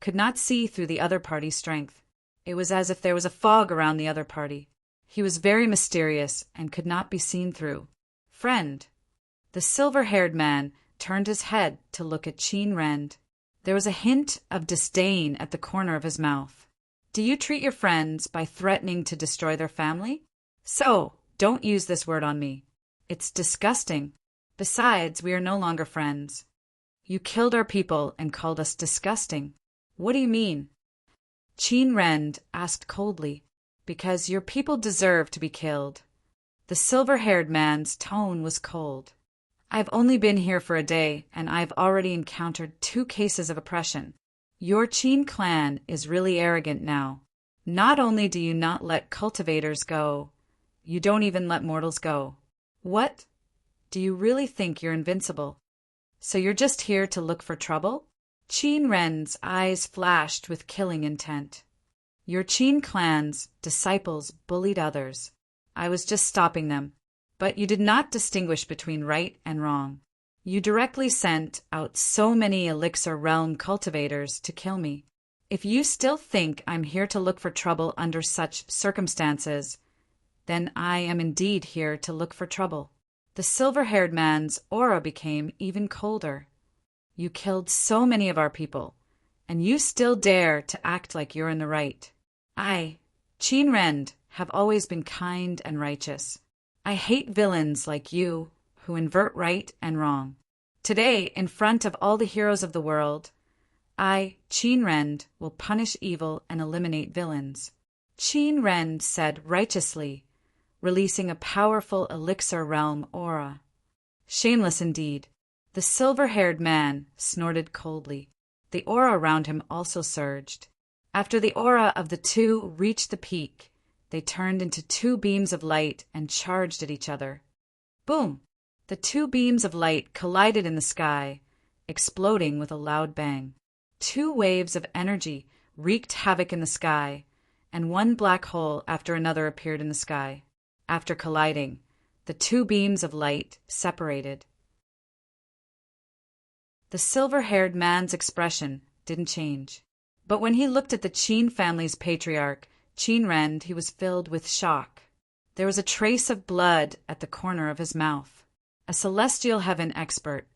could not see through the other party's strength. It was as if there was a fog around the other party. He was very mysterious and could not be seen through. "Friend." The silver-haired man turned his head to look at Qin Rend. There was a hint of disdain at the corner of his mouth. "Do you treat your friends by threatening to destroy their family? So, don't use this word on me. It's disgusting. Besides, we are no longer friends. You killed our people and called us disgusting. What do you mean?" Qin Rend asked coldly. "Because your people deserve to be killed." The silver-haired man's tone was cold. "I've only been here for a day, and I've already encountered 2 cases of oppression. Your Qin clan is really arrogant now. Not only do you not let cultivators go, you don't even let mortals go. What? Do you really think you're invincible? So you're just here to look for trouble?" Qin Rend's eyes flashed with killing intent. "Your Qin clan's disciples bullied others. I was just stopping them. But you did not distinguish between right and wrong. You directly sent out so many Elixir Realm cultivators to kill me. If you still think I'm here to look for trouble under such circumstances, then I am indeed here to look for trouble." The silver-haired man's aura became even colder. "You killed so many of our people, and you still dare to act like you're in the right. I, Qin Rend, have always been kind and righteous. I hate villains like you who invert right and wrong. Today, in front of all the heroes of the world, I, Qin Rend, will punish evil and eliminate villains." Qin Rend said righteously, releasing a powerful Elixir Realm aura. Shameless indeed. The silver-haired man snorted coldly. The aura around him also surged. After the aura of the 2 reached the peak, they turned into 2 beams of light and charged at each other. Boom! The 2 beams of light collided in the sky, exploding with a loud bang. 2 waves of energy wreaked havoc in the sky, and 1 black hole after another appeared in the sky. After colliding, the 2 beams of light separated. The silver-haired man's expression didn't change. But when he looked at the Qin family's patriarch, Qin Rend, he was filled with shock. There was a trace of blood at the corner of his mouth. A celestial heaven expert.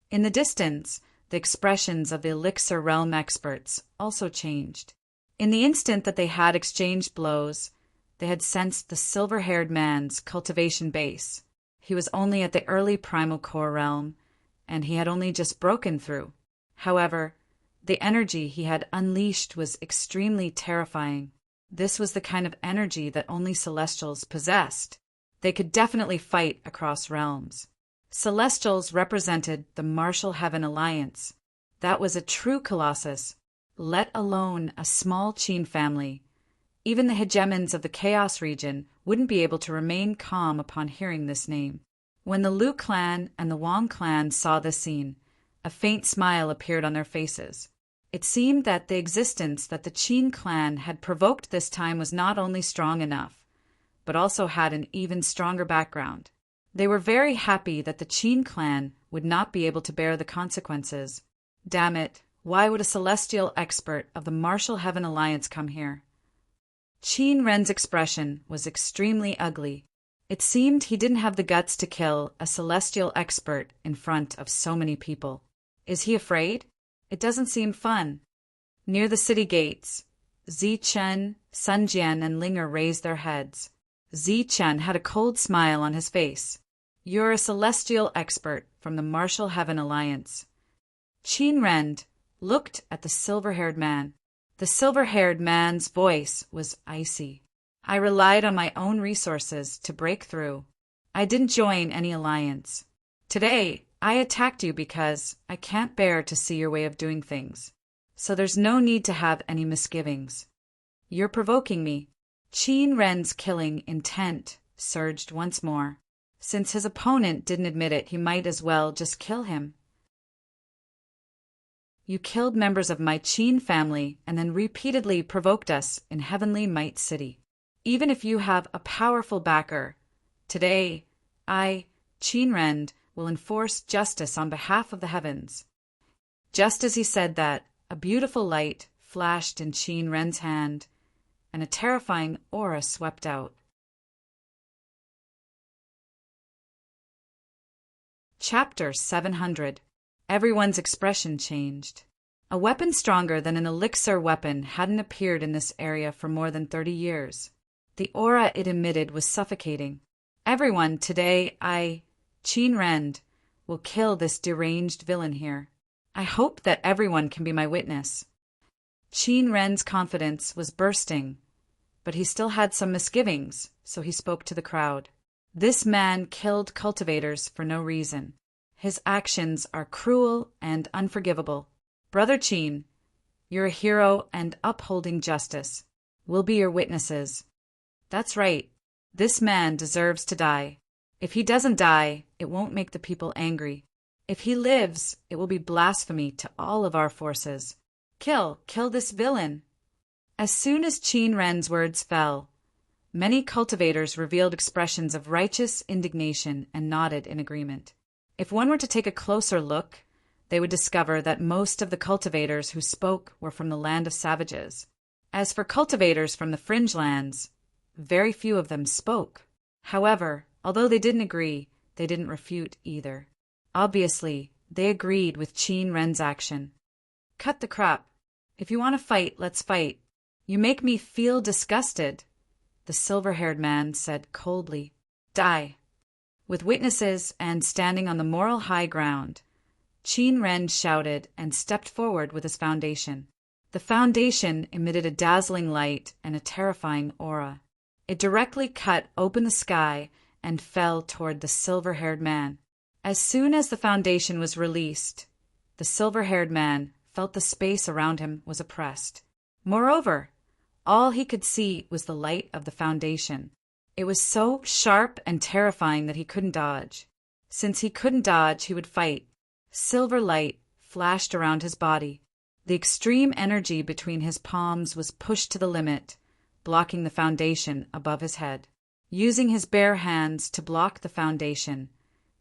In the distance, the expressions of the Elixir Realm experts also changed. In the instant that they had exchanged blows, they had sensed the silver-haired man's cultivation base. He was only at the early primal core realm, and he had only just broken through. However, the energy he had unleashed was extremely terrifying. This was the kind of energy that only Celestials possessed. They could definitely fight across realms. Celestials represented the Martial Heaven Alliance. That was a true colossus, let alone a small Qin family. Even the hegemons of the Chaos region wouldn't be able to remain calm upon hearing this name. When the Liu clan and the Wang clan saw this scene, a faint smile appeared on their faces. It seemed that the existence that the Qin clan had provoked this time was not only strong enough, but also had an even stronger background. They were very happy that the Qin clan would not be able to bear the consequences. Damn it, why would a celestial expert of the Martial Heaven Alliance come here? Qin Ren's expression was extremely ugly. It seemed he didn't have the guts to kill a celestial expert in front of so many people. Is he afraid? It doesn't seem fun. Near the city gates, Zichen, Sunjian, and Linger raised their heads. Zichen had a cold smile on his face. "You're a celestial expert from the Martial Heaven Alliance." Qin Rend looked at the silver-haired man. The silver-haired man's voice was icy. "I relied on my own resources to break through. I didn't join any alliance. Today, I attacked you because I can't bear to see your way of doing things. So there's no need to have any misgivings. You're provoking me." Qin Ren's killing intent surged once more. Since his opponent didn't admit it, he might as well just kill him. "You killed members of my Qin family and then repeatedly provoked us in Heavenly Might City. Even if you have a powerful backer, today, I, Qin Rend, will enforce justice on behalf of the heavens." Just as he said that, a beautiful light flashed in Qin Ren's hand, and a terrifying aura swept out. Chapter 700. Everyone's expression changed. A weapon stronger than an elixir weapon hadn't appeared in this area for more than 30 years. The aura it emitted was suffocating. Everyone, today Qin Rend, will kill this deranged villain here. I hope that everyone can be my witness. Qin Ren's confidence was bursting, but he still had some misgivings, so he spoke to the crowd. This man killed cultivators for no reason. His actions are cruel and unforgivable. Brother Qin, you're a hero and upholding justice. We'll be your witnesses. That's right. This man deserves to die. If he doesn't die, it won't make the people angry. If he lives, it will be blasphemy to all of our forces. Kill this villain. As soon as Qin Ren's words fell, many cultivators revealed expressions of righteous indignation and nodded in agreement. If one were to take a closer look, they would discover that most of the cultivators who spoke were from the land of savages. As for cultivators from the fringe lands, very few of them spoke. However, although they didn't agree, they didn't refute either. Obviously, they agreed with Qin Ren's action. Cut the crap. If you want to fight, let's fight. You make me feel disgusted, the silver-haired man said coldly. Die. With witnesses and standing on the moral high ground, Qin Ren shouted and stepped forward with his foundation. The foundation emitted a dazzling light and a terrifying aura. It directly cut open the sky and fell toward the silver-haired man. As soon as the foundation was released, the silver-haired man felt the space around him was oppressed. Moreover, all he could see was the light of the foundation. It was so sharp and terrifying that he couldn't dodge. Since he couldn't dodge, he would fight. Silver light flashed around his body. The extreme energy between his palms was pushed to the limit, blocking the foundation above his head. Using his bare hands to block the foundation,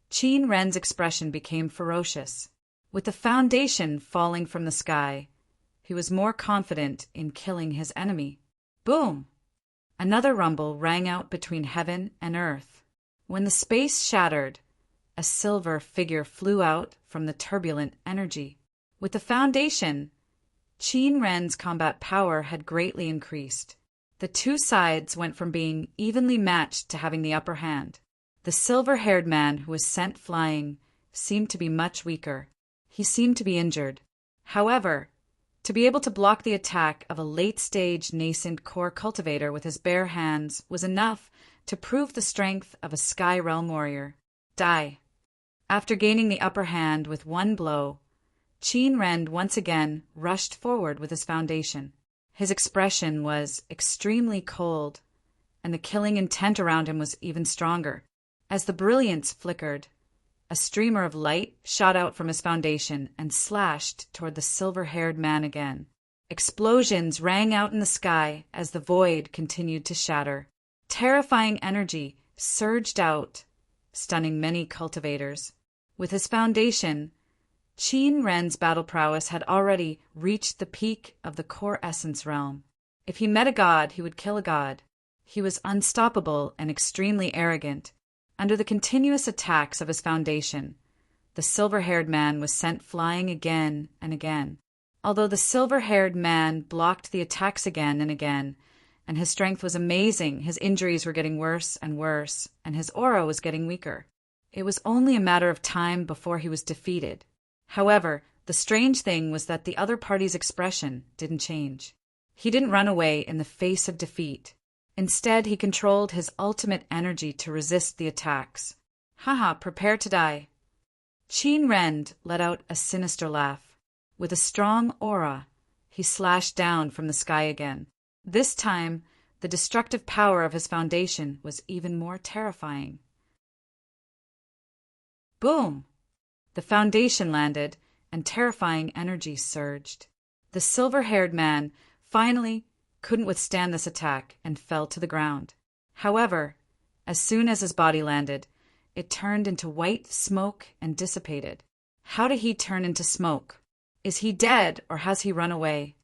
Qin Ren's expression became ferocious. With the foundation falling from the sky, he was more confident in killing his enemy. Boom! Another rumble rang out between heaven and earth. When the space shattered, a silver figure flew out from the turbulent energy. With the foundation, Qin Ren's combat power had greatly increased. The two sides went from being evenly matched to having the upper hand. The silver-haired man who was sent flying seemed to be much weaker. He seemed to be injured. However, to be able to block the attack of a late-stage nascent core cultivator with his bare hands was enough to prove the strength of a Sky Realm warrior. Die. After gaining the upper hand with one blow, Qin Ren once again rushed forward with his foundation. His expression was extremely cold, and the killing intent around him was even stronger. As the brilliance flickered, a streamer of light shot out from his foundation and slashed toward the silver-haired man again. Explosions rang out in the sky as the void continued to shatter. Terrifying energy surged out, stunning many cultivators. With his foundation, Qin Ren's battle prowess had already reached the peak of the core essence realm. If he met a god, he would kill a god. He was unstoppable and extremely arrogant. Under the continuous attacks of his foundation, the silver-haired man was sent flying again and again. Although the silver-haired man blocked the attacks again and again, and his strength was amazing, his injuries were getting worse and worse, and his aura was getting weaker. It was only a matter of time before he was defeated. However, the strange thing was that the other party's expression didn't change. He didn't run away in the face of defeat. Instead, he controlled his ultimate energy to resist the attacks. Haha, prepare to die. Qin Ren let out a sinister laugh. With a strong aura, he slashed down from the sky again. This time, the destructive power of his foundation was even more terrifying. Boom! The foundation landed, and terrifying energy surged. The silver-haired man finally couldn't withstand this attack and fell to the ground. However, as soon as his body landed, it turned into white smoke and dissipated. How did he turn into smoke? Is he dead or has he run away?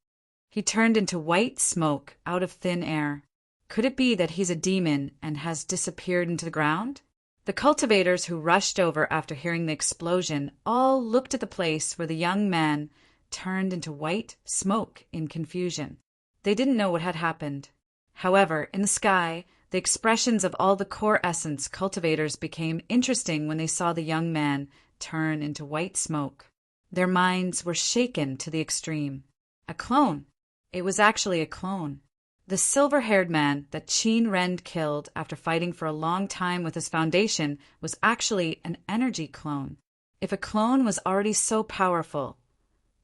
He turned into white smoke out of thin air. Could it be that he's a demon and has disappeared into the ground? The cultivators who rushed over after hearing the explosion all looked at the place where the young man turned into white smoke in confusion. They didn't know what had happened. However, in the sky, the expressions of all the core essence cultivators became interesting when they saw the young man turn into white smoke. Their minds were shaken to the extreme. A clone. It was actually a clone. The silver-haired man that Qin Ren killed after fighting for a long time with his foundation was actually an energy clone. If a clone was already so powerful,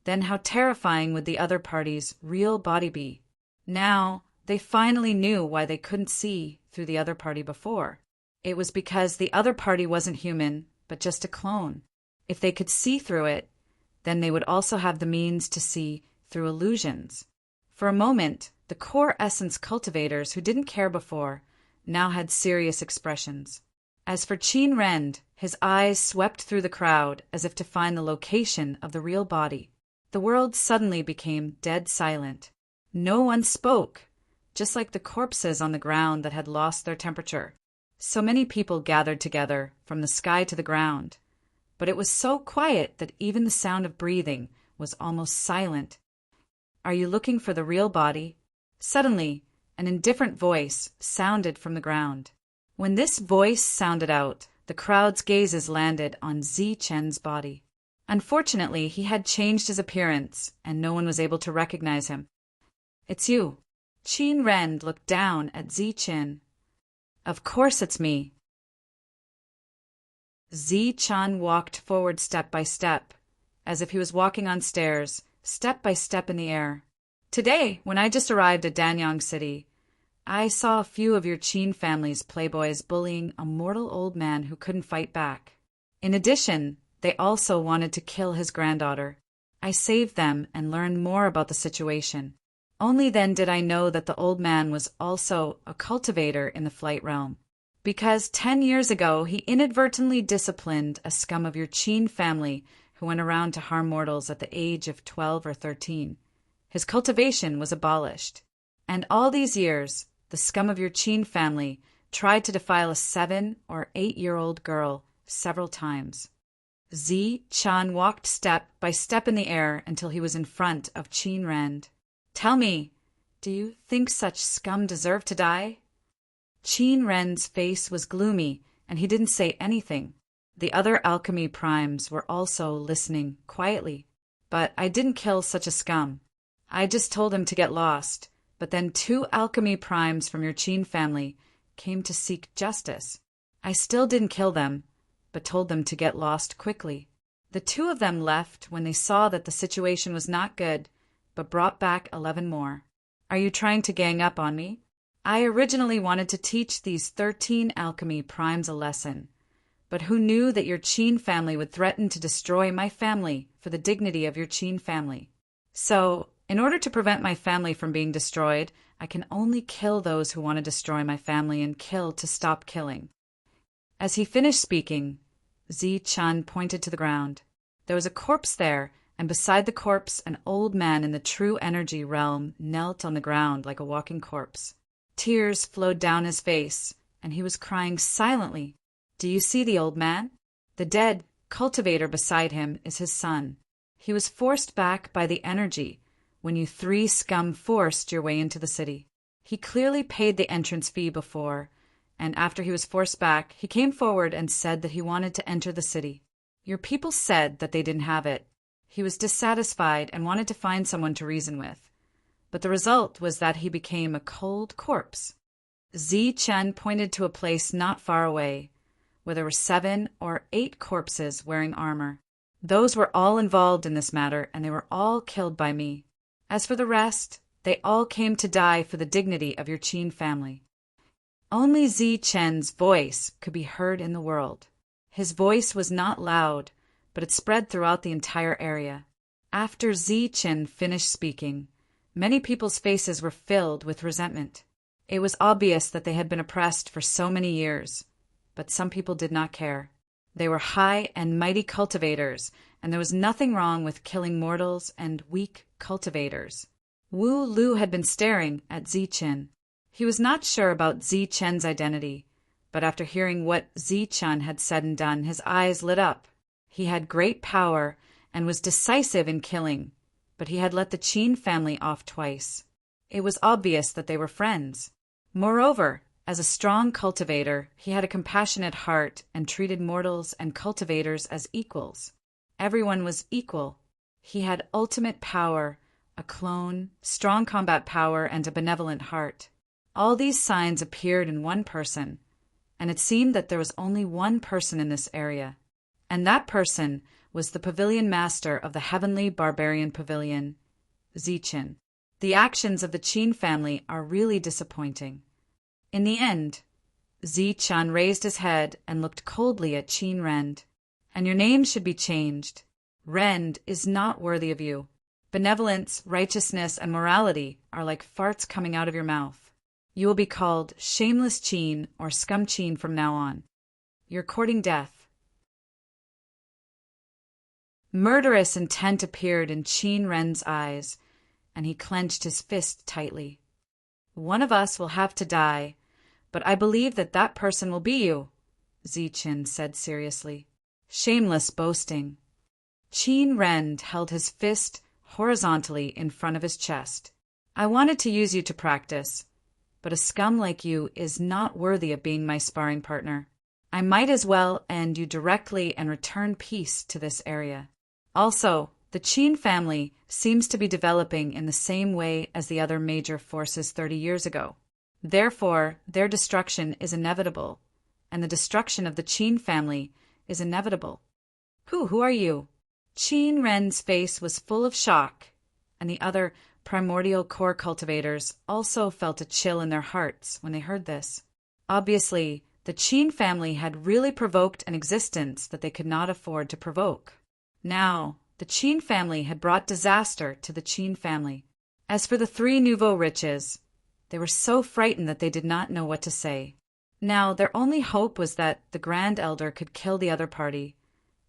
then how terrifying would the other party's real body be? Now, they finally knew why they couldn't see through the other party before. It was because the other party wasn't human, but just a clone. If they could see through it, then they would also have the means to see through illusions. For a moment, the core essence cultivators who didn't care before now had serious expressions. As for Qin Ren, his eyes swept through the crowd as if to find the location of the real body. The world suddenly became dead silent. No one spoke, just like the corpses on the ground that had lost their temperature. So many people gathered together from the sky to the ground, but it was so quiet that even the sound of breathing was almost silent. Are you looking for the real body? Suddenly, an indifferent voice sounded from the ground. When this voice sounded out, the crowd's gazes landed on Zichen's body. Unfortunately, he had changed his appearance, and no one was able to recognize him. It's you. Qin Ren looked down at Zichen. Of course it's me. Zichen walked forward step by step, as if he was walking on stairs, step by step in the air. Today, when I just arrived at Danyang City, I saw a few of your Qin family's playboys bullying a mortal old man who couldn't fight back. In addition, they also wanted to kill his granddaughter. I saved them and learned more about the situation. Only then did I know that the old man was also a cultivator in the flight realm. Because 10 years ago, he inadvertently disciplined a scum of your Qin family who went around to harm mortals at the age of 12 or 13. His cultivation was abolished. And all these years, the scum of your Qin family tried to defile a 7 or 8-year-old girl several times. Zichen walked step by step in the air until he was in front of Qin Ren. Tell me, do you think such scum deserve to die? Qin Ren's face was gloomy, and he didn't say anything. The other alchemy primes were also listening quietly. But I didn't kill such a scum. I just told him to get lost. But then 2 alchemy primes from your Qin family came to seek justice. I still didn't kill them, but told them to get lost quickly. The 2 of them left when they saw that the situation was not good, but brought back 11 more. Are you trying to gang up on me? I originally wanted to teach these 13 alchemy primes a lesson, but who knew that your Qin family would threaten to destroy my family for the dignity of your Qin family? So, in order to prevent my family from being destroyed, I can only kill those who want to destroy my family and kill to stop killing. As he finished speaking, Zichen pointed to the ground. There was a corpse there, and beside the corpse, an old man in the true energy realm knelt on the ground like a walking corpse. Tears flowed down his face, and he was crying silently. Do you see the old man? The dead cultivator beside him is his son. He was forced back by the energy when you 3 scum forced your way into the city. He clearly paid the entrance fee before, and after he was forced back, he came forward and said that he wanted to enter the city. Your people said that they didn't have it. He was dissatisfied and wanted to find someone to reason with. But the result was that he became a cold corpse. Zichen pointed to a place not far away, where there were 7 or 8 corpses wearing armor. Those were all involved in this matter, and they were all killed by me. As for the rest, they all came to die for the dignity of your Qin family. Only Zichen's voice could be heard in the world. His voice was not loud, but it spread throughout the entire area. After Zichen finished speaking, many people's faces were filled with resentment. It was obvious that they had been oppressed for so many years, but some people did not care. They were high and mighty cultivators, and there was nothing wrong with killing mortals and weak cultivators. Wu Lu had been staring at Zichen. He was not sure about Zichen's identity, but after hearing what Zichen had said and done, his eyes lit up. He had great power and was decisive in killing, but he had let the Qin family off twice. It was obvious that they were friends. Moreover, as a strong cultivator, he had a compassionate heart and treated mortals and cultivators as equals. Everyone was equal. He had ultimate power, a clone, strong combat power, and a benevolent heart. All these signs appeared in one person, and it seemed that there was only one person in this area, and that person was the pavilion master of the heavenly barbarian pavilion, Zichen. The actions of the Qin family are really disappointing. In the end, Zichen raised his head and looked coldly at Qin Rend. And your name should be changed. Rend is not worthy of you. Benevolence, righteousness, and morality are like farts coming out of your mouth. You will be called Shameless Qin or Scum Qin from now on. You're courting death. Murderous intent appeared in Qin Ren's eyes, and he clenched his fist tightly. One of us will have to die, but I believe that that person will be you, Zichen said seriously. Shameless boasting. Qin Ren held his fist horizontally in front of his chest. I wanted to use you to practice, but a scum like you is not worthy of being my sparring partner. I might as well end you directly and return peace to this area. Also, the Qin family seems to be developing in the same way as the other major forces 30 years ago. Therefore, their destruction is inevitable, and the destruction of the Qin family is inevitable. Who are you? Qin Ren's face was full of shock, and the other primordial core cultivators also felt a chill in their hearts when they heard this. Obviously, the Qin family had really provoked an existence that they could not afford to provoke. Now, the Qin family had brought disaster to the Qin family. As for the three nouveau riches, they were so frightened that they did not know what to say. Now, their only hope was that the Grand Elder could kill the other party,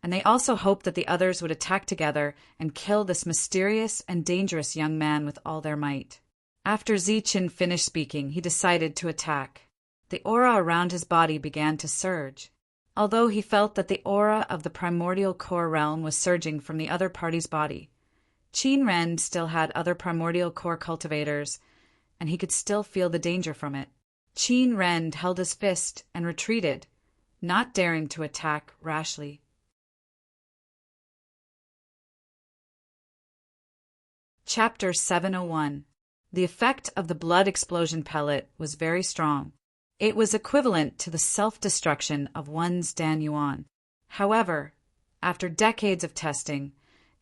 and they also hoped that the others would attack together and kill this mysterious and dangerous young man with all their might. After Zichen finished speaking, he decided to attack. The aura around his body began to surge. Although he felt that the aura of the primordial core realm was surging from the other party's body, Qin Ren still had other primordial core cultivators, and he could still feel the danger from it. Qin Ren held his fist and retreated, not daring to attack rashly. Chapter 701. The effect of the blood explosion pellet was very strong. It was equivalent to the self-destruction of one's Dan Yuan. However, after decades of testing,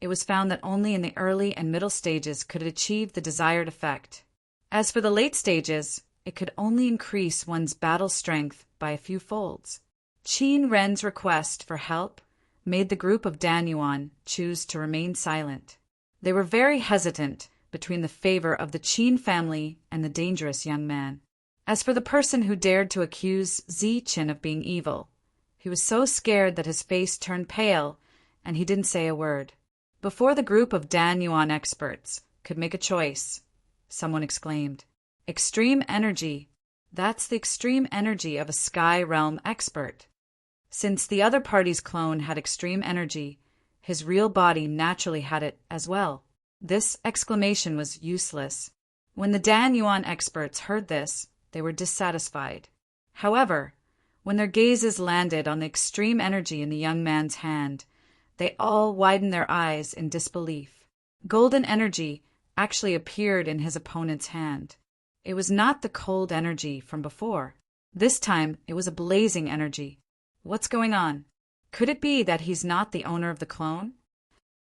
it was found that only in the early and middle stages could it achieve the desired effect. As for the late stages, it could only increase one's battle strength by a few folds. Qin Ren's request for help made the group of Dan Yuan choose to remain silent. They were very hesitant between the favor of the Qin family and the dangerous young man. As for the person who dared to accuse Zichen of being evil, he was so scared that his face turned pale, and he didn't say a word. Before the group of Dan Yuan experts could make a choice, someone exclaimed, "Extreme energy! That's the extreme energy of a Sky Realm expert." Since the other party's clone had extreme energy, his real body naturally had it as well. This exclamation was useless. When the Dan Yuan experts heard this, they were dissatisfied. However, when their gazes landed on the extreme energy in the young man's hand, they all widened their eyes in disbelief. Golden energy actually appeared in his opponent's hand. It was not the cold energy from before. This time, it was a blazing energy. What's going on? Could it be that he's not the owner of the clone?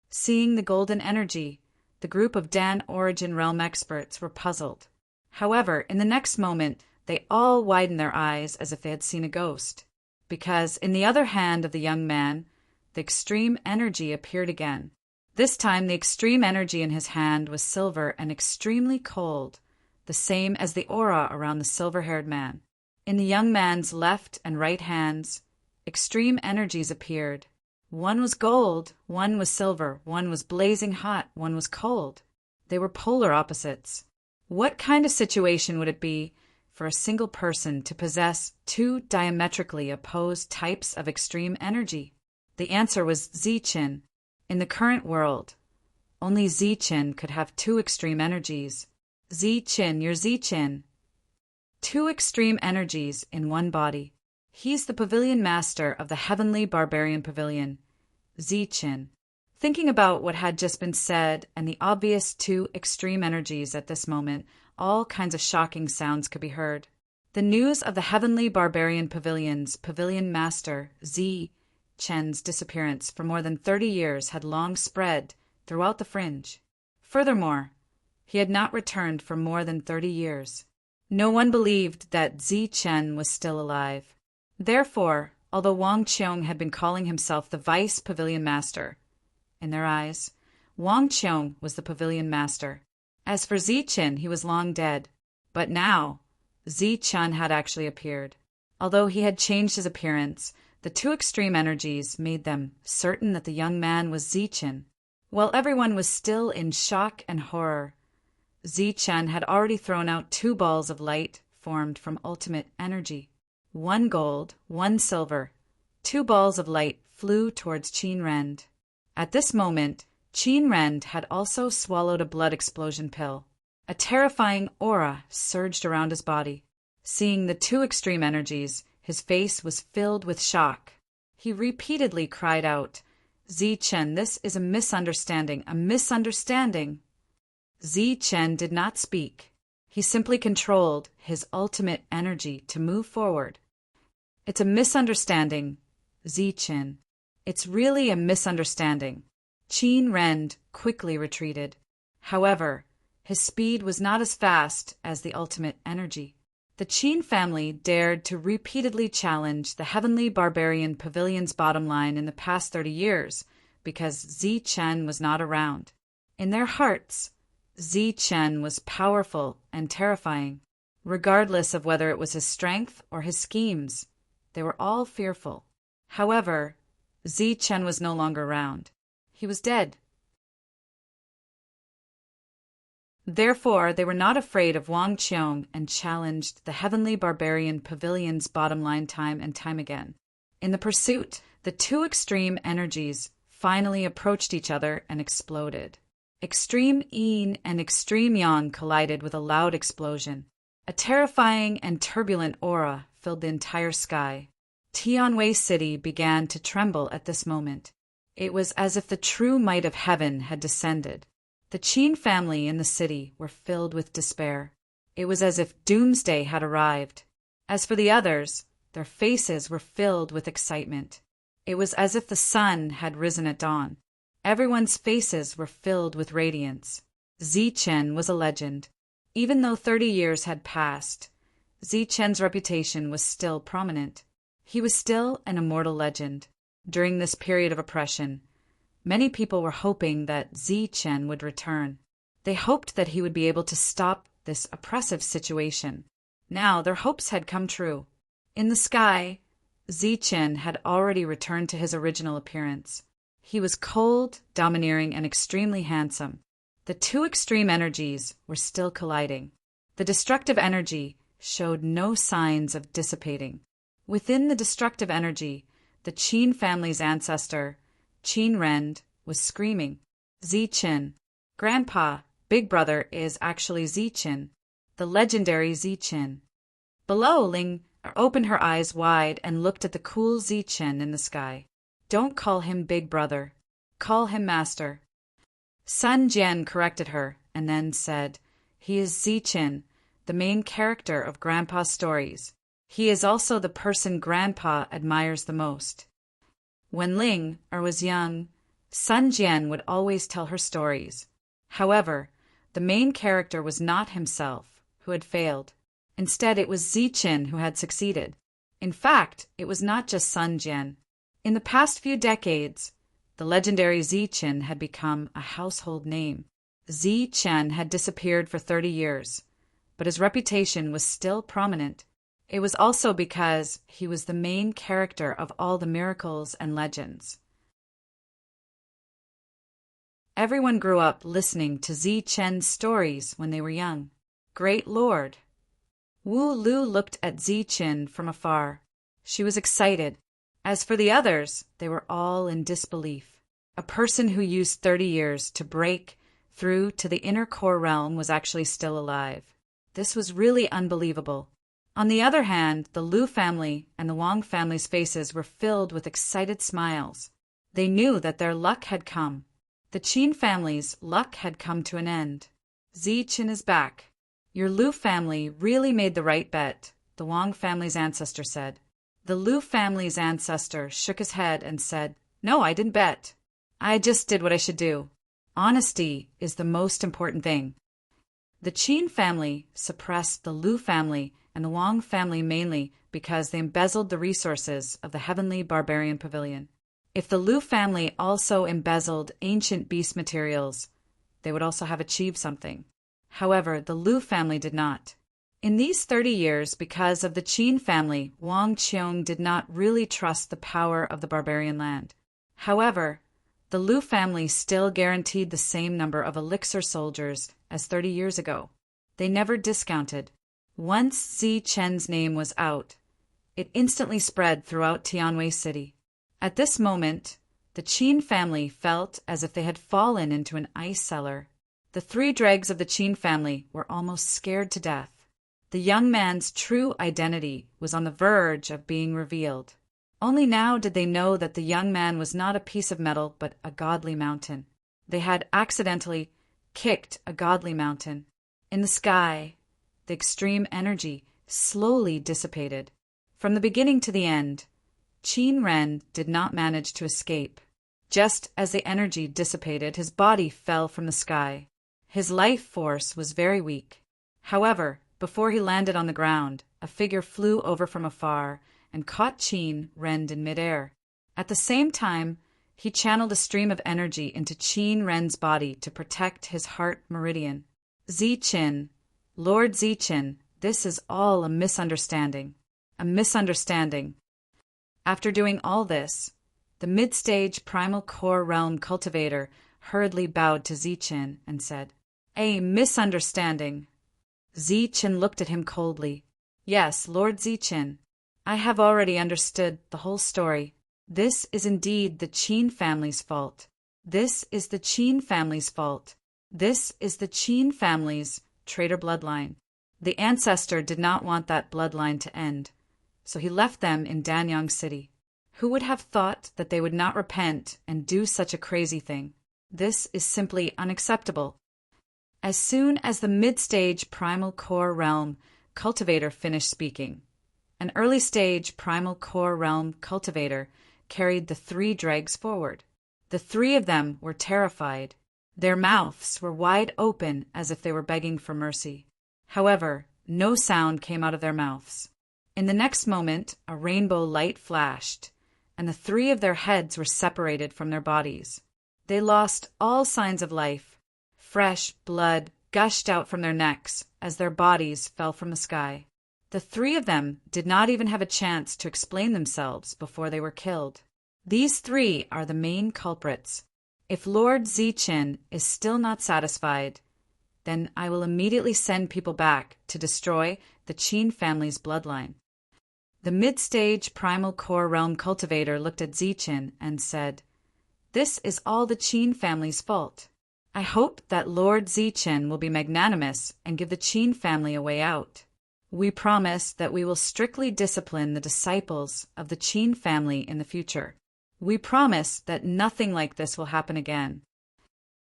Seeing the golden energy, the group of Dan Origin Realm experts were puzzled. However, in the next moment, they all widened their eyes as if they had seen a ghost, because in the other hand of the young man, the extreme energy appeared again. This time, the extreme energy in his hand was silver and extremely cold, the same as the aura around the silver-haired man. In the young man's left and right hands, extreme energies appeared. One was gold, one was silver, one was blazing hot, one was cold. They were polar opposites. What kind of situation would it be for a single person to possess two diametrically opposed types of extreme energy? The answer was Ziqin. In the current world, only Ziqin could have two extreme energies. Ziqin, you're Ziqin. Two extreme energies in one body. He's the pavilion master of the heavenly barbarian pavilion, Ziqin. Thinking about what had just been said and the obvious two extreme energies at this moment, all kinds of shocking sounds could be heard. The news of the heavenly barbarian pavilion's pavilion master, Ziqin's disappearance for more than 30 years had long spread throughout the fringe. Furthermore, he had not returned for more than 30 years. No one believed that Ziqin was still alive. Therefore, although Wang Qiong had been calling himself the vice pavilion master, in their eyes, Wang Qiong was the pavilion master. As for Ziqin, he was long dead. But now, Ziqin had actually appeared. Although he had changed his appearance, the two extreme energies made them certain that the young man was Ziqin. While everyone was still in shock and horror, Ziqin had already thrown out two balls of light formed from ultimate energy. One gold, one silver. Two balls of light flew towards Qin Rend. At this moment, Qin Rend had also swallowed a blood explosion pill. A terrifying aura surged around his body. Seeing the two extreme energies, his face was filled with shock. He repeatedly cried out, Ziqin, this is a misunderstanding, a misunderstanding. Ziqin did not speak. He simply controlled his ultimate energy to move forward. It's a misunderstanding, Ziqin. It's really a misunderstanding. Qin Rend quickly retreated. However, his speed was not as fast as the ultimate energy. The Qin family dared to repeatedly challenge the heavenly barbarian pavilion's bottom line in the past 30 years because Ziqin was not around. In their hearts, Ziqin was powerful and terrifying. Regardless of whether it was his strength or his schemes, they were all fearful. However, Ziqin was no longer around. He was dead. Therefore, they were not afraid of Wang Qiong and challenged the heavenly barbarian pavilion's bottom line time and time again. In the pursuit, the two extreme energies finally approached each other and exploded. Extreme yin and extreme yang collided with a loud explosion. A terrifying and turbulent aura filled the entire sky. Tianwei City began to tremble at this moment. It was as if the true might of heaven had descended. The Qin family in the city were filled with despair. It was as if doomsday had arrived. As for the others, their faces were filled with excitement. It was as if the sun had risen at dawn. Everyone's faces were filled with radiance. Ziqin was a legend. Even though 30 years had passed, Ziqin's reputation was still prominent. He was still an immortal legend. During this period of oppression, many people were hoping that Ziqin would return. They hoped that he would be able to stop this oppressive situation. Now their hopes had come true. In the sky, Ziqin had already returned to his original appearance. He was cold, domineering, and extremely handsome. The two extreme energies were still colliding. The destructive energy showed no signs of dissipating. Within the destructive energy, the Qin family's ancestor, Qin Rend, was screaming, Ziqin, Grandpa, Big Brother is actually Ziqin, the legendary Ziqin. Below, Ling opened her eyes wide and looked at the cool Ziqin in the sky. Don't call him Big Brother. Call him Master. Sun Jian corrected her and then said, He is Ziqin, the main character of Grandpa's stories. He is also the person Grandpa admires the most. When Ling was young, Sun Jian would always tell her stories. However, the main character was not himself, who had failed. Instead, it was Ziqin who had succeeded. In fact, it was not just Sun Jian. In the past few decades, the legendary Ziqin had become a household name. Ziqin had disappeared for 30 years, but his reputation was still prominent. It was also because he was the main character of all the miracles and legends. Everyone grew up listening to Zi Chen's stories when they were young. Great Lord! Wu Lu looked at Zi Chen from afar. She was excited. As for the others, they were all in disbelief. A person who used 30 years to break through to the inner core realm was actually still alive. This was really unbelievable. On the other hand, the Lu family and the Wang family's faces were filled with excited smiles. They knew that their luck had come. The Qin family's luck had come to an end. Zi Chen is back. Your Lu family really made the right bet, the Wang family's ancestor said. The Lu family's ancestor shook his head and said, No, I didn't bet. I just did what I should do. Honesty is the most important thing. The Qin family suppressed the Lu family and the Wang family mainly because they embezzled the resources of the heavenly barbarian pavilion. If the Lu family also embezzled ancient beast materials, they would also have achieved something. However, the Lu family did not. In these 30 years, because of the Qin family, Wang Qiong did not really trust the power of the barbarian land. However, the Lu family still guaranteed the same number of elixir soldiers as 30 years ago. They never discounted. Once Zi Chen's name was out, it instantly spread throughout Tianwei City. At this moment, the Qin family felt as if they had fallen into an ice cellar. The 3 dregs of the Qin family were almost scared to death. The young man's true identity was on the verge of being revealed. Only now did they know that the young man was not a piece of metal but a godly mountain. They had accidentally kicked a godly mountain. In the sky, the extreme energy slowly dissipated. From the beginning to the end, Qin Ren did not manage to escape. Just as the energy dissipated, his body fell from the sky. His life force was very weak. However, before he landed on the ground, a figure flew over from afar and caught Qin Ren in midair. At the same time, he channeled a stream of energy into Qin Ren's body to protect his heart meridian. Zi Chen, Lord Zi Chen, this is all a misunderstanding. A misunderstanding. After doing all this, the mid-stage primal core realm cultivator hurriedly bowed to Zi Chen and said, A misunderstanding. Zi Chen looked at him coldly. Yes, Lord Zi Chen, I have already understood the whole story. This is indeed the Qin family's fault. This is the Qin family's fault. This is the Qin family's traitor bloodline. The ancestor did not want that bloodline to end, so he left them in Danyang City. Who would have thought that they would not repent and do such a crazy thing? This is simply unacceptable. As soon as the mid-stage primal core realm cultivator finished speaking, an early-stage primal core realm cultivator carried the 3 dregs forward. The 3 of them were terrified. Their mouths were wide open as if they were begging for mercy. However, no sound came out of their mouths. In the next moment, a rainbow light flashed, and the 3 of their heads were separated from their bodies. They lost all signs of life. Fresh blood gushed out from their necks as their bodies fell from the sky. The 3 of them did not even have a chance to explain themselves before they were killed. These 3 are the main culprits. If Lord Zi Chen is still not satisfied, then I will immediately send people back to destroy the Qin family's bloodline. The mid-stage primal core realm cultivator looked at Zi Chen and said, This is all the Qin family's fault. I hope that Lord Zi Chen will be magnanimous and give the Qin family a way out. We promise that we will strictly discipline the disciples of the Qin family in the future. We promise that nothing like this will happen again.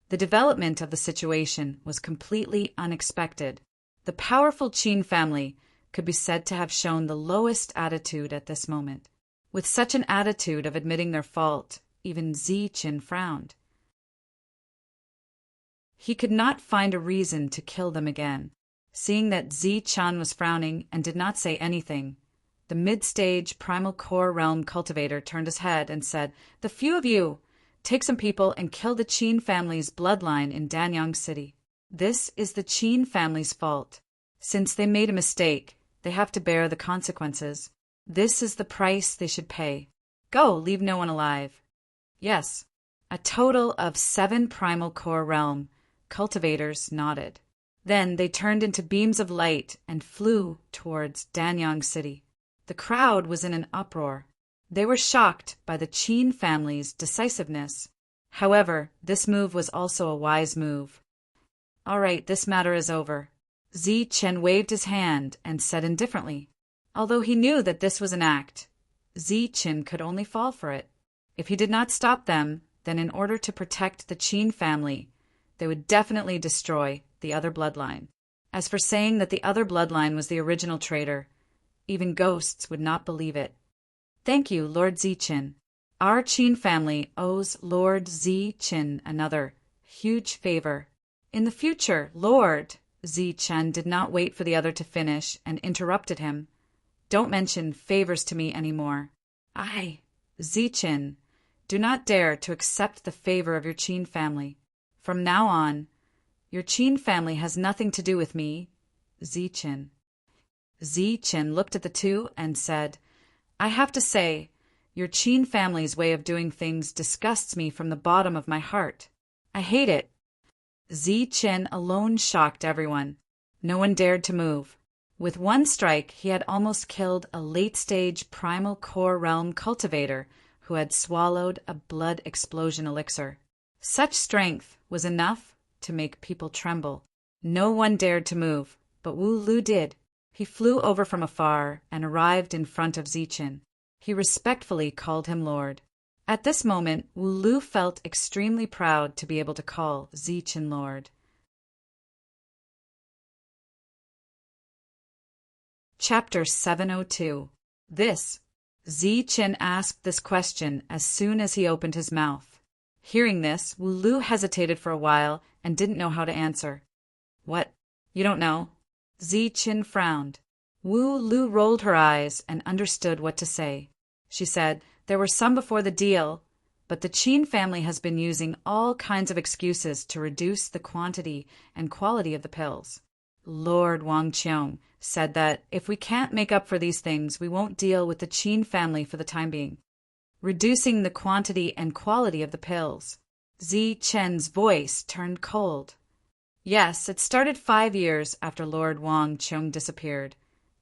The development of the situation was completely unexpected. The powerful Qin family could be said to have shown the lowest attitude at this moment. With such an attitude of admitting their fault, even Zi Chen frowned. He could not find a reason to kill them again. Seeing that Zi Chen was frowning and did not say anything, the mid-stage primal core realm cultivator turned his head and said, The few of you, take some people and kill the Qin family's bloodline in Danyang City. This is the Qin family's fault. Since they made a mistake, they have to bear the consequences. This is the price they should pay. Go, leave no one alive. Yes, A total of 7 primal core realm cultivators nodded. Then they turned into beams of light and flew towards Danyang City. The crowd was in an uproar. They were shocked by the Qin family's decisiveness. However, this move was also a wise move. All right, this matter is over. Zichen waved his hand and said indifferently. Although he knew that this was an act, Zichen could only fall for it. If he did not stop them, then in order to protect the Qin family, they would definitely destroy the other bloodline. As for saying that the other bloodline was the original traitor, even ghosts would not believe it. Thank you, Lord Zichen. Our Qin family owes Lord Zichen another huge favor. In the future, Lord Zichen did not wait for the other to finish and interrupted him. Don't mention favors to me anymore. I, Zichen, do not dare to accept the favor of your Qin family. From now on, your Qin family has nothing to do with me, Zichen. Zichen looked at the two and said, I have to say, your Qin family's way of doing things disgusts me from the bottom of my heart. I hate it. Zichen alone shocked everyone. No one dared to move. With one strike, he had almost killed a late-stage primal core realm cultivator who had swallowed a blood explosion elixir. Such strength was enough to make people tremble. No one dared to move, but Wu Lu did. He flew over from afar and arrived in front of Zichen. He respectfully called him Lord. At this moment, Wu Lu felt extremely proud to be able to call Zichen Lord. Chapter 702. Zichen asked this question as soon as he opened his mouth. Hearing this, Wu Lu hesitated for a while and didn't know how to answer. What? You don't know? Zichen frowned. Wu Lu rolled her eyes and understood what to say. She said, there were some before the deal, but the Qin family has been using all kinds of excuses to reduce the quantity and quality of the pills. Lord Wangqiong said that if we can't make up for these things, we won't deal with the Qin family for the time being. Reducing the quantity and quality of the pills. Zichen's voice turned cold. Yes, it started 5 years after Lord Wangqiong disappeared,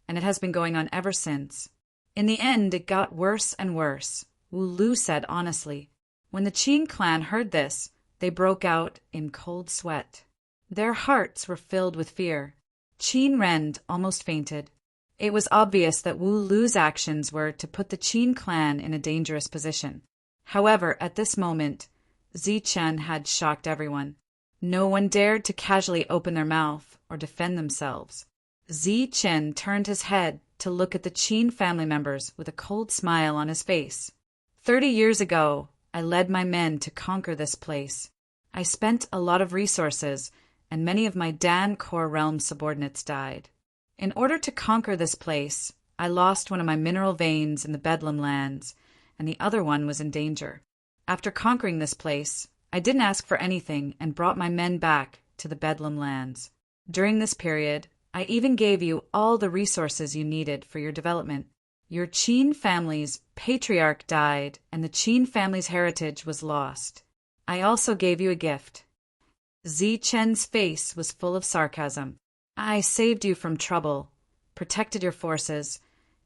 and it has been going on ever since. In the end, it got worse and worse, Wu Lu said honestly. When the Qin clan heard this, they broke out in cold sweat. Their hearts were filled with fear. Qin Ren almost fainted. It was obvious that Wu Lu's actions were to put the Qin clan in a dangerous position. However, at this moment, Zichen had shocked everyone. No one dared to casually open their mouth or defend themselves. Zichen turned his head to look at the Qin family members with a cold smile on his face. 30 years ago, I led my men to conquer this place. I spent a lot of resources, and many of my Dan core realm subordinates died. In order to conquer this place, I lost one of my mineral veins in the Bedlam lands, and the other one was in danger. After conquering this place, I didn't ask for anything and brought my men back to the Bedlam lands. During this period, I even gave you all the resources you needed for your development. Your Qin family's patriarch died, and the Qin family's heritage was lost. I also gave you a gift. Zichen's face was full of sarcasm. I saved you from trouble, protected your forces,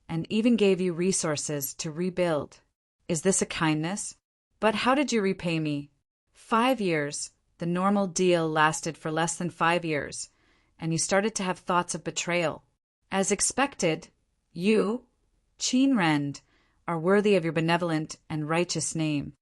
and even gave you resources to rebuild. Is this a kindness? But how did you repay me? 5 years. The normal deal lasted for less than 5 years, and you started to have thoughts of betrayal. As expected, you, Qin Ren, are worthy of your benevolent and righteous name.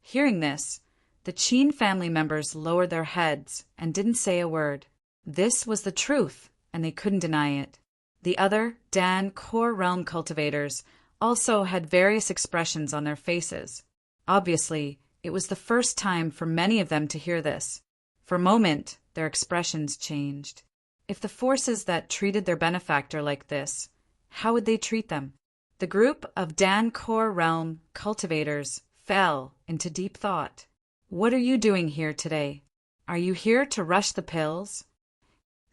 Hearing this, the Qin family members lowered their heads and didn't say a word. This was the truth, and they couldn't deny it. The other Dan core realm cultivators also had various expressions on their faces. Obviously, it was the first time for many of them to hear this. For a moment, their expressions changed. If the forces that treated their benefactor like this, how would they treat them? The group of Dan core realm cultivators fell into deep thought. What are you doing here today? Are you here to rush the pills?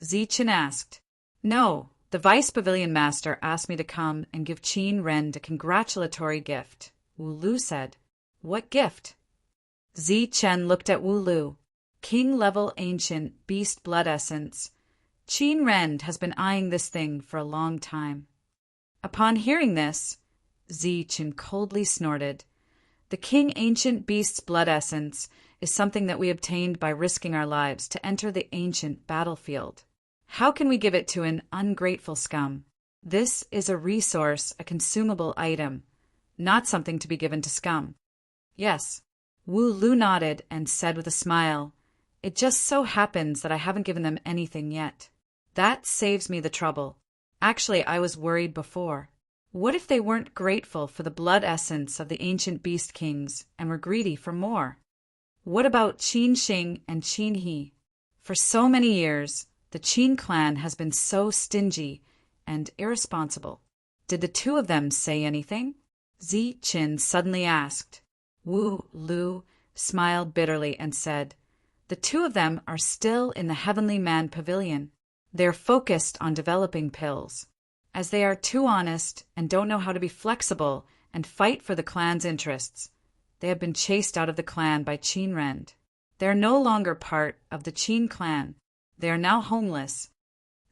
Zichen asked. No, the Vice Pavilion Master asked me to come and give Qin Ren a congratulatory gift, Wu Lu said. What gift? Zi Chen looked at Wu Lu. King-level ancient beast blood essence. Qin Ren has been eyeing this thing for a long time. Upon hearing this, Zi Chen coldly snorted. The king ancient beast's blood essence is something that we obtained by risking our lives to enter the ancient battlefield. How can we give it to an ungrateful scum? This is a resource, a consumable item, not something to be given to scum. Yes. Wu Lu nodded and said with a smile, "It just so happens that I haven't given them anything yet. That saves me the trouble. Actually, I was worried before. What if they weren't grateful for the blood essence of the ancient beast kings and were greedy for more? What about Qin Xing and Qin He? For so many years, the Qin clan has been so stingy and irresponsible. Did the two of them say anything?" Zi Chen suddenly asked. Wu Lu smiled bitterly and said, "The two of them are still in the Heavenly Man Pavilion. They're focused on developing pills. As they are too honest and don't know how to be flexible and fight for the clan's interests, they have been chased out of the clan by Qin Ren. They are no longer part of the Qin clan. They are now homeless."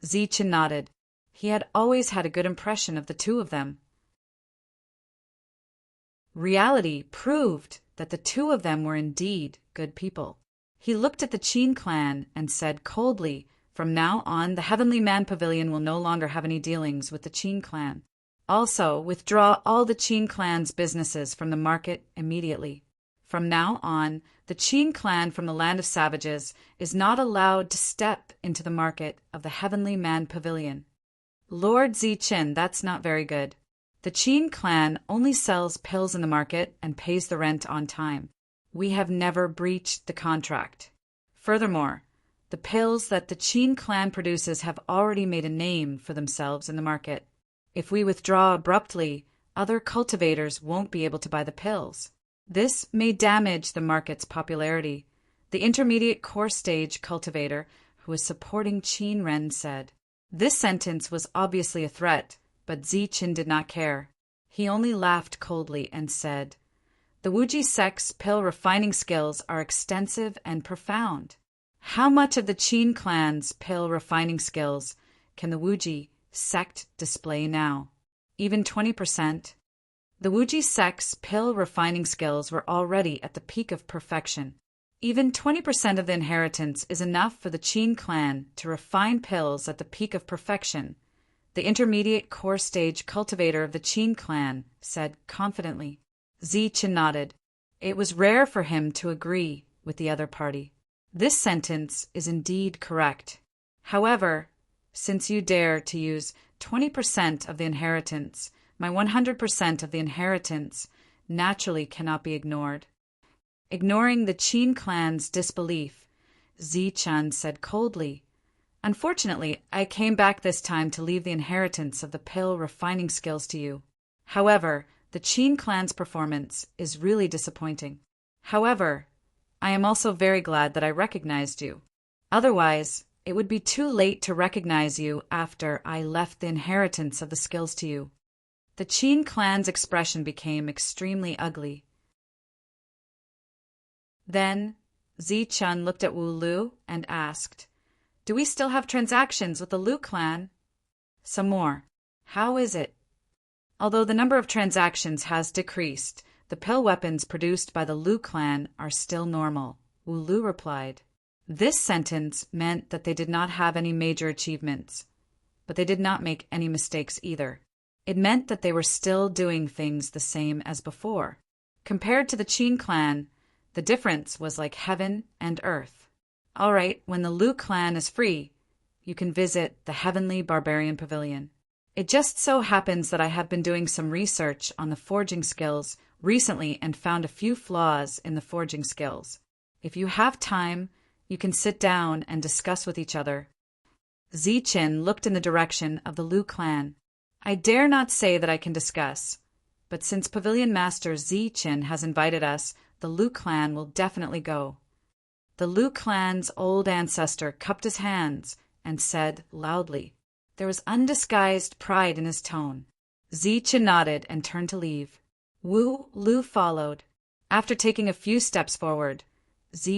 Zi Chen nodded. He had always had a good impression of the two of them. Reality proved that the two of them were indeed good people. He looked at the Qin clan and said coldly, "From now on, the Heavenly Man Pavilion will no longer have any dealings with the Qin clan. Also, withdraw all the Qin clan's businesses from the market immediately. From now on, the Qin clan from the Land of Savages is not allowed to step into the market of the Heavenly Man Pavilion." "Lord Zi Chen, that's not very good. The Qin clan only sells pills in the market and pays the rent on time. We have never breached the contract. Furthermore, the pills that the Qin clan produces have already made a name for themselves in the market. If we withdraw abruptly, other cultivators won't be able to buy the pills. This may damage the market's popularity," the intermediate core stage cultivator who was supporting Qin Ren said. This sentence was obviously a threat, but Zi Chen did not care. He only laughed coldly and said, "The Wuji sect's pill refining skills are extensive and profound. How much of the Qin clan's pill refining skills can the Wuji sect display now? Even 20%? The Wuji sect's pill refining skills were already at the peak of perfection. Even 20% of the inheritance is enough for the Qin clan to refine pills at the peak of perfection," the intermediate core stage cultivator of the Qin clan said confidently. Zi Chen nodded. It was rare for him to agree with the other party. This sentence is indeed correct. However, since you dare to use 20% of the inheritance, my 100% of the inheritance naturally cannot be ignored. Ignoring the Qin clan's disbelief, Zi Chen said coldly, "Unfortunately, I came back this time to leave the inheritance of the pill refining skills to you. However, the Qin clan's performance is really disappointing. However, I am also very glad that I recognized you. Otherwise, it would be too late to recognize you after I left the inheritance of the skills to you." The Qin clan's expression became extremely ugly. Then, Zi Chen looked at Wu Lu and asked, "Do we still have transactions with the Lu clan?" "Some more. How is it?" "Although the number of transactions has decreased, the pill weapons produced by the Lu clan are still normal," Wu Lu replied. This sentence meant that they did not have any major achievements, but they did not make any mistakes either. It meant that they were still doing things the same as before. Compared to the Qin clan, the difference was like heaven and earth. "All right, when the Lu clan is free, you can visit the Heavenly Barbarian Pavilion. It just so happens that I have been doing some research on the forging skills recently and found a few flaws in the forging skills. If you have time, you can sit down and discuss with each other." Zi Chen looked in the direction of the Lu clan. "I dare not say that I can discuss, but since Pavilion Master Zi Chen has invited us, the Lu clan will definitely go." The Lu clan's old ancestor cupped his hands and said loudly. There was undisguised pride in his tone. Zi Chen nodded and turned to leave. Wu Lu followed. After taking a few steps forward,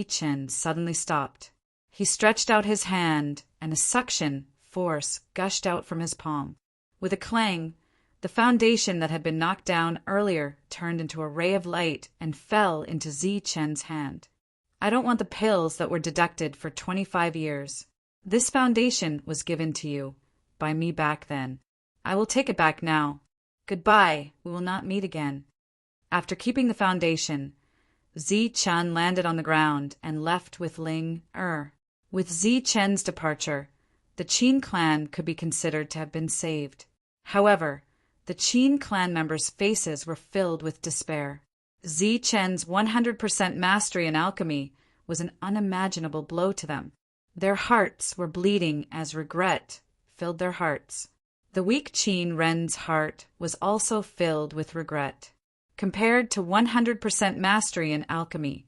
Chen suddenly stopped. He stretched out his hand, and a suction force gushed out from his palm. With a clang, the foundation that had been knocked down earlier turned into a ray of light and fell into Chen's hand. I don't want the pills that were deducted for 25 years. This foundation was given to you by me back then. I will take it back now. Goodbye, we will not meet again. After keeping the foundation, Chen landed on the ground and left with Ling Er. With Chen's departure, the Qin clan could be considered to have been saved. However, the Qin clan members' faces were filled with despair. Chen's 100% mastery in alchemy was an unimaginable blow to them. Their hearts were bleeding as regret filled their hearts. The weak Qin Ren's heart was also filled with regret. Compared to 100% mastery in alchemy,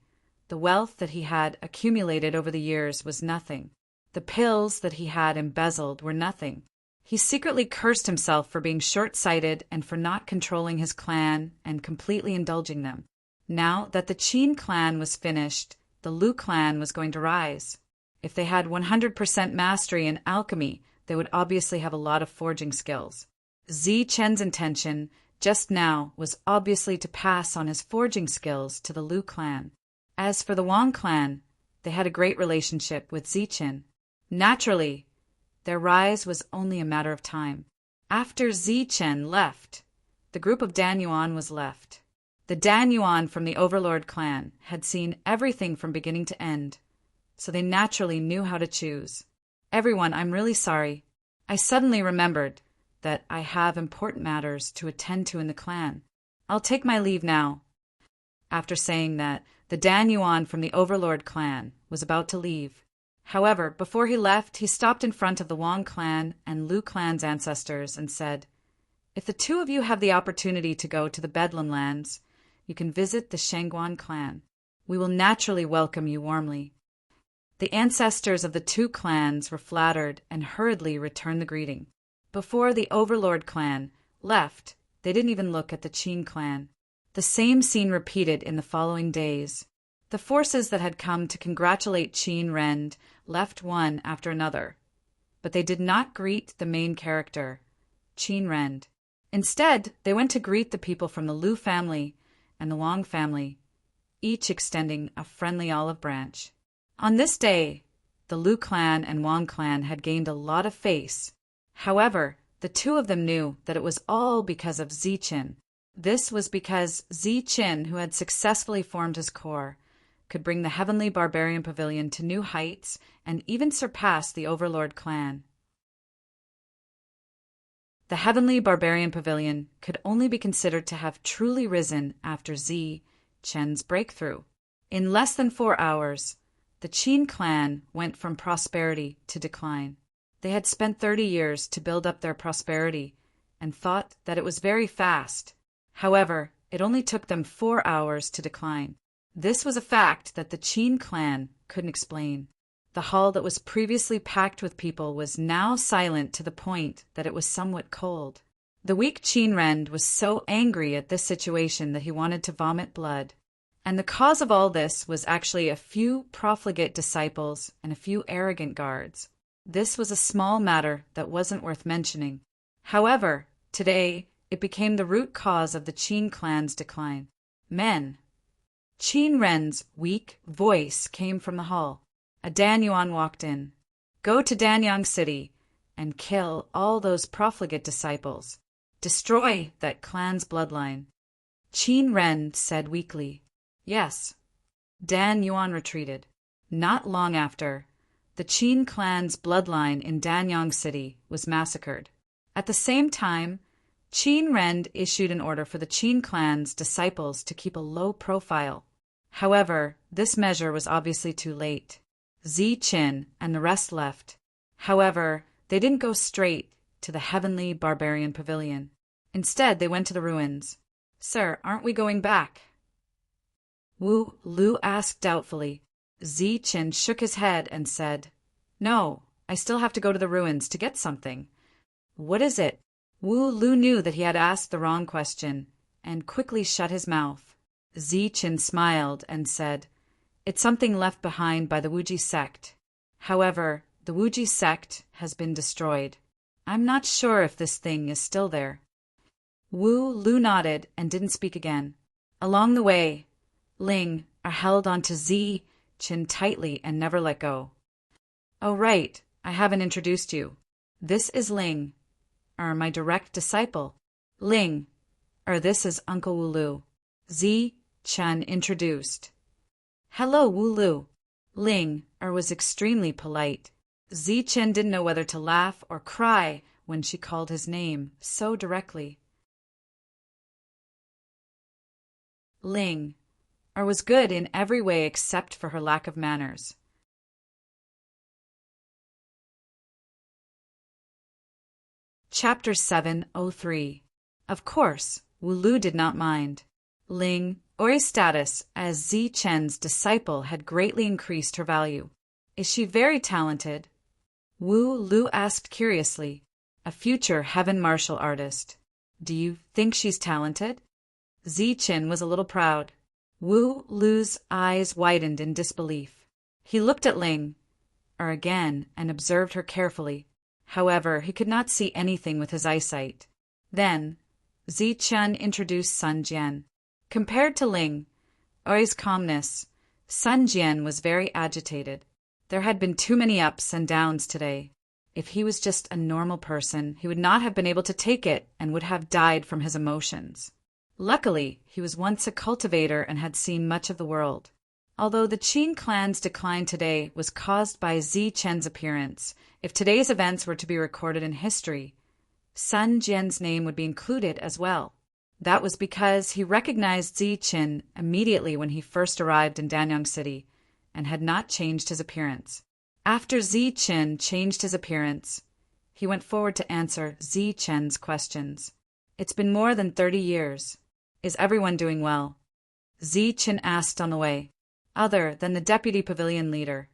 the wealth that he had accumulated over the years was nothing. The pills that he had embezzled were nothing. He secretly cursed himself for being short-sighted and for not controlling his clan and completely indulging them. Now that the Qin clan was finished, the Lu clan was going to rise. If they had 100% mastery in alchemy, they would obviously have a lot of forging skills. Chen's intention just now was obviously to pass on his forging skills to the Lu clan. As for the Wang clan, they had a great relationship with Chen. Naturally, their rise was only a matter of time. After Chen left, the group of Dan Yuan was left. The Dan Yuan from the Overlord clan had seen everything from beginning to end, so they naturally knew how to choose. Everyone, I'm really sorry. I suddenly remembered that I have important matters to attend to in the clan. I'll take my leave now. After saying that, the Dan Yuan from the Overlord clan was about to leave. However, before he left, he stopped in front of the Wang clan and Lu clan's ancestors and said, "If the two of you have the opportunity to go to the Bedlam lands, you can visit the Shangguan clan. We will naturally welcome you warmly." The ancestors of the two clans were flattered and hurriedly returned the greeting. Before the Overlord clan left, they didn't even look at the Qin clan. The same scene repeated in the following days. The forces that had come to congratulate Qin Ren left one after another, but they did not greet the main character, Qin Ren. Instead, they went to greet the people from the Lu family and the Wang family, each extending a friendly olive branch. On this day, the Lu clan and Wang clan had gained a lot of face. However, the two of them knew that it was all because of Chen. This was because Chen, who had successfully formed his core, could bring the Heavenly Barbarian Pavilion to new heights and even surpass the Overlord clan. The Heavenly Barbarian Pavilion could only be considered to have truly risen after Chen's breakthrough. In less than 4 hours, the Qin clan went from prosperity to decline. They had spent 30 years to build up their prosperity and thought that it was very fast. However, it only took them 4 hours to decline. This was a fact that the Qin clan couldn't explain. The hall that was previously packed with people was now silent to the point that it was somewhat cold. The weak Qin Ren was so angry at this situation that he wanted to vomit blood. And the cause of all this was actually a few profligate disciples and a few arrogant guards. This was a small matter that wasn't worth mentioning. However, today it became the root cause of the Qin clan's decline. Men. Qin Ren's weak voice came from the hall. A Dan Yuan walked in. "Go to Danyang City and kill all those profligate disciples. Destroy that clan's bloodline." Qin Ren said weakly, "Yes." Dan Yuan retreated. Not long after, the Qin clan's bloodline in Danyang City was massacred. At the same time, Qin Ren issued an order for the Qin clan's disciples to keep a low profile. However, this measure was obviously too late. Chen and the rest left. However, they didn't go straight to the Heavenly Barbarian Pavilion. Instead, they went to the ruins. "Sir, aren't we going back?" Wu Lu asked doubtfully. Chen shook his head and said, "No, I still have to go to the ruins to get something." "What is it?" Wu Lu knew that he had asked the wrong question and quickly shut his mouth. Zichen smiled and said, "It's something left behind by the Wuji sect. However, the Wuji sect has been destroyed. I'm not sure if this thing is still there." Wu Lu nodded and didn't speak again. Along the way, Ling held onto Zichen tightly and never let go. "Oh, right, I haven't introduced you. This is Ling, my direct disciple. Ling, this is Uncle Wu Lu." Zichen introduced. "Hello, Wu Lu." Ling was extremely polite. Zichen didn't know whether to laugh or cry when she called his name so directly. Ling was good in every way except for her lack of manners. Chapter 703. Of course, Wu Lu did not mind. Ling Ori's status as Zichen's disciple had greatly increased her value. "Is she very talented?" Wu Lu asked curiously, a future heaven martial artist. "Do you think she's talented?" Zichen was a little proud. Wu Lu's eyes widened in disbelief. He looked at Ling again and observed her carefully. However, he could not see anything with his eyesight. Then, Zichen introduced Sun Jian. Compared to Ling Ori's calmness, Sun Jian was very agitated. There had been too many ups and downs today. If he was just a normal person, he would not have been able to take it and would have died from his emotions. Luckily, he was once a cultivator and had seen much of the world. Although the Qin clan's decline today was caused by Zichen's appearance, if today's events were to be recorded in history, Sun Jian's name would be included as well. That was because he recognized Zichen immediately when he first arrived in Danyang City and had not changed his appearance. After Zichen changed his appearance, he went forward to answer Zichen's questions. "It's been more than 30 years. Is everyone doing well?" Zichen asked on the way. "Other than the deputy pavilion leader.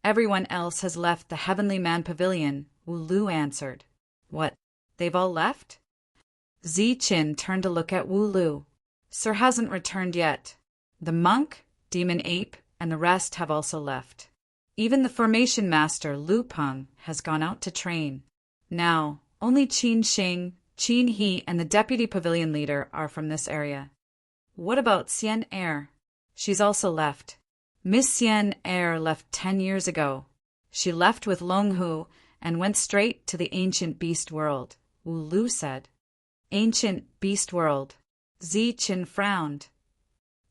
Everyone else has left the Heavenly Man Pavilion," Wu Lu answered. "What, they've all left?" Zichen turned to look at Wu Lu. "Sir hasn't returned yet. The monk, demon ape, and the rest have also left. Even the formation master, Lu Peng, has gone out to train. Now, only Qin Xing, Qin He, and the deputy pavilion leader are from this area." "What about Xian Er?" "She's also left. Miss Xian Er left 10 years ago. She left with Long Hu and went straight to the ancient beast world," Wu Lu said. "Ancient beast world." Zichen frowned.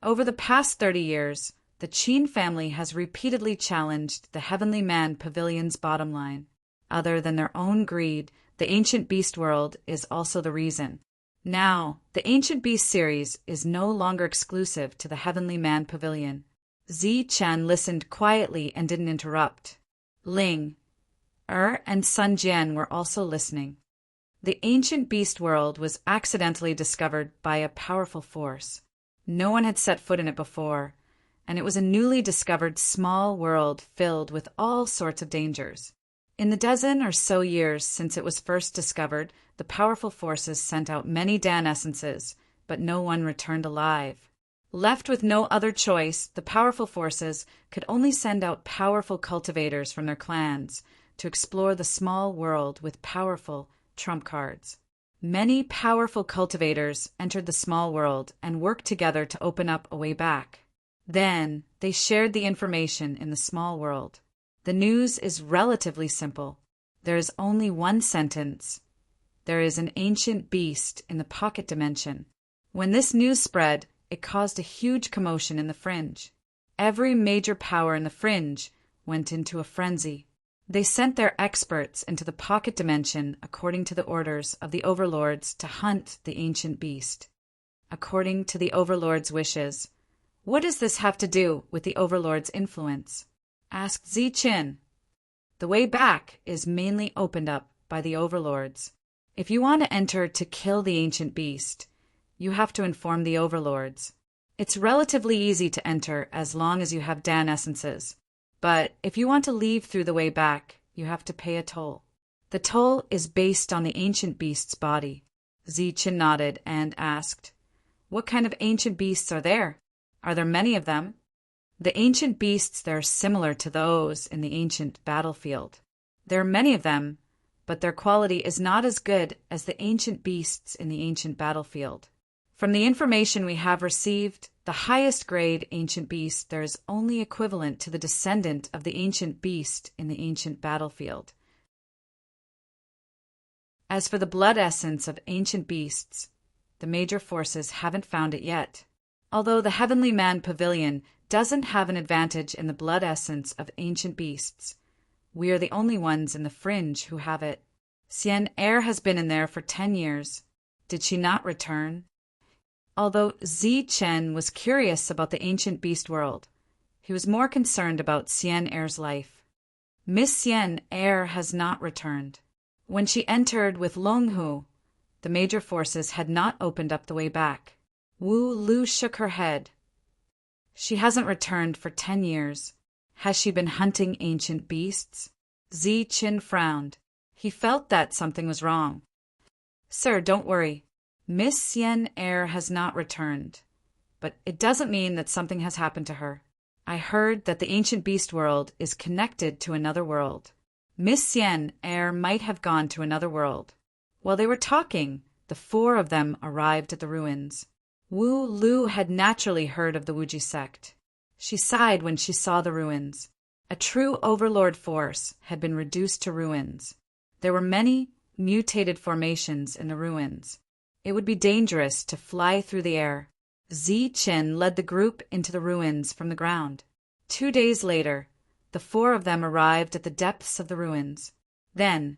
Over the past 30 years, the Qin family has repeatedly challenged the Heavenly Man Pavilion's bottom line. Other than their own greed, the Ancient Beast World is also the reason. Now, the Ancient Beast series is no longer exclusive to the Heavenly Man Pavilion. Zichen listened quietly and didn't interrupt. Ling and Sun Jian were also listening. The Ancient Beast World was accidentally discovered by a powerful force. No one had set foot in it before, and it was a newly discovered small world filled with all sorts of dangers. In the dozen or so years since it was first discovered, the powerful forces sent out many Dan essences, but no one returned alive. Left with no other choice, the powerful forces could only send out powerful cultivators from their clans to explore the small world with powerful trump cards. Many powerful cultivators entered the small world and worked together to open up a way back. Then, they shared the information in the small world. The news is relatively simple. There is only one sentence. There is an ancient beast in the pocket dimension. When this news spread, it caused a huge commotion in the fringe. Every major power in the fringe went into a frenzy. They sent their experts into the pocket dimension according to the orders of the overlords to hunt the ancient beast. According to the overlord's wishes. What does this have to do with the overlord's influence? Asked Zichen. The way back is mainly opened up by the overlords. If you want to enter to kill the ancient beast, you have to inform the overlords. It's relatively easy to enter as long as you have Dan essences. But if you want to leave through the way back, you have to pay a toll. The toll is based on the ancient beast's body. Zichen nodded and asked, "What kind of ancient beasts are there?" Are there many of them? The ancient beasts that are similar to those in the ancient battlefield. There are many of them, but their quality is not as good as the ancient beasts in the ancient battlefield. From the information we have received, the highest grade ancient beast there is only equivalent to the descendant of the ancient beast in the ancient battlefield. As for the blood essence of ancient beasts, the major forces haven't found it yet. Although the Heavenly Man Pavilion doesn't have an advantage in the blood essence of ancient beasts, we are the only ones in the fringe who have it. Xian Er has been in there for 10 years. Did she not return? Although Zi Chen was curious about the ancient beast world, he was more concerned about Xian Er's life. Miss Xian Er has not returned. When she entered with Long Hu, the major forces had not opened up the way back. Wu Lu shook her head. She hasn't returned for 10 years. Has she been hunting ancient beasts? Zi Qin frowned. He felt that something was wrong. Sir, don't worry. Miss Xian Er has not returned, but it doesn't mean that something has happened to her. I heard that the ancient beast world is connected to another world. Miss Xian Er might have gone to another world. While they were talking, the 4 of them arrived at the ruins. Wu Lu had naturally heard of the Wuji sect. She sighed when she saw the ruins. A true overlord force had been reduced to ruins. There were many mutated formations in the ruins. It would be dangerous to fly through the air. Zi Qin led the group into the ruins from the ground. 2 days later, the 4 of them arrived at the depths of the ruins. Then,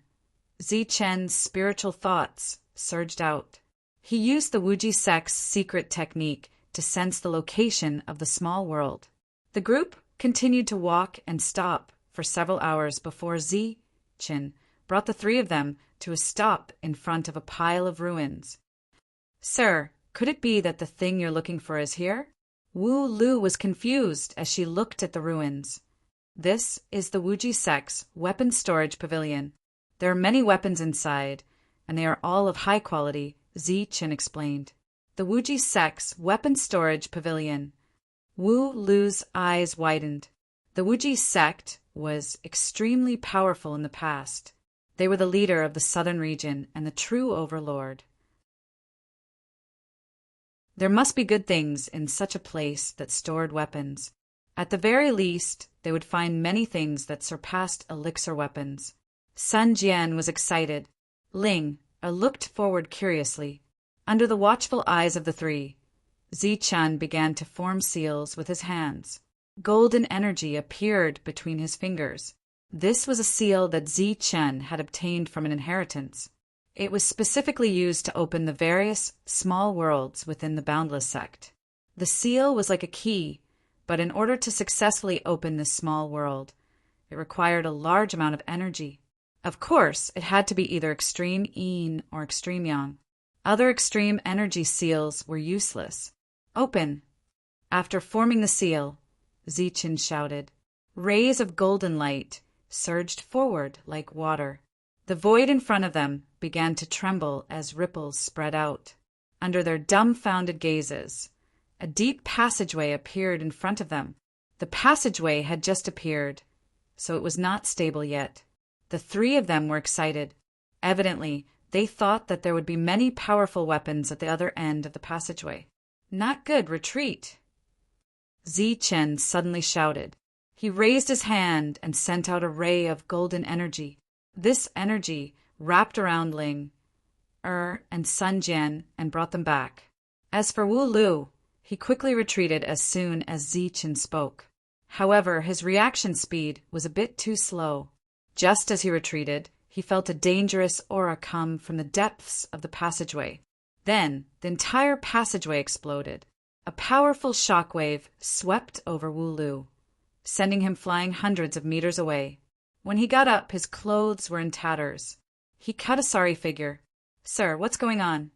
Zi Chen's spiritual thoughts surged out. He used the Wuji sect's secret technique to sense the location of the small world. The group continued to walk and stop for several hours before Zi Qin brought the 3 of them to a stop in front of a pile of ruins. Sir, could it be that the thing you're looking for is here? Wu Lu was confused as she looked at the ruins. This is the Wuji sect's weapon storage pavilion. There are many weapons inside, and they are all of high quality, Zi Qin explained. The Wuji sect's weapon storage pavilion. Wu Lu's eyes widened. The Wuji sect was extremely powerful in the past. They were the leader of the southern region and the true overlord. There must be good things in such a place that stored weapons. At the very least, they would find many things that surpassed elixir weapons. Sun Jian was excited. Ling looked forward curiously. Under the watchful eyes of the 3, Zi Chen began to form seals with his hands. Golden energy appeared between his fingers. This was a seal that Zi Chen had obtained from an inheritance. It was specifically used to open the various small worlds within the Boundless sect. The seal was like a key, but in order to successfully open this small world, it required a large amount of energy. Of course, it had to be either extreme yin or extreme yang. Other extreme energy seals were useless. Open! After forming the seal, Zi Qin shouted. Rays of golden light surged forward like water. The void in front of them began to tremble as ripples spread out. Under their dumbfounded gazes, a deep passageway appeared in front of them. The passageway had just appeared, so it was not stable yet. The 3 of them were excited. Evidently, they thought that there would be many powerful weapons at the other end of the passageway. Not good, retreat! Zi Chen suddenly shouted. He raised his hand and sent out a ray of golden energy. This energy wrapped around Ling, and Sun Jian and brought them back. As for Wu Lu, he quickly retreated as soon as Zi Chen spoke. However, his reaction speed was a bit too slow. Just as he retreated, he felt a dangerous aura come from the depths of the passageway. Then, the entire passageway exploded. A powerful shockwave swept over Wu Lu, sending him flying hundreds of meters away. When he got up, his clothes were in tatters. He cut a sorry figure. Sir, what's going on?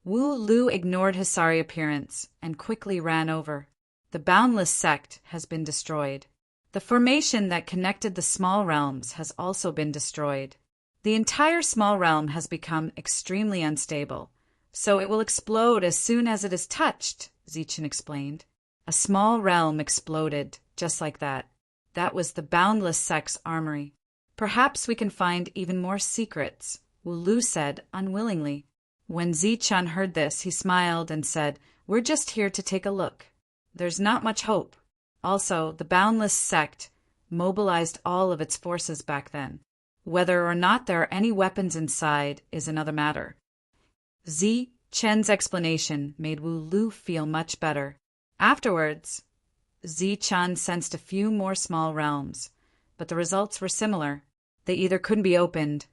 Wu Lu ignored his sorry appearance and quickly ran over. The Boundless sect has been destroyed. The formation that connected the small realms has also been destroyed. The entire small realm has become extremely unstable, so it will explode as soon as it is touched, Zi Chen explained. A small realm exploded, just like that. That was the Boundless Sect's armory. Perhaps we can find even more secrets, Wu Lu said unwillingly. When Zichun heard this, he smiled and said, "We're just here to take a look. There's not much hope." Also, the Boundless Sect mobilized all of its forces back then. Whether or not there are any weapons inside is another matter. Zichen's explanation made Wu Lu feel much better. Afterwards, Zichun sensed a few more small realms, but the results were similar. They either couldn't be opened,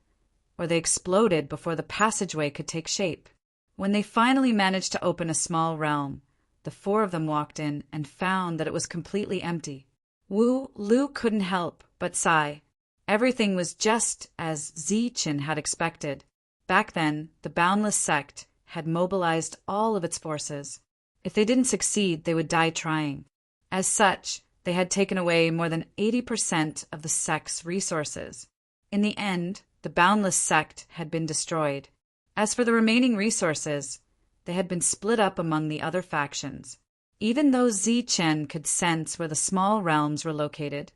or they exploded before the passageway could take shape. When they finally managed to open a small realm, the four of them walked in and found that it was completely empty. Wu Lu couldn't help but sigh. Everything was just as Zichen had expected. Back then, the Boundless Sect had mobilized all of its forces. If they didn't succeed, they would die trying. As such, they had taken away more than 80% of the sect's resources. In the end, the Boundless Sect had been destroyed. As for the remaining resources, they had been split up among the other factions. Even though Zichen could sense where the small realms were located,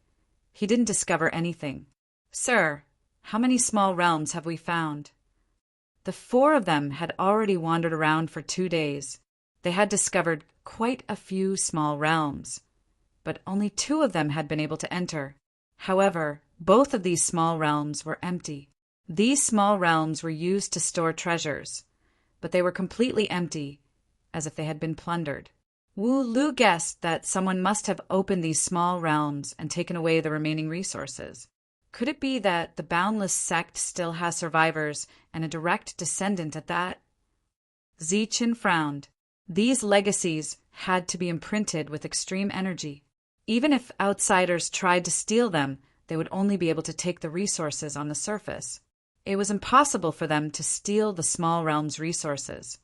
he didn't discover anything. "Sir, how many small realms have we found?" The four of them had already wandered around for 2 days. They had discovered quite a few small realms, but only 2 of them had been able to enter. However, both of these small realms were empty. These small realms were used to store treasures, but they were completely empty, as if they had been plundered. Wu Lu guessed that someone must have opened these small realms and taken away the remaining resources. Could it be that the Boundless Sect still has survivors and a direct descendant at that? Zichen frowned. These legacies had to be imprinted with extreme energy. Even if outsiders tried to steal them, they would only be able to take the resources on the surface. It was impossible for them to steal the small realm's resources.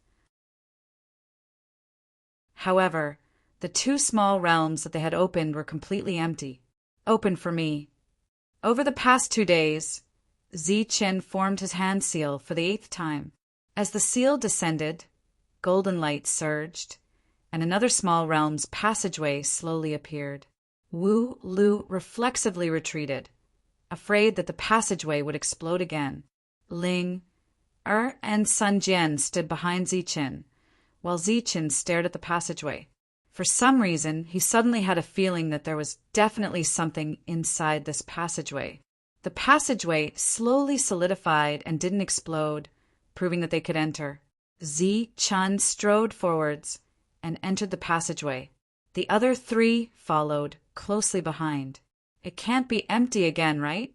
However, the 2 small realms that they had opened were completely empty. "Open for me." Over the past 2 days, Zichen formed his hand seal for the 8th time. As the seal descended, golden light surged, and another small realm's passageway slowly appeared. Wu Lu reflexively retreated, afraid that the passageway would explode again. Ling, and Sun Jian stood behind Zichen, while Zichen stared at the passageway. For some reason, he suddenly had a feeling that there was definitely something inside this passageway. The passageway slowly solidified and didn't explode, proving that they could enter. Zichen strode forwards and entered the passageway. The other 3 followed, closely behind. "It can't be empty again, right?"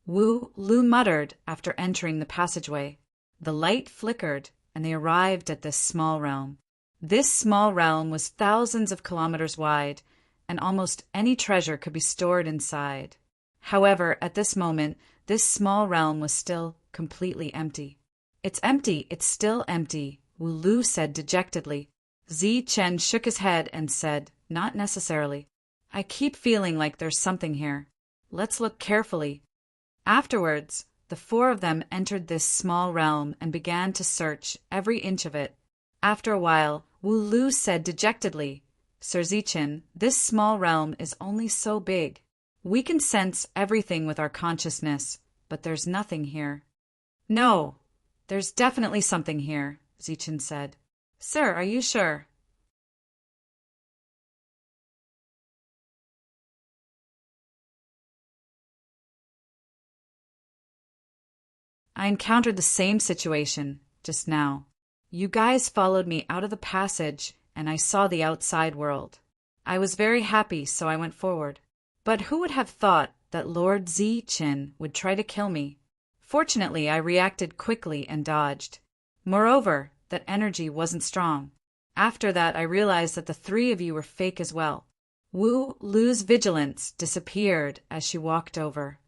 Wu Lu muttered after entering the passageway. The light flickered, and they arrived at this small realm. This small realm was thousands of kilometers wide, and almost any treasure could be stored inside. However, at this moment, this small realm was still completely empty. "It's empty, it's still empty," Wu Lu said dejectedly. Zichen shook his head and said, "Not necessarily. I keep feeling like there's something here. Let's look carefully." Afterwards, the 4 of them entered this small realm and began to search every inch of it. After a while, Wu Lu said dejectedly, "Sir Zichen, this small realm is only so big. We can sense everything with our consciousness, but there's nothing here." "No, there's definitely something here," Zichen said. "Sir, are you sure?" "I encountered the same situation just now. You guys followed me out of the passage, and I saw the outside world. I was very happy, so I went forward. But who would have thought that Lord Zichen would try to kill me? Fortunately, I reacted quickly and dodged. Moreover, that energy wasn't strong. After that, I realized that the 3 of you were fake as well." Wu Lu's vigilance disappeared as she walked over.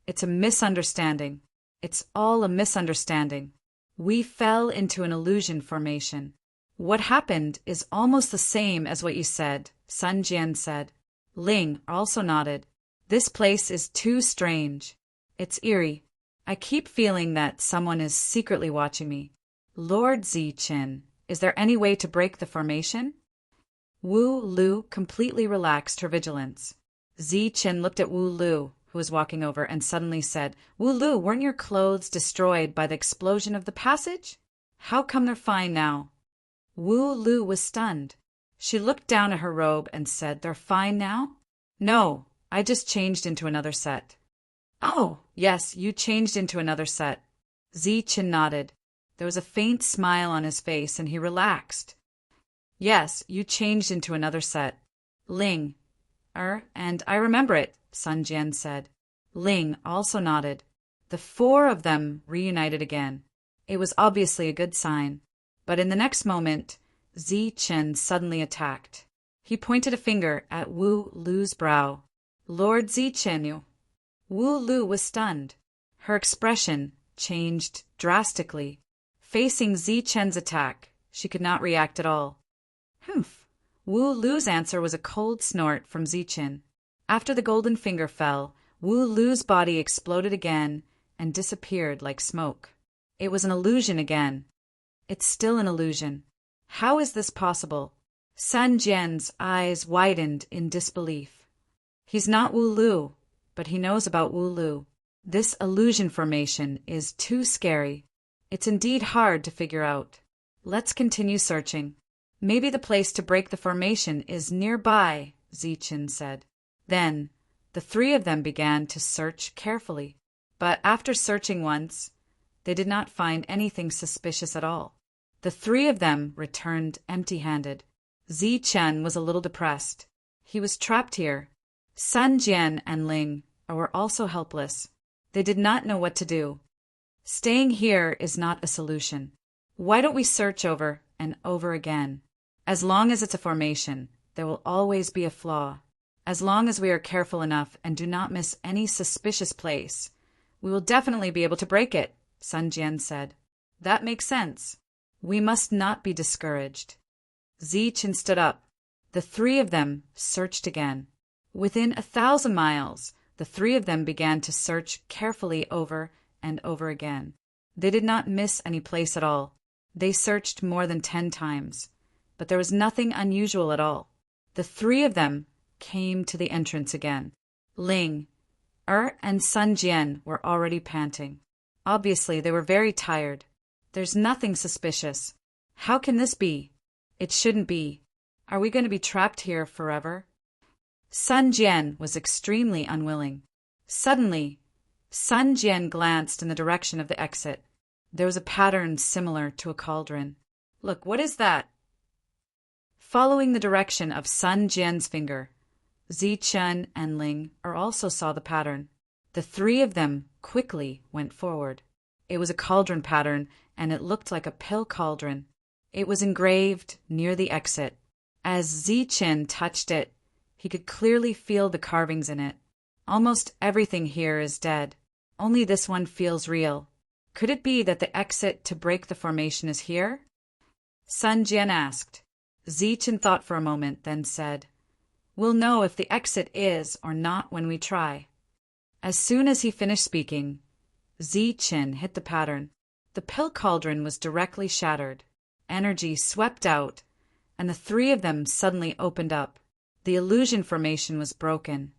"It's a misunderstanding. It's all a misunderstanding. We fell into an illusion formation. What happened is almost the same as what you said," Sun Jian said. Ling also nodded. "This place is too strange. It's eerie. I keep feeling that someone is secretly watching me. Lord Zichen, is there any way to break the formation?" Wu Lu completely relaxed her vigilance. Zichen looked at Wu Lu, who was walking over, and suddenly said, Wu Lu, weren't your clothes destroyed by the explosion of the passage? How come they're fine now? Wu Lu was stunned. She looked down at her robe and said, They're fine now? No, I just changed into another set. Oh, yes, you changed into another set. Zichen nodded. There was a faint smile on his face, and he relaxed. Yes, you changed into another set. Ling. And I remember it, Sun Jian said. Ling also nodded. The four of them reunited again. It was obviously a good sign. But in the next moment, Zichen suddenly attacked. He pointed a finger at Wu Lu's brow. Lord Zichen. Wu Lu was stunned. Her expression changed drastically. Facing Zichen's attack, she could not react at all. Humph. Wu Lu's answer was a cold snort from Zichen. After the golden finger fell, Wu Lu's body exploded again and disappeared like smoke. It was an illusion again. It's still an illusion. How is this possible? Sun Jian's eyes widened in disbelief. He's not Wu Lu, but he knows about Wu Lu. This illusion formation is too scary. It's indeed hard to figure out. Let's continue searching. Maybe the place to break the formation is nearby, Zichen said. Then, the three of them began to search carefully. But after searching once, they did not find anything suspicious at all. The three of them returned empty-handed. Zichen was a little depressed. He was trapped here. Sun Jian and Ling were also helpless. They did not know what to do. Staying here is not a solution. Why don't we search over and over again? As long as it's a formation, there will always be a flaw. As long as we are careful enough and do not miss any suspicious place, we will definitely be able to break it, Sun Jian said. That makes sense. We must not be discouraged. Zichen stood up. The three of them searched again. Within 1,000 miles, the three of them began to search carefully over and over again. They did not miss any place at all. They searched more than 10 times. But there was nothing unusual at all. The three of them came to the entrance again. Ling, and Sun Jian were already panting. Obviously, they were very tired. There's nothing suspicious. How can this be? It shouldn't be. Are we going to be trapped here forever? Sun Jian was extremely unwilling. Suddenly, Sun Jian glanced in the direction of the exit. There was a pattern similar to a cauldron. Look, what is that? Following the direction of Sun Jian's finger, Zichen and Ling also saw the pattern. The three of them quickly went forward. It was a cauldron pattern, and it looked like a pill cauldron. It was engraved near the exit. As Zichen touched it, he could clearly feel the carvings in it. Almost everything here is dead. Only this one feels real. Could it be that the exit to break the formation is here? Sun Jian asked. Zichen thought for a moment, then said, We'll know if the exit is or not when we try. As soon as he finished speaking, Zichen hit the pattern. The pill cauldron was directly shattered. Energy swept out, and the three of them suddenly opened up. The illusion formation was broken.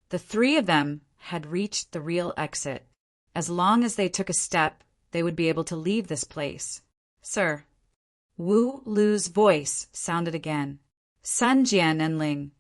The three of them had reached the real exit. As long as they took a step, they would be able to leave this place. Sir. Wu Lu's voice sounded again. Sun Jian and Ling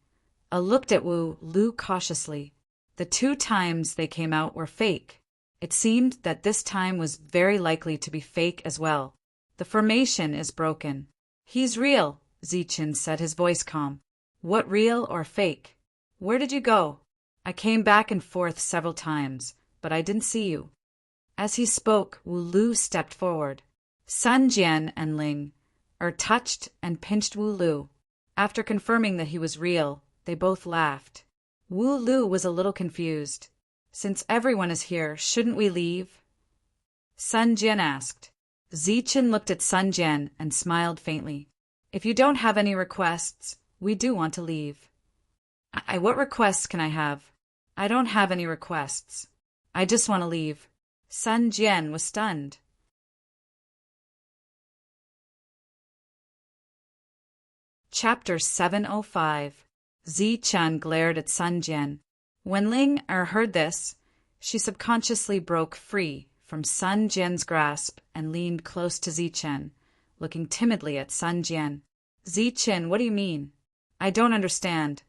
looked at Wu Lu cautiously. The 2 times they came out were fake. It seemed that this time was very likely to be fake as well. The formation is broken. He's real, Zichen said, his voice calm. What, real or fake? Where did you go? I came back and forth several times, but I didn't see you. As he spoke, Wu Lu stepped forward. Sun Jian and Ling touched and pinched Wu Lu. After confirming that he was real, they both laughed. Wu Lu was a little confused. Since everyone is here, shouldn't we leave? Sun Jian asked. Zichen looked at Sun Jian and smiled faintly. If you don't have any requests, we do want to leave. What requests can I have? I don't have any requests. I just want to leave. Sun Jian was stunned. Chapter 705. Zi-Chun glared at Sun Jian. When Ling heard this, she subconsciously broke free from Sun Jian's grasp and leaned close to Zi-Chun, looking timidly at Sun Jian. Zi-Chun, what do you mean? I don't understand.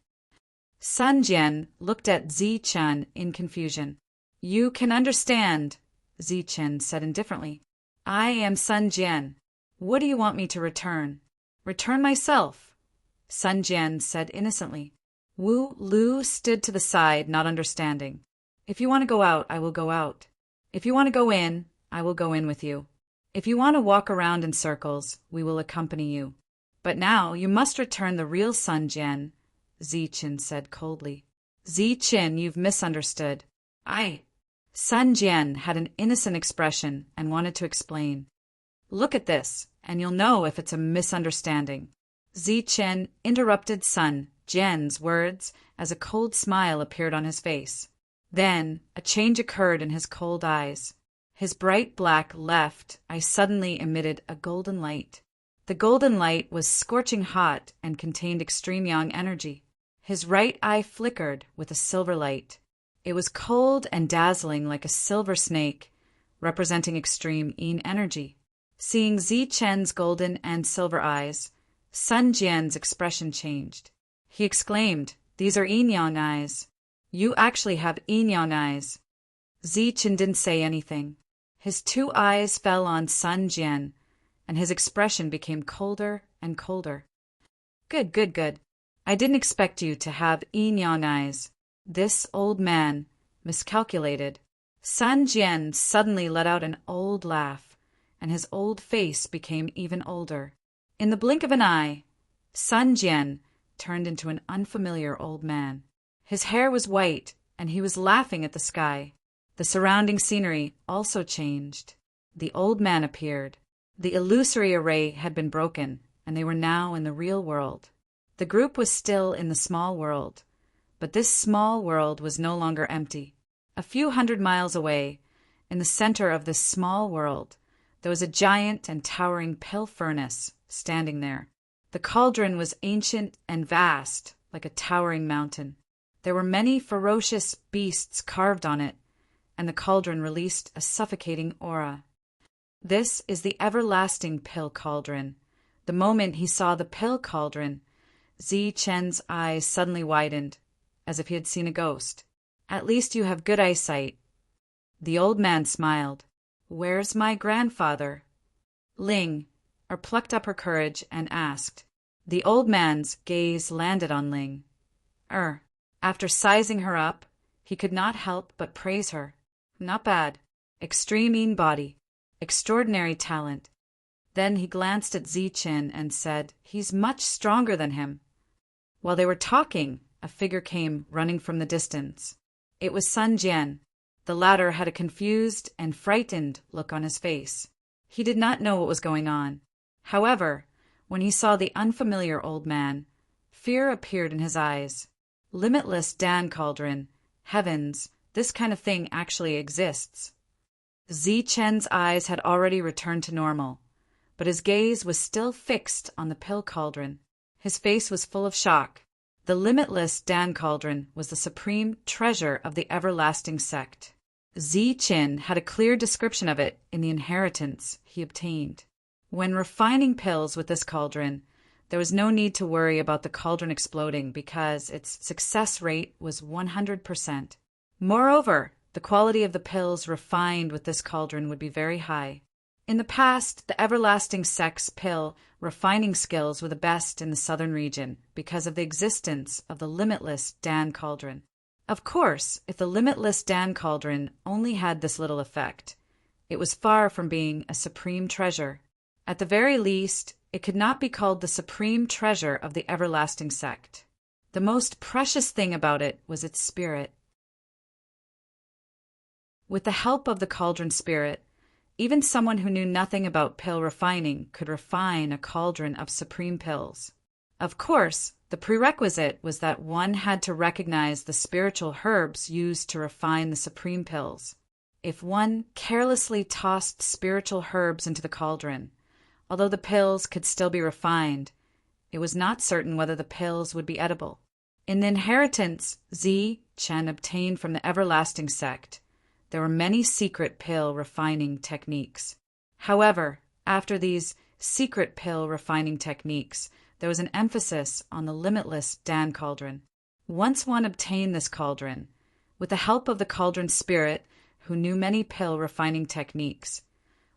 Sun Jian looked at Zi-Chun in confusion. You can understand, Zi-Chun said indifferently. I am Sun Jian. What do you want me to return? Return myself, Sun Jian said innocently. Wu Lu stood to the side, not understanding. If you want to go out, I will go out. If you want to go in, I will go in with you. If you want to walk around in circles, we will accompany you. But now you must return the real Sun Jian, Zi-Chun said coldly. Zi-Chun, you've misunderstood. Sun Jian had an innocent expression and wanted to explain. Look at this, and you'll know if it's a misunderstanding. Zi-Chun interrupted Sun Jian's words as a cold smile appeared on his face. Then a change occurred in his cold eyes. His bright black left eye suddenly emitted a golden light. The golden light was scorching hot and contained extreme yang energy. His right eye flickered with a silver light. It was cold and dazzling like a silver snake, representing extreme yin energy. Seeing Zi-Chun's golden and silver eyes, Sun Jian's expression changed. He exclaimed, These are yin-yang eyes. You actually have yin-yang eyes. Zi-Chun didn't say anything. His two eyes fell on Sun Jian, and his expression became colder and colder. Good. I didn't expect you to have yin-yang eyes. This old man miscalculated. Sun Jian suddenly let out an old laugh, and his old face became even older. In the blink of an eye, Sun Jian turned into an unfamiliar old man. His hair was white, and he was laughing at the sky. The surrounding scenery also changed. The old man appeared. The illusory array had been broken, and they were now in the real world. The group was still in the small world, but this small world was no longer empty. A few hundred miles away, in the center of this small world, there was a giant and towering pill furnace standing there. The cauldron was ancient and vast, like a towering mountain. There were many ferocious beasts carved on it, and the cauldron released a suffocating aura. This is the everlasting pill cauldron. The moment he saw the pill cauldron, Zi-Chun's eyes suddenly widened, as if he had seen a ghost. At least you have good eyesight. The old man smiled. Where's my grandfather? Ling plucked up her courage and asked. The old man's gaze landed on Ling. After sizing her up, he could not help but praise her. Not bad. Extreme yin body. Extraordinary talent. Then he glanced at Zi-Chun and said, He's much stronger than him. While they were talking, a figure came running from the distance. It was Sun Jian. The latter had a confused and frightened look on his face. He did not know what was going on. However, when he saw the unfamiliar old man, fear appeared in his eyes. Limitless Dan Cauldron. Heavens, this kind of thing actually exists. Zi-Chun's eyes had already returned to normal, but his gaze was still fixed on the pill cauldron. His face was full of shock. The limitless Dan Cauldron was the supreme treasure of the everlasting sect. Zi-Chun had a clear description of it in the inheritance he obtained. When refining pills with this cauldron, there was no need to worry about the cauldron exploding because its success rate was 100%. Moreover, the quality of the pills refined with this cauldron would be very high. In the past, the everlasting sect's pill refining skills were the best in the southern region because of the existence of the limitless Dan Cauldron. Of course, if the limitless Dan Cauldron only had this little effect, it was far from being a supreme treasure. At the very least, it could not be called the supreme treasure of the everlasting sect. The most precious thing about it was its spirit. With the help of the cauldron spirit, even someone who knew nothing about pill refining could refine a cauldron of supreme pills. Of course, the prerequisite was that one had to recognize the spiritual herbs used to refine the supreme pills. If one carelessly tossed spiritual herbs into the cauldron, although the pills could still be refined, It was not certain whether the pills would be edible. In the inheritance Zi Chen obtained from the everlasting sect, there were many secret pill refining techniques. However, after these secret pill refining techniques, there was an emphasis on the limitless Dan cauldron. Once one obtained this cauldron, with the help of the cauldron spirit who knew many pill refining techniques,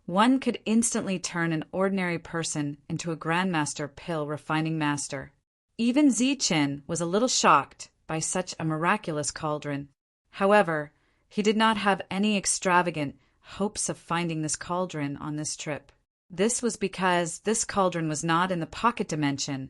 one could instantly turn an ordinary person into a grandmaster pill refining master. Even Zichen was a little shocked by such a miraculous cauldron. However, he did not have any extravagant hopes of finding this cauldron on this trip. This was because this cauldron was not in the pocket dimension,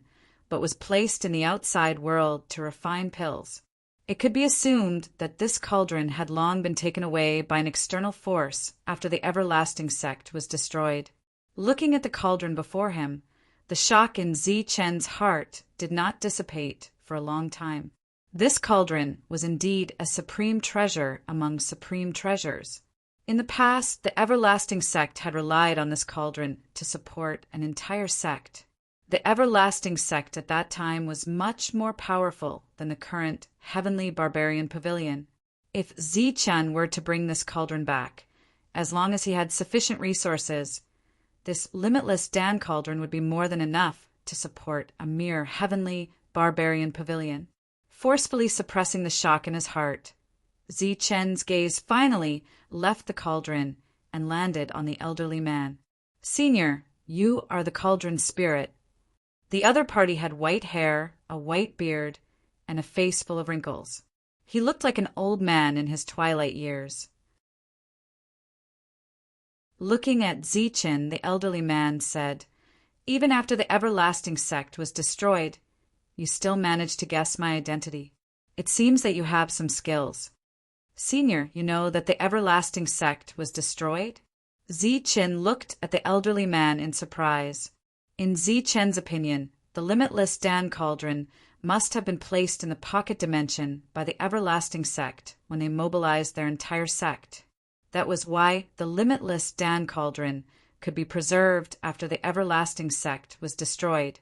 but was placed in the outside world to refine pills. It could be assumed that this cauldron had long been taken away by an external force after the everlasting sect was destroyed. Looking at the cauldron before him, the shock in Zi Chen's heart did not dissipate for a long time. This cauldron was indeed a supreme treasure among supreme treasures. In the past, the everlasting sect had relied on this cauldron to support an entire sect. The everlasting sect at that time was much more powerful than the current heavenly barbarian pavilion. If Zichen were to bring this cauldron back, as long as he had sufficient resources, this limitless Dan cauldron would be more than enough to support a mere heavenly barbarian pavilion. Forcefully suppressing the shock in his heart, Zichen's gaze finally left the cauldron and landed on the elderly man. "Senior, you are the cauldron spirit." The other party had white hair, a white beard, and a face full of wrinkles. He looked like an old man in his twilight years. Looking at Zichen, the elderly man said, "Even after the everlasting sect was destroyed, you still managed to guess my identity. It seems that you have some skills. Senior, you know that the everlasting sect was destroyed?" Zichen looked at the elderly man in surprise. In Zichen's opinion, the limitless Dan cauldron must have been placed in the pocket dimension by the everlasting sect when they mobilized their entire sect. That was why the limitless Dan cauldron could be preserved after the everlasting sect was destroyed.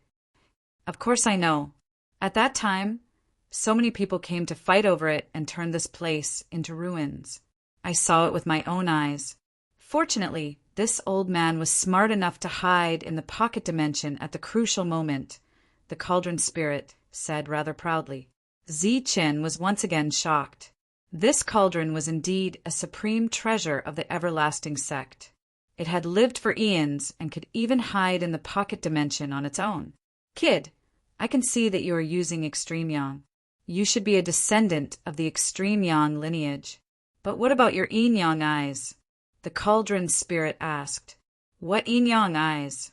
Of course I know. At that time, so many people came to fight over it and turn this place into ruins. I saw it with my own eyes. Fortunately, this old man was smart enough to hide in the pocket dimension at the crucial moment, the cauldron spirit said rather proudly. Zichen was once again shocked. This cauldron was indeed a supreme treasure of the everlasting sect. It had lived for eons and could even hide in the pocket dimension on its own. "Kid, I can see that you are using Extreme Yang. You should be a descendant of the Extreme Yang lineage. But what about your Yin Yang eyes?" the cauldron spirit asked. "What Yin Yang eyes?"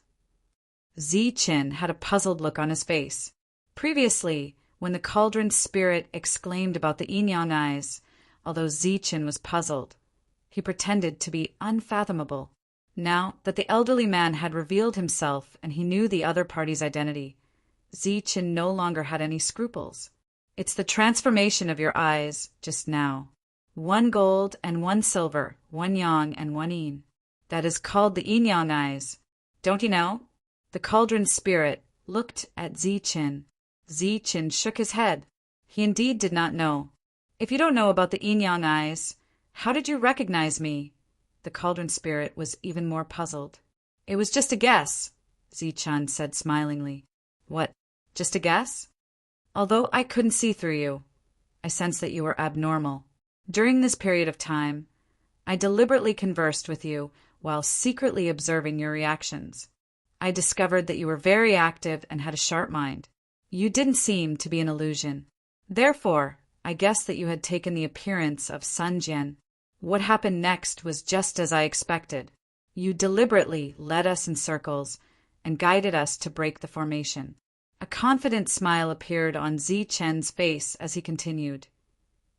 Zichen had a puzzled look on his face. Previously, when the cauldron spirit exclaimed about the Yin Yang eyes, although Zichen was puzzled, he pretended to be unfathomable. Now that the elderly man had revealed himself and he knew the other party's identity, Zichen no longer had any scruples. "It's the transformation of your eyes just now. 1 gold and 1 silver, 1 yang and 1 yin. That is called the Yin Yang eyes. Don't you know?" The cauldron spirit looked at Zichen. Zichen shook his head. He indeed did not know. "If you don't know about the Yin Yang eyes, how did you recognize me?" The cauldron spirit was even more puzzled. "It was just a guess," Zichen said smilingly. "What, just a guess?" "Although I couldn't see through you, I sensed that you were abnormal. During this period of time, I deliberately conversed with you while secretly observing your reactions. I discovered that you were very active and had a sharp mind. You didn't seem to be an illusion. Therefore, I guessed that you had taken the appearance of Sun Jian. What happened next was just as I expected. You deliberately led us in circles and guided us to break the formation." A confident smile appeared on Zichen's face as he continued.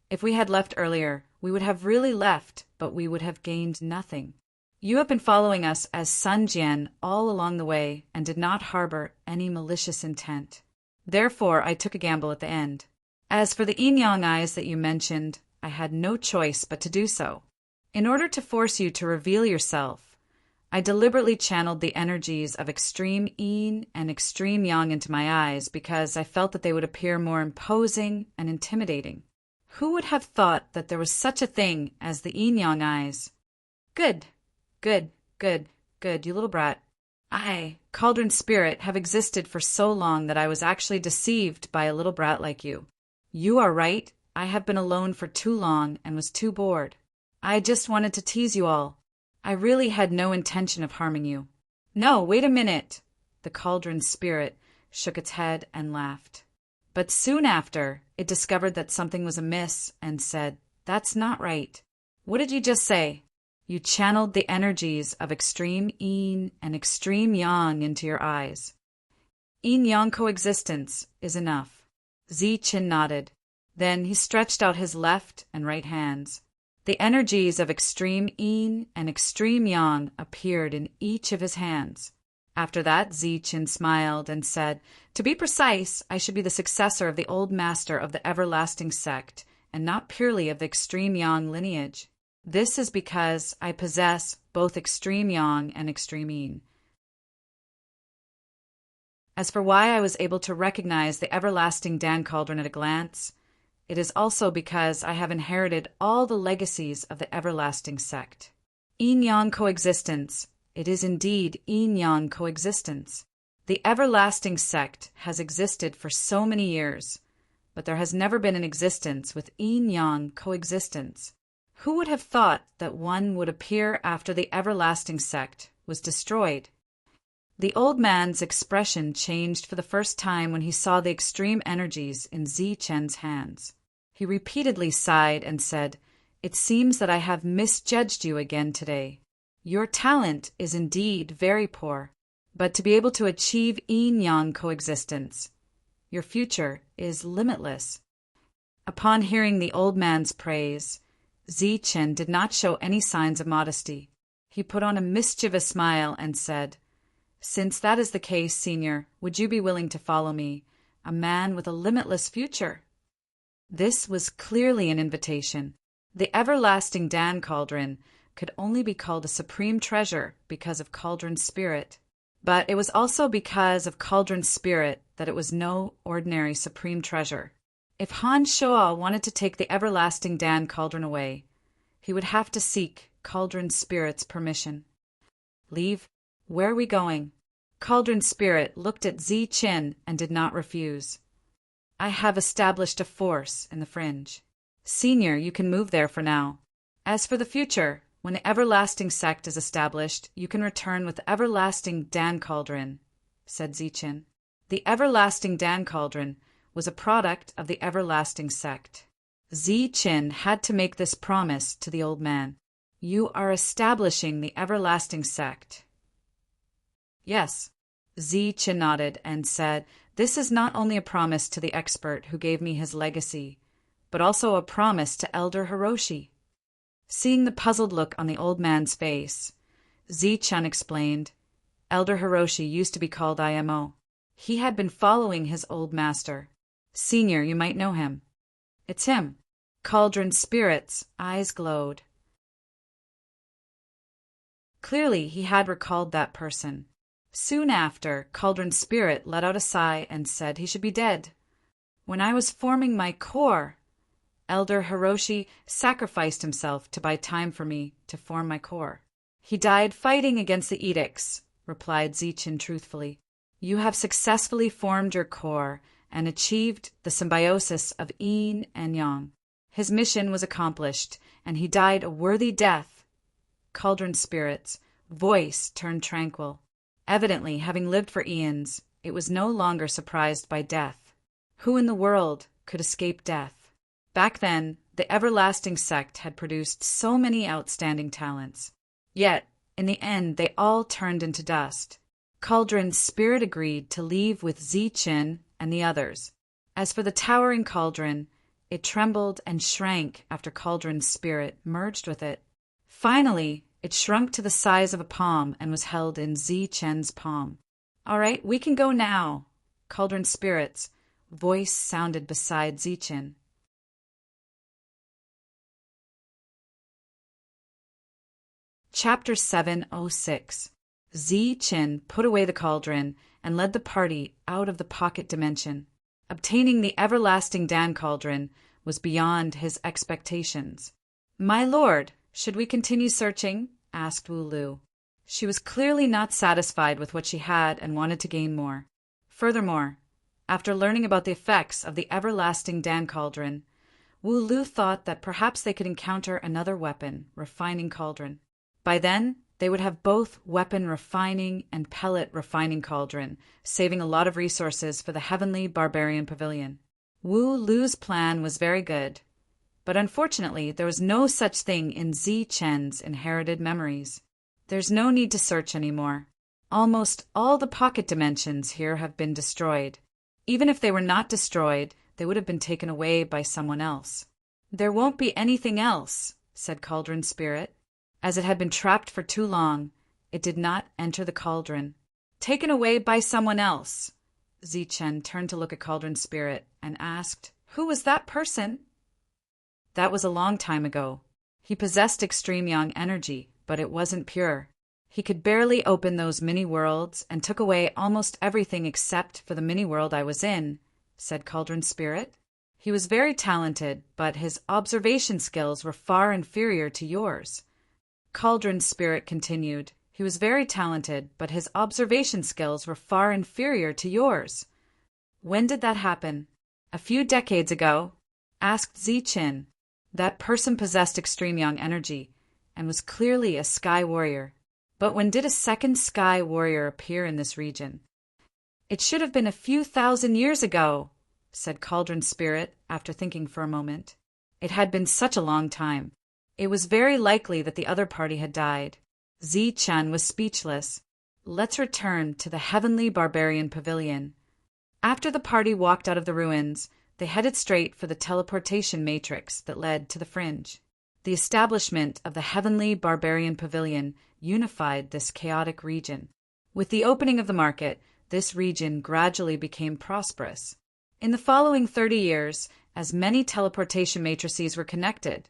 "If we had left earlier, we would have really left, but we would have gained nothing. You have been following us as Sun Jian all along the way and did not harbor any malicious intent. Therefore, I took a gamble at the end. As for the Yin Yang eyes that you mentioned, I had no choice but to do so. In order to force you to reveal yourself, I deliberately channeled the energies of extreme yin and extreme yang into my eyes because I felt that they would appear more imposing and intimidating. Who would have thought that there was such a thing as the yin-yang eyes? Good, good, good, good, you little brat. I, Cauldron Spirit, have existed for so long that I was actually deceived by a little brat like you. You are right, I have been alone for too long and was too bored. I just wanted to tease you all. I really had no intention of harming you. No, wait a minute. The Cauldron Spirit shook its head and laughed. But soon after, it discovered that something was amiss and said, "That's not right." What did you just say? You channeled the energies of extreme yin and extreme yang into your eyes. Yin-yang coexistence is enough. Zichen nodded. Then he stretched out his left and right hands. The energies of extreme yin and extreme yang appeared in each of his hands. After that, Zichen smiled and said, "To be precise, I should be the successor of the old master of the everlasting sect, and not purely of the extreme yang lineage. This is because I possess both extreme yang and extreme yin." As for why I was able to recognize the everlasting Dan Cauldron at a glance, it is also because I have inherited all the legacies of the everlasting sect. Yin-yang coexistence. It is indeed yin-yang coexistence. The everlasting sect has existed for so many years, but there has never been an existence with yin-yang coexistence. Who would have thought that one would appear after the everlasting sect was destroyed? The old man's expression changed for the first time when he saw the extreme energies in Zichen's hands. He repeatedly sighed and said, "It seems that I have misjudged you again today. Your talent is indeed very poor, but to be able to achieve yin-yang coexistence, your future is limitless." Upon hearing the old man's praise, Zichen did not show any signs of modesty. He put on a mischievous smile and said, "Since that is the case, Senior, would you be willing to follow me, a man with a limitless future?" This was clearly an invitation. The everlasting Dan Cauldron could only be called a supreme treasure because of Cauldron Spirit. But it was also because of Cauldron Spirit that it was no ordinary supreme treasure. If Han Shoa wanted to take the everlasting Dan Cauldron away, he would have to seek Cauldron Spirit's permission. "Leave? Where are we going?" Cauldron Spirit looked at Zichen and did not refuse. "I have established a force in the fringe. Senior, you can move there for now. As for the future, when the everlasting sect is established, you can return with the everlasting Dan Cauldron," said Zichen. The everlasting Dan Cauldron was a product of the everlasting sect. Zichen had to make this promise to the old man. "You are establishing the everlasting sect." "Yes." Zichen nodded and said, "This is not only a promise to the expert who gave me his legacy, but also a promise to Elder Hiroshi." Seeing the puzzled look on the old man's face, Zichen explained, "Elder Hiroshi used to be called IMO. He had been following his old master. Senior, you might know him." "It's him." Cauldron Spirit's eyes glowed. Clearly, he had recalled that person. Soon after, Cauldron Spirit let out a sigh and said he should be dead. "When I was forming my core, Elder Hiroshi sacrificed himself to buy time for me to form my core." "He died fighting against the edicts," replied Zichen truthfully. "You have successfully formed your core and achieved the symbiosis of yin and yang. His mission was accomplished, and he died a worthy death." Cauldron Spirit's voice turned tranquil. Evidently, having lived for eons, it was no longer surprised by death. Who in the world could escape death? Back then, the everlasting sect had produced so many outstanding talents. Yet, in the end, they all turned into dust. Cauldron Spirit agreed to leave with Zichen and the others. As for the towering cauldron, it trembled and shrank after Cauldron Spirit merged with it. Finally, it shrunk to the size of a palm and was held in Zichen's palm. "All right, we can go now," Cauldron Spirit's voice sounded beside Zichen. Chapter 706. Zi Qin put away the cauldron and led the party out of the pocket dimension. Obtaining the everlasting Dan cauldron was beyond his expectations. "My lord, should we continue searching?" asked Wu Lu. She was clearly not satisfied with what she had and wanted to gain more. Furthermore, after learning about the effects of the everlasting Dan cauldron, Wu Lu thought that perhaps they could encounter another weapon refining cauldron. By then, they would have both weapon refining and pellet refining cauldron, saving a lot of resources for the heavenly barbarian pavilion. Wu Lu's plan was very good, but unfortunately there was no such thing in Zi Chen's inherited memories. There's no need to search anymore. Almost all the pocket dimensions here have been destroyed. Even if they were not destroyed, they would have been taken away by someone else. "There won't be anything else," said Cauldron Spirit. As it had been trapped for too long, it did not enter the cauldron. "Taken away by someone else." Zi Chen turned to look at Cauldron Spirit and asked, "Who was that person?" That was a long time ago. He possessed extreme yang energy, but it wasn't pure. He could barely open those mini-worlds and took away almost everything except for the mini-world I was in, said Cauldron Spirit. He was very talented, but his observation skills were far inferior to yours. Cauldron Spirit continued, "He was very talented, but his observation skills were far inferior to yours." "When did that happen?" "A few decades ago," asked Zi Qin. That person possessed extreme yang energy and was clearly a sky warrior. But when did a second sky warrior appear in this region? "It should have been a few thousand years ago," said Cauldron Spirit after thinking for a moment. It had been such a long time. It was very likely that the other party had died. Zi Chen was speechless. Let's return to the heavenly barbarian pavilion. After the party walked out of the ruins, they headed straight for the teleportation matrix that led to the fringe. The establishment of the heavenly barbarian pavilion unified this chaotic region. With the opening of the market, this region gradually became prosperous. In the following 30 years, as many teleportation matrices were connected,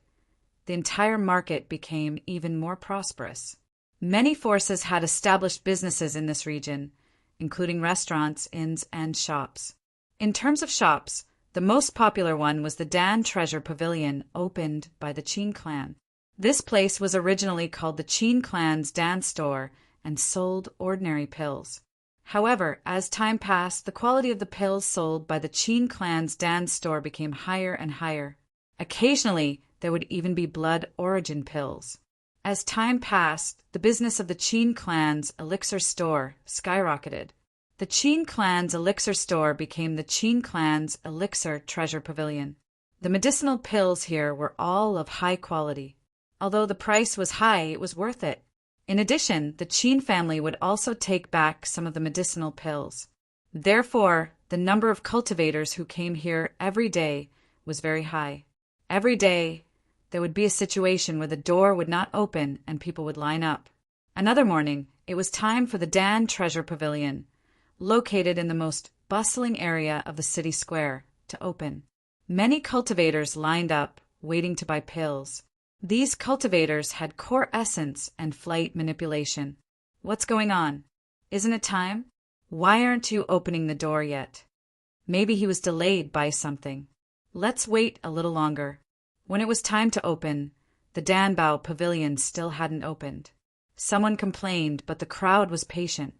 the entire market became even more prosperous. Many forces had established businesses in this region, including restaurants, inns, and shops. In terms of shops, the most popular one was the Dan Treasure Pavilion, opened by the Qin clan. This place was originally called the Qin clan's Dan store and sold ordinary pills. However, as time passed, the quality of the pills sold by the Qin clan's Dan store became higher and higher. Occasionally, there would even be blood origin pills. As time passed, the business of the Qin clan's elixir store skyrocketed. The Qin clan's elixir store became the Qin clan's elixir treasure pavilion. The medicinal pills here were all of high quality. Although the price was high, it was worth it. In addition, the Qin family would also take back some of the medicinal pills. Therefore, the number of cultivators who came here every day was very high. Every day, there would be a situation where the door would not open and people would line up. Another morning, it was time for the Dan Treasure Pavilion, located in the most bustling area of the city square, to open. Many cultivators lined up, waiting to buy pills. These cultivators had core essence and flight manipulation. "What's going on? Isn't it time? Why aren't you opening the door yet?" Maybe he was delayed by something. Let's wait a little longer. When it was time to open, the Danbao Pavilion still hadn't opened. Someone complained, but the crowd was patient.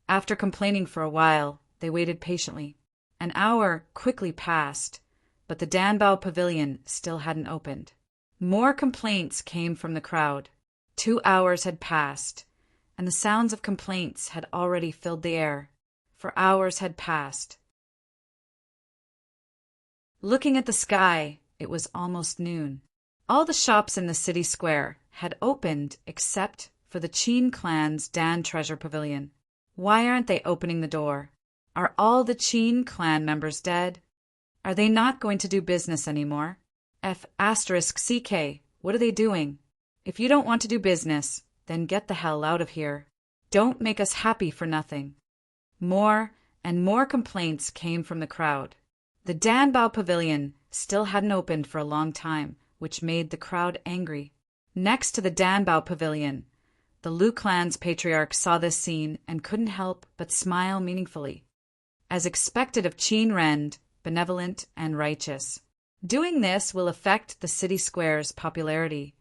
After complaining for a while, they waited patiently. An hour quickly passed, but the Danbao Pavilion still hadn't opened. More complaints came from the crowd. 2 hours had passed, and the sounds of complaints had already filled the air. For hours had passed. Looking at the sky, it was almost noon. All the shops in the city square had opened except for the Qin clan's Dan Treasure Pavilion. Why aren't they opening the door? Are all the Qin clan members dead? Are they not going to do business anymore? F***CK, what are they doing? If you don't want to do business, then get the hell out of here. Don't make us happy for nothing. More and more complaints came from the crowd. The Danbao Pavilion still hadn't opened for a long time, which made the crowd angry. Next to the Danbao Pavilion The Lu clan's patriarch saw this scene and couldn't help but smile meaningfully. As expected of Qin Ren, benevolent and righteous. Doing this will affect the city square's popularity,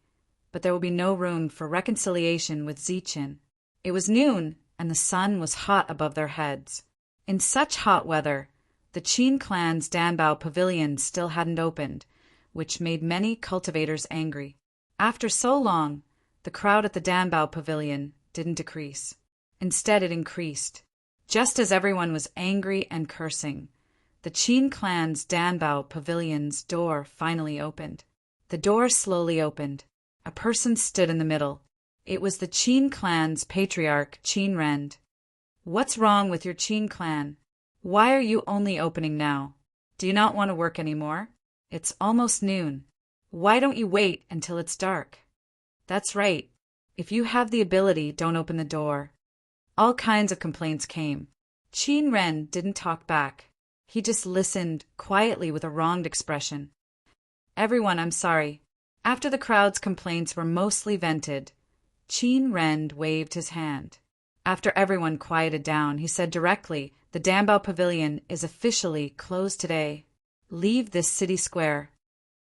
but there will be no room for reconciliation with Ziqin. It was noon, and the sun was hot above their heads. In such hot weather, the Qin clan's Danbao pavilion still hadn't opened, which made many cultivators angry. After so long, the crowd at the Danbao pavilion didn't decrease. Instead, it increased. Just as everyone was angry and cursing, the Qin clan's Danbao pavilion's door finally opened. The door slowly opened. A person stood in the middle. It was the Qin clan's patriarch, Qin Ren. "What's wrong with your Qin clan? Why are you only opening now? Do you not want to work anymore? It's almost noon. Why don't you wait until it's dark?" "That's right. If you have the ability, don't open the door." All kinds of complaints came. Qin Ren didn't talk back. He just listened quietly with a wronged expression. "Everyone, I'm sorry." After the crowd's complaints were mostly vented, Qin Ren waved his hand. After everyone quieted down, he said directly, "The Danbao Pavilion is officially closed today. Leave this city square."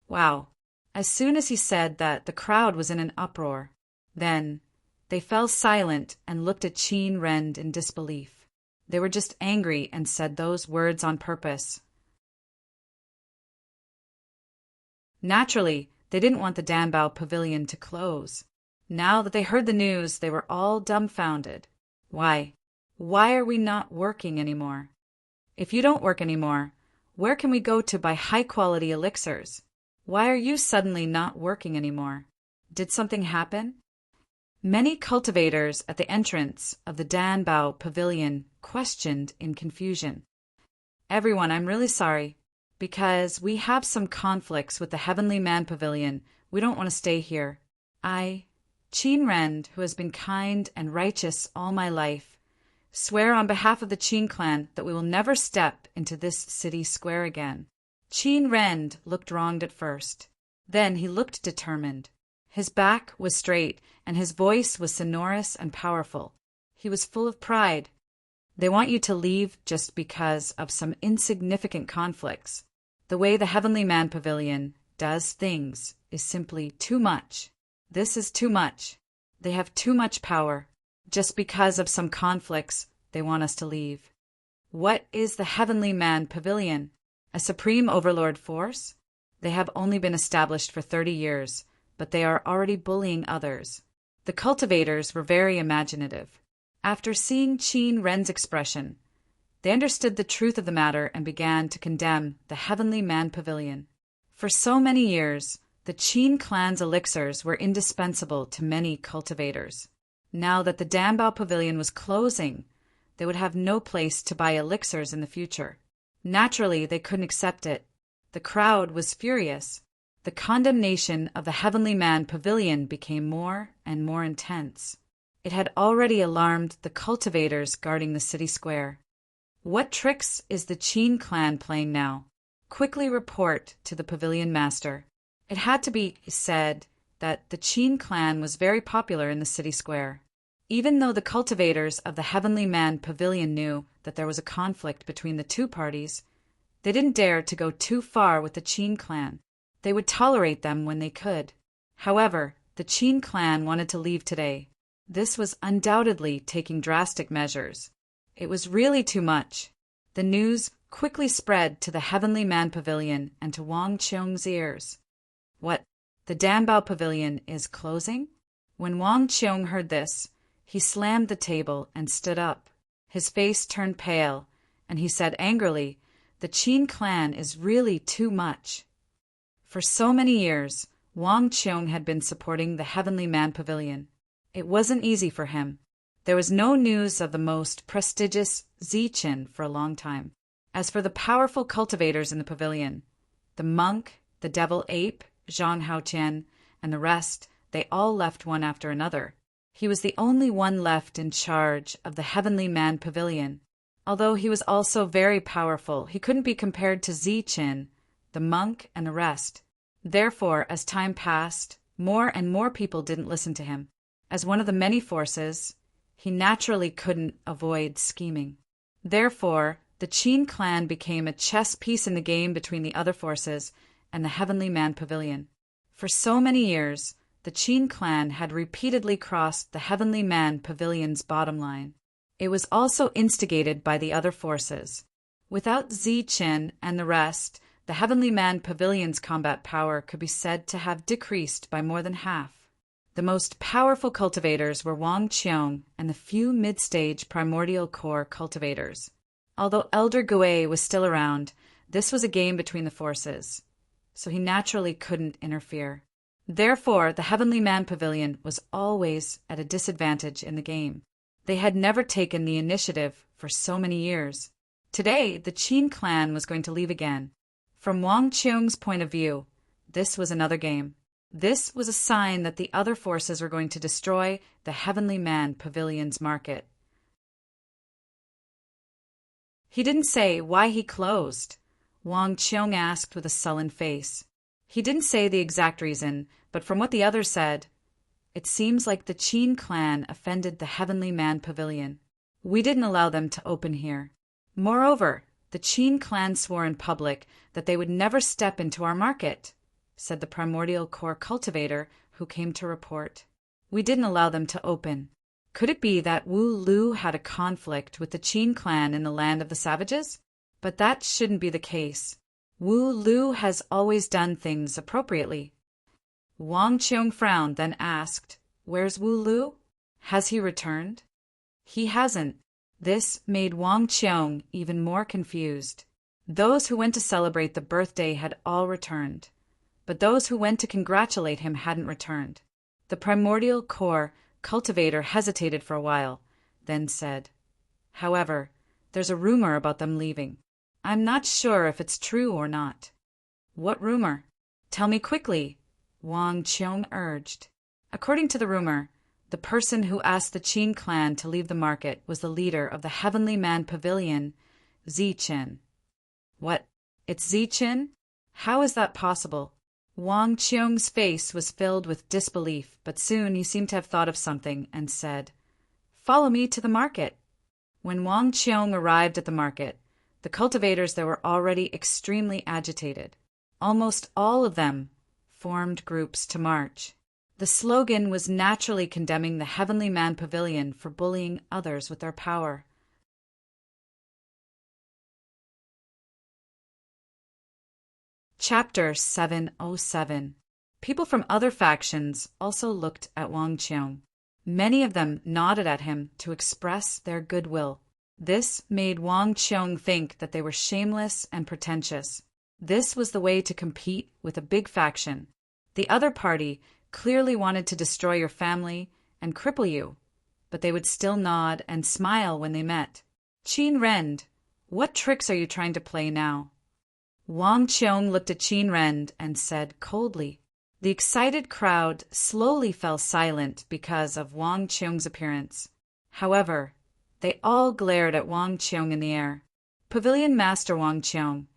Wow. As soon as he said that, the crowd was in an uproar. Then, they fell silent and looked at Qin Ren in disbelief. They were just angry and said those words on purpose. Naturally, they didn't want the Danbao Pavilion to close. Now that they heard the news, they were all dumbfounded. Why are we not working anymore? If you don't work anymore, where can we go to buy high-quality elixirs? Why are you suddenly not working anymore? Did something happen? Many cultivators at the entrance of the Danbao Pavilion questioned in confusion. "Everyone, I'm really sorry. Because we have some conflicts with the Heavenly Man Pavilion, we don't want to stay here. I, Qin Ren, who has been kind and righteous all my life, swear on behalf of the Qin clan that we will never step into this city square again." Qin Ren looked wronged at first. Then he looked determined. His back was straight, and his voice was sonorous and powerful. He was full of pride. "They want you to leave just because of some insignificant conflicts. The way the Heavenly Man Pavilion does things is simply too much. This is too much. They have too much power. Just because of some conflicts, they want us to leave." What is the Heavenly Man Pavilion? A supreme overlord force? They have only been established for 30 years, but they are already bullying others. The cultivators were very imaginative. After seeing Qin Ren's expression, they understood the truth of the matter and began to condemn the Heavenly Man Pavilion. For so many years, the Qin clan's elixirs were indispensable to many cultivators. Now that the Danbao Pavilion was closing, they would have no place to buy elixirs in the future. Naturally, they couldn't accept it. The crowd was furious. The condemnation of the Heavenly Man Pavilion became more and more intense. It had already alarmed the cultivators guarding the city square. "What tricks is the Qin clan playing now? Quickly report to the pavilion master." It had to be said that the Qin clan was very popular in the city square. Even though the cultivators of the Heavenly Man Pavilion knew that there was a conflict between the two parties, they didn't dare to go too far with the Qin clan. They would tolerate them when they could. However, the Qin clan wanted to leave today. This was undoubtedly taking drastic measures. It was really too much. The news quickly spread to the Heavenly Man Pavilion and to Wang Qiong's ears. What? The Danbao Pavilion is closing? When Wang Qiong heard this, he slammed the table and stood up. His face turned pale, and he said angrily, "The Qin clan is really too much." For so many years, Wang Qiong had been supporting the Heavenly Man Pavilion. It wasn't easy for him. There was no news of the most prestigious Ziqin for a long time. As for the powerful cultivators in the pavilion, the monk, the devil ape, Zhang Haotian, and the rest, they all left one after another. He was the only one left in charge of the Heavenly Man Pavilion. Although he was also very powerful, he couldn't be compared to Ziqin, the monk, and the rest. Therefore, as time passed, more and more people didn't listen to him. As one of the many forces, he naturally couldn't avoid scheming. Therefore, the Qin clan became a chess piece in the game between the other forces and the Heavenly Man Pavilion. For so many years, the Qin clan had repeatedly crossed the Heavenly Man Pavilion's bottom line. It was also instigated by the other forces. Without Zichen and the rest, the Heavenly Man Pavilion's combat power could be said to have decreased by more than half. The most powerful cultivators were Wang Qiong and the few mid-stage primordial core cultivators. Although Elder Gui was still around, this was a game between the forces, so he naturally couldn't interfere. Therefore, the Heavenly Man Pavilion was always at a disadvantage in the game. They had never taken the initiative for so many years. Today, the Qin clan was going to leave again. From Wang Qiong's point of view, this was another game. This was a sign that the other forces were going to destroy the Heavenly Man Pavilion's market. He didn't say why he closed, Wang Qiong asked with a sullen face. He didn't say the exact reason, but from what the others said, it seems like the Qin clan offended the Heavenly Man Pavilion. We didn't allow them to open here. Moreover, the Qin clan swore in public that they would never step into our market, said the primordial core cultivator who came to report. We didn't allow them to open. Could it be that Wu Lu had a conflict with the Qin clan in the land of the savages? But that shouldn't be the case. Wu Lu has always done things appropriately. Wang Qiong frowned, then asked, "Where's Wu Lu? Has he returned?" He hasn't. This made Wang Qiong even more confused. Those who went to celebrate the birthday had all returned, but those who went to congratulate him hadn't returned. The primordial core cultivator hesitated for a while, then said, "However, there's a rumor about them leaving. I'm not sure if it's true or not." "What rumor? Tell me quickly," Wang Qiong urged. According to the rumor, the person who asked the Qin clan to leave the market was the leader of the Heavenly Man Pavilion, Zichen. "What? It's Zichen? How is that possible?" Wang Qiong's face was filled with disbelief, but soon he seemed to have thought of something and said, "Follow me to the market." When Wang Qiong arrived at the market, the cultivators there were already extremely agitated. Almost all of them formed groups to march. The slogan was naturally condemning the Heavenly Man Pavilion for bullying others with their power. Chapter 707. People from other factions also looked at Wang Qiong. Many of them nodded at him to express their goodwill. This made Wang Qiong think that they were shameless and pretentious. This was the way to compete with a big faction. The other party clearly wanted to destroy your family and cripple you, but they would still nod and smile when they met. "Qin Ren, what tricks are you trying to play now?" Wang Qiong looked at Qin Ren and said coldly. The excited crowd slowly fell silent because of Wang Qiong's appearance. However, they all glared at Wang Qiong in the air. "Pavilion Master Wang Qiong,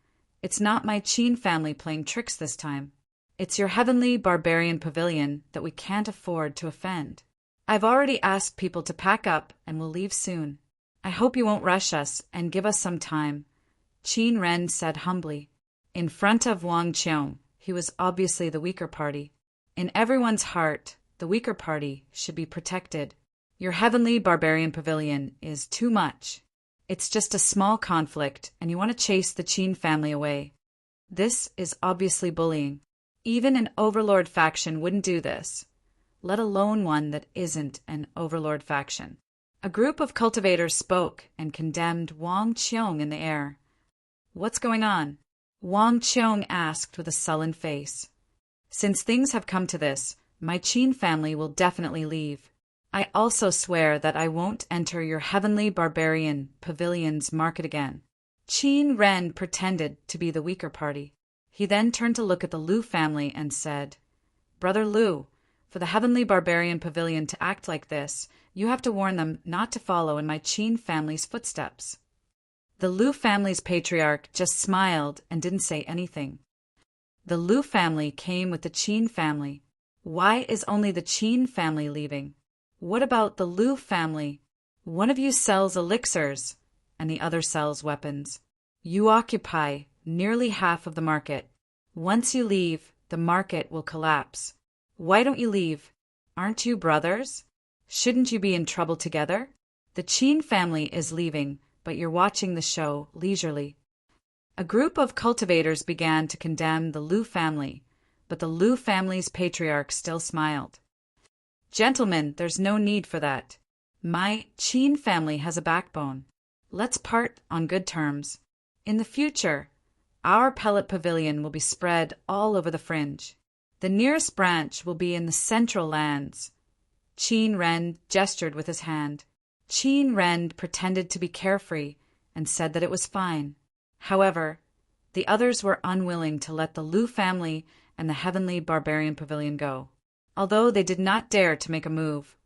it's not my Qin family playing tricks this time. It's your Heavenly Barbarian Pavilion that we can't afford to offend. I've already asked people to pack up and we'll leave soon. I hope you won't rush us and give us some time," Qin Ren said humbly. In front of Wang Qiong, he was obviously the weaker party. In everyone's heart, the weaker party should be protected. Your Heavenly Barbarian Pavilion is too much. It's just a small conflict, and you want to chase the Qin family away. This is obviously bullying. Even an overlord faction wouldn't do this, let alone one that isn't an overlord faction. A group of cultivators spoke and condemned Wang Qiong in the air. "What's going on?" Wang Qiong asked with a sullen face. "Since things have come to this, my Qin family will definitely leave. I also swear that I won't enter your Heavenly Barbarian Pavilion's market again." Qin Ren pretended to be the weaker party. He then turned to look at the Lu family and said, "Brother Lu, for the Heavenly Barbarian Pavilion to act like this, you have to warn them not to follow in my Qin family's footsteps." The Lu family's patriarch just smiled and didn't say anything. The Lu family came with the Qin family. Why is only the Qin family leaving? What about the Lu family? One of you sells elixirs, and the other sells weapons. You occupy nearly half of the market. Once you leave, the market will collapse. Why don't you leave? Aren't you brothers? Shouldn't you be in trouble together? The Qin family is leaving, but you're watching the show leisurely. A group of cultivators began to condemn the Lu family, but the Lu family's patriarch still smiled. Gentlemen, there's no need for that. My Qin family has a backbone. Let's part on good terms. In the future, our pellet pavilion will be spread all over the fringe. The nearest branch will be in the central lands. Qin Ren gestured with his hand. Qin Ren pretended to be carefree and said that it was fine. However, the others were unwilling to let the Lu family and the Heavenly Barbarian Pavilion go. Although they did not dare to make a move,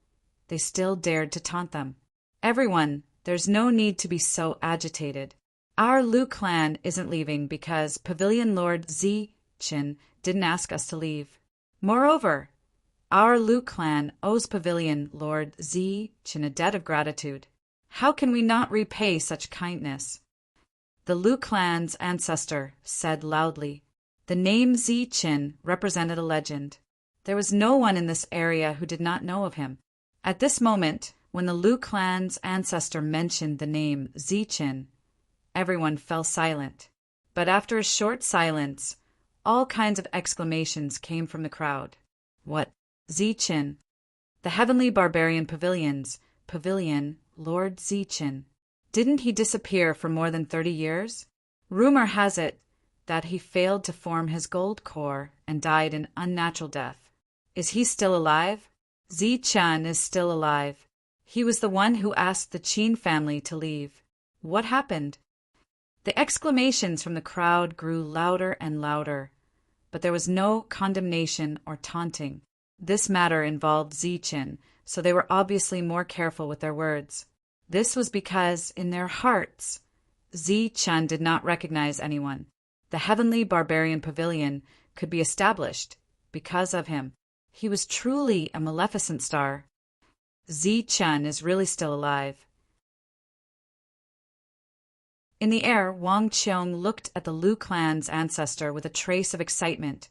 they still dared to taunt them. Everyone, there's no need to be so agitated. Our Lu clan isn't leaving because Pavilion Lord Zichen didn't ask us to leave. Moreover, our Lu clan owes Pavilion Lord Zichen a debt of gratitude. How can we not repay such kindness? The Lu clan's ancestor said loudly. The name Zichen represented a legend. There was no one in this area who did not know of him. At this moment, when the Lu clan's ancestor mentioned the name Zichen, everyone fell silent. But after a short silence, all kinds of exclamations came from the crowd. What? Zichen? The Heavenly Barbarian Pavilion's Pavilion Lord Zichen. Didn't he disappear for more than 30 years? Rumor has it that he failed to form his gold core and died an unnatural death. Is he still alive? Zichen is still alive. He was the one who asked the Qin family to leave. What happened? The exclamations from the crowd grew louder and louder, but there was no condemnation or taunting. This matter involved Zichen, so they were obviously more careful with their words. This was because, in their hearts, Zichen did not recognize anyone. The Heavenly Barbarian Pavilion could be established because of him. He was truly a maleficent star. Zichen is really still alive. In the air, Wang Qiong looked at the Lu clan's ancestor with a trace of excitement.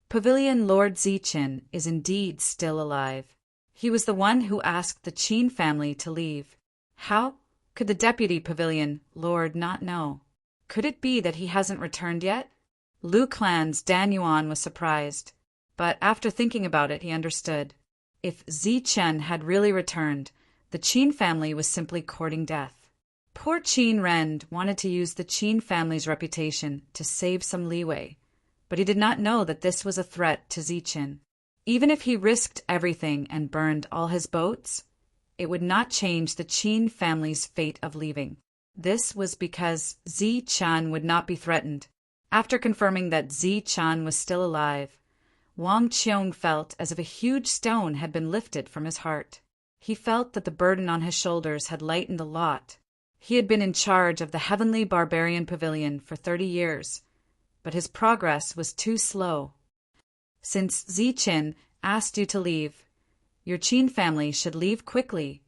Pavilion Lord Zichen is indeed still alive. He was the one who asked the Qin family to leave. How could the deputy Pavilion Lord not know? Could it be that he hasn't returned yet? Lu clan's Dan Yuan was surprised, but after thinking about it, he understood. If Zichen had really returned, the Qin family was simply courting death. Poor Qin Ren wanted to use the Qin family's reputation to save some leeway, but he did not know that this was a threat to Zichen. Even if he risked everything and burned all his boats, it would not change the Qin family's fate of leaving. This was because Zichen would not be threatened. After confirming that Zichen was still alive, Wang Qiong felt as if a huge stone had been lifted from his heart. He felt that the burden on his shoulders had lightened a lot. He had been in charge of the Heavenly Barbarian Pavilion for 30 years, but his progress was too slow. Since Zichen asked you to leave, your Qin family should leave quickly,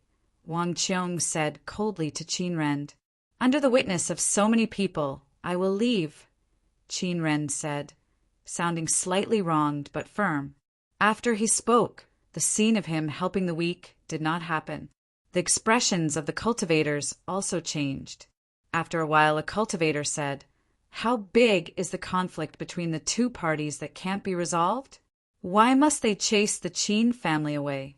Wang Qiong said coldly to Qin Ren. Under the witness of so many people, I will leave, Qin Ren said, sounding slightly wronged but firm. After he spoke, the scene of him helping the weak did not happen. The expressions of the cultivators also changed. After a while, a cultivator said, How big is the conflict between the two parties that can't be resolved? Why must they chase the Qin family away?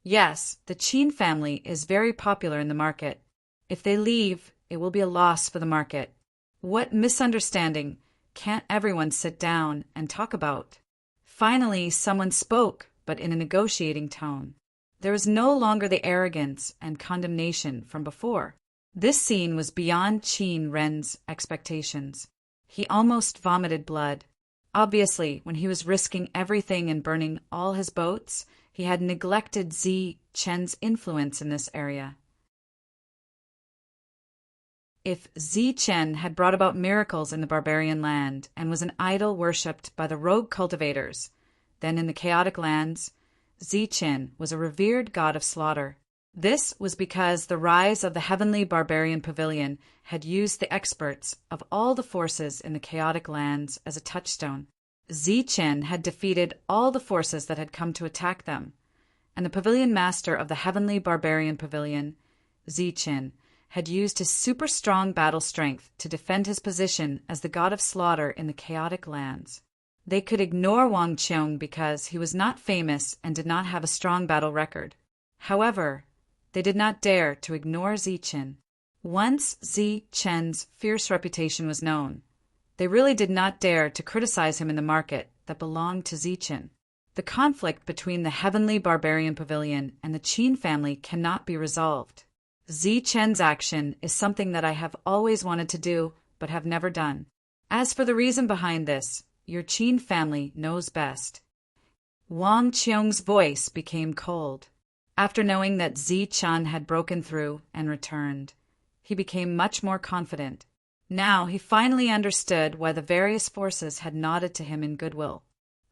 Yes, the Qin family is very popular in the market. If they leave, it will be a loss for the market. What misunderstanding can't everyone sit down and talk about? Finally, someone spoke, but in a negotiating tone. There was no longer the arrogance and condemnation from before. This scene was beyond Qin Ren's expectations. He almost vomited blood. Obviously, when he was risking everything and burning all his boats, he had neglected Zichen's influence in this area. If Zichen had brought about miracles in the barbarian land and was an idol worshipped by the rogue cultivators, then in the chaotic lands, Ziqin was a revered god of slaughter. This was because the rise of the heavenly barbarian pavilion had used the experts of all the forces in the chaotic lands as a touchstone. Ziqin had defeated all the forces that had come to attack them, and the pavilion master of the heavenly barbarian pavilion, Ziqin, had used his super-strong battle strength to defend his position as the god of slaughter in the chaotic lands. They could ignore Wang Qiong because he was not famous and did not have a strong battle record. However, they did not dare to ignore Ziqin. Once Ziqin's fierce reputation was known, they really did not dare to criticize him in the market that belonged to Ziqin. The conflict between the heavenly barbarian pavilion and the Qin family cannot be resolved. Ziqin's action is something that I have always wanted to do, but have never done. As for the reason behind this, your Qin family knows best. Wang Qiong's voice became cold. After knowing that Ziqin had broken through and returned, he became much more confident. Now he finally understood why the various forces had nodded to him in goodwill.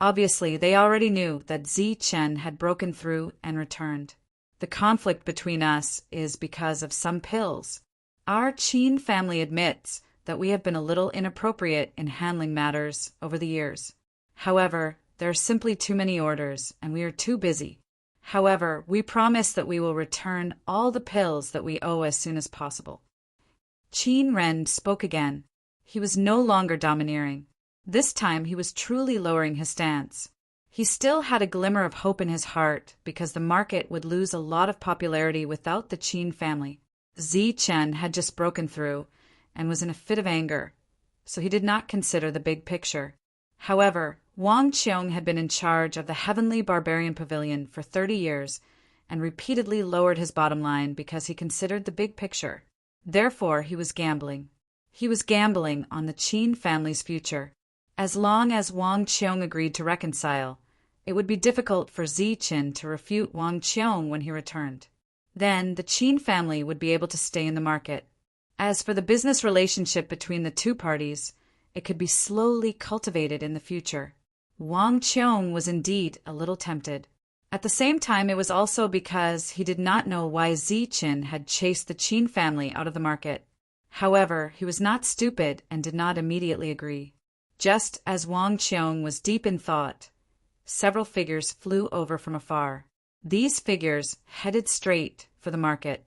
Obviously, they already knew that Ziqin had broken through and returned. The conflict between us is because of some pills. Our Qin family admits that we have been a little inappropriate in handling matters over the years. However, there are simply too many orders, and we are too busy. However, we promise that we will return all the pills that we owe as soon as possible. Qin Ren spoke again. He was no longer domineering. This time he was truly lowering his stance. He still had a glimmer of hope in his heart because the market would lose a lot of popularity without the Qin family. Ziqin had just broken through and was in a fit of anger, so he did not consider the big picture. However, Wang Qiong had been in charge of the heavenly barbarian pavilion for 30 years and repeatedly lowered his bottom line because he considered the big picture. Therefore, he was gambling. He was gambling on the Qin family's future. As long as Wang Qiong agreed to reconcile, it would be difficult for Ziqin to refute Wang Qiong when he returned. Then the Qin family would be able to stay in the market. As for the business relationship between the two parties, it could be slowly cultivated in the future. Wang Qiong was indeed a little tempted. At the same time, it was also because he did not know why Ziqin had chased the Qin family out of the market. However, he was not stupid and did not immediately agree. Just as Wang Qiong was deep in thought, several figures flew over from afar. These figures headed straight for the market.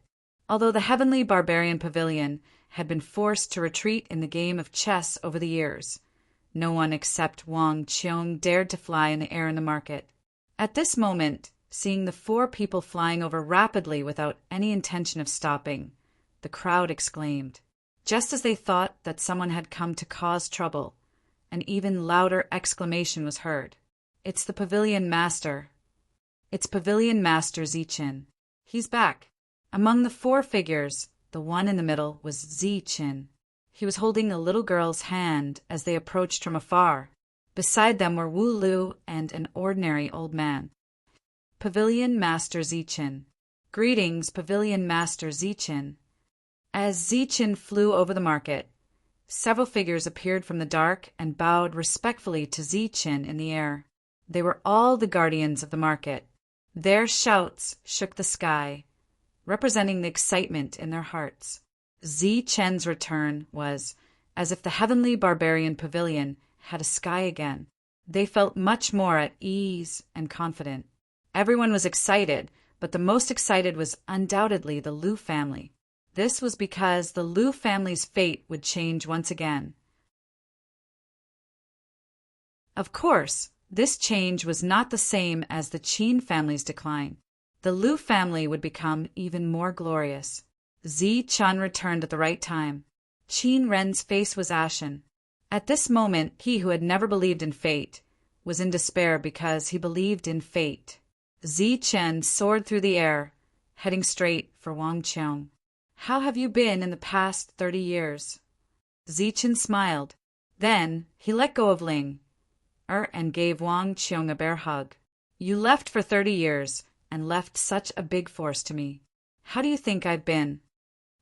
Although the heavenly barbarian pavilion had been forced to retreat in the game of chess over the years, no one except Wang Qiong dared to fly in the air in the market. At this moment, seeing the 4 people flying over rapidly without any intention of stopping, the crowd exclaimed. Just as they thought that someone had come to cause trouble, an even louder exclamation was heard. It's the pavilion master. It's pavilion master Ziqin. He's back. Among the 4 figures, the one in the middle was Ziqin. He was holding a little girl's hand as they approached from afar. Beside them were Wu Lu and an ordinary old man. Pavilion Master Ziqin. Greetings, Pavilion Master Ziqin. As Ziqin flew over the market, several figures appeared from the dark and bowed respectfully to Ziqin in the air. They were all the guardians of the market. Their shouts shook the sky, representing the excitement in their hearts. Ziqin's return was as if the heavenly barbarian pavilion had a sky again. They felt much more at ease and confident. Everyone was excited, but the most excited was undoubtedly the Liu family. This was because the Liu family's fate would change once again. Of course, this change was not the same as the Qin family's decline. The Liu family would become even more glorious. Ziqin returned at the right time. Qin Ren's face was ashen. At this moment, he who had never believed in fate was in despair because he believed in fate. Ziqin soared through the air, heading straight for Wang Qiong. How have you been in the past 30 years? Ziqin smiled. Then he let go of Ling and gave Wang Qiong a bear hug. You left for 30 years and left such a big force to me. How do you think I've been?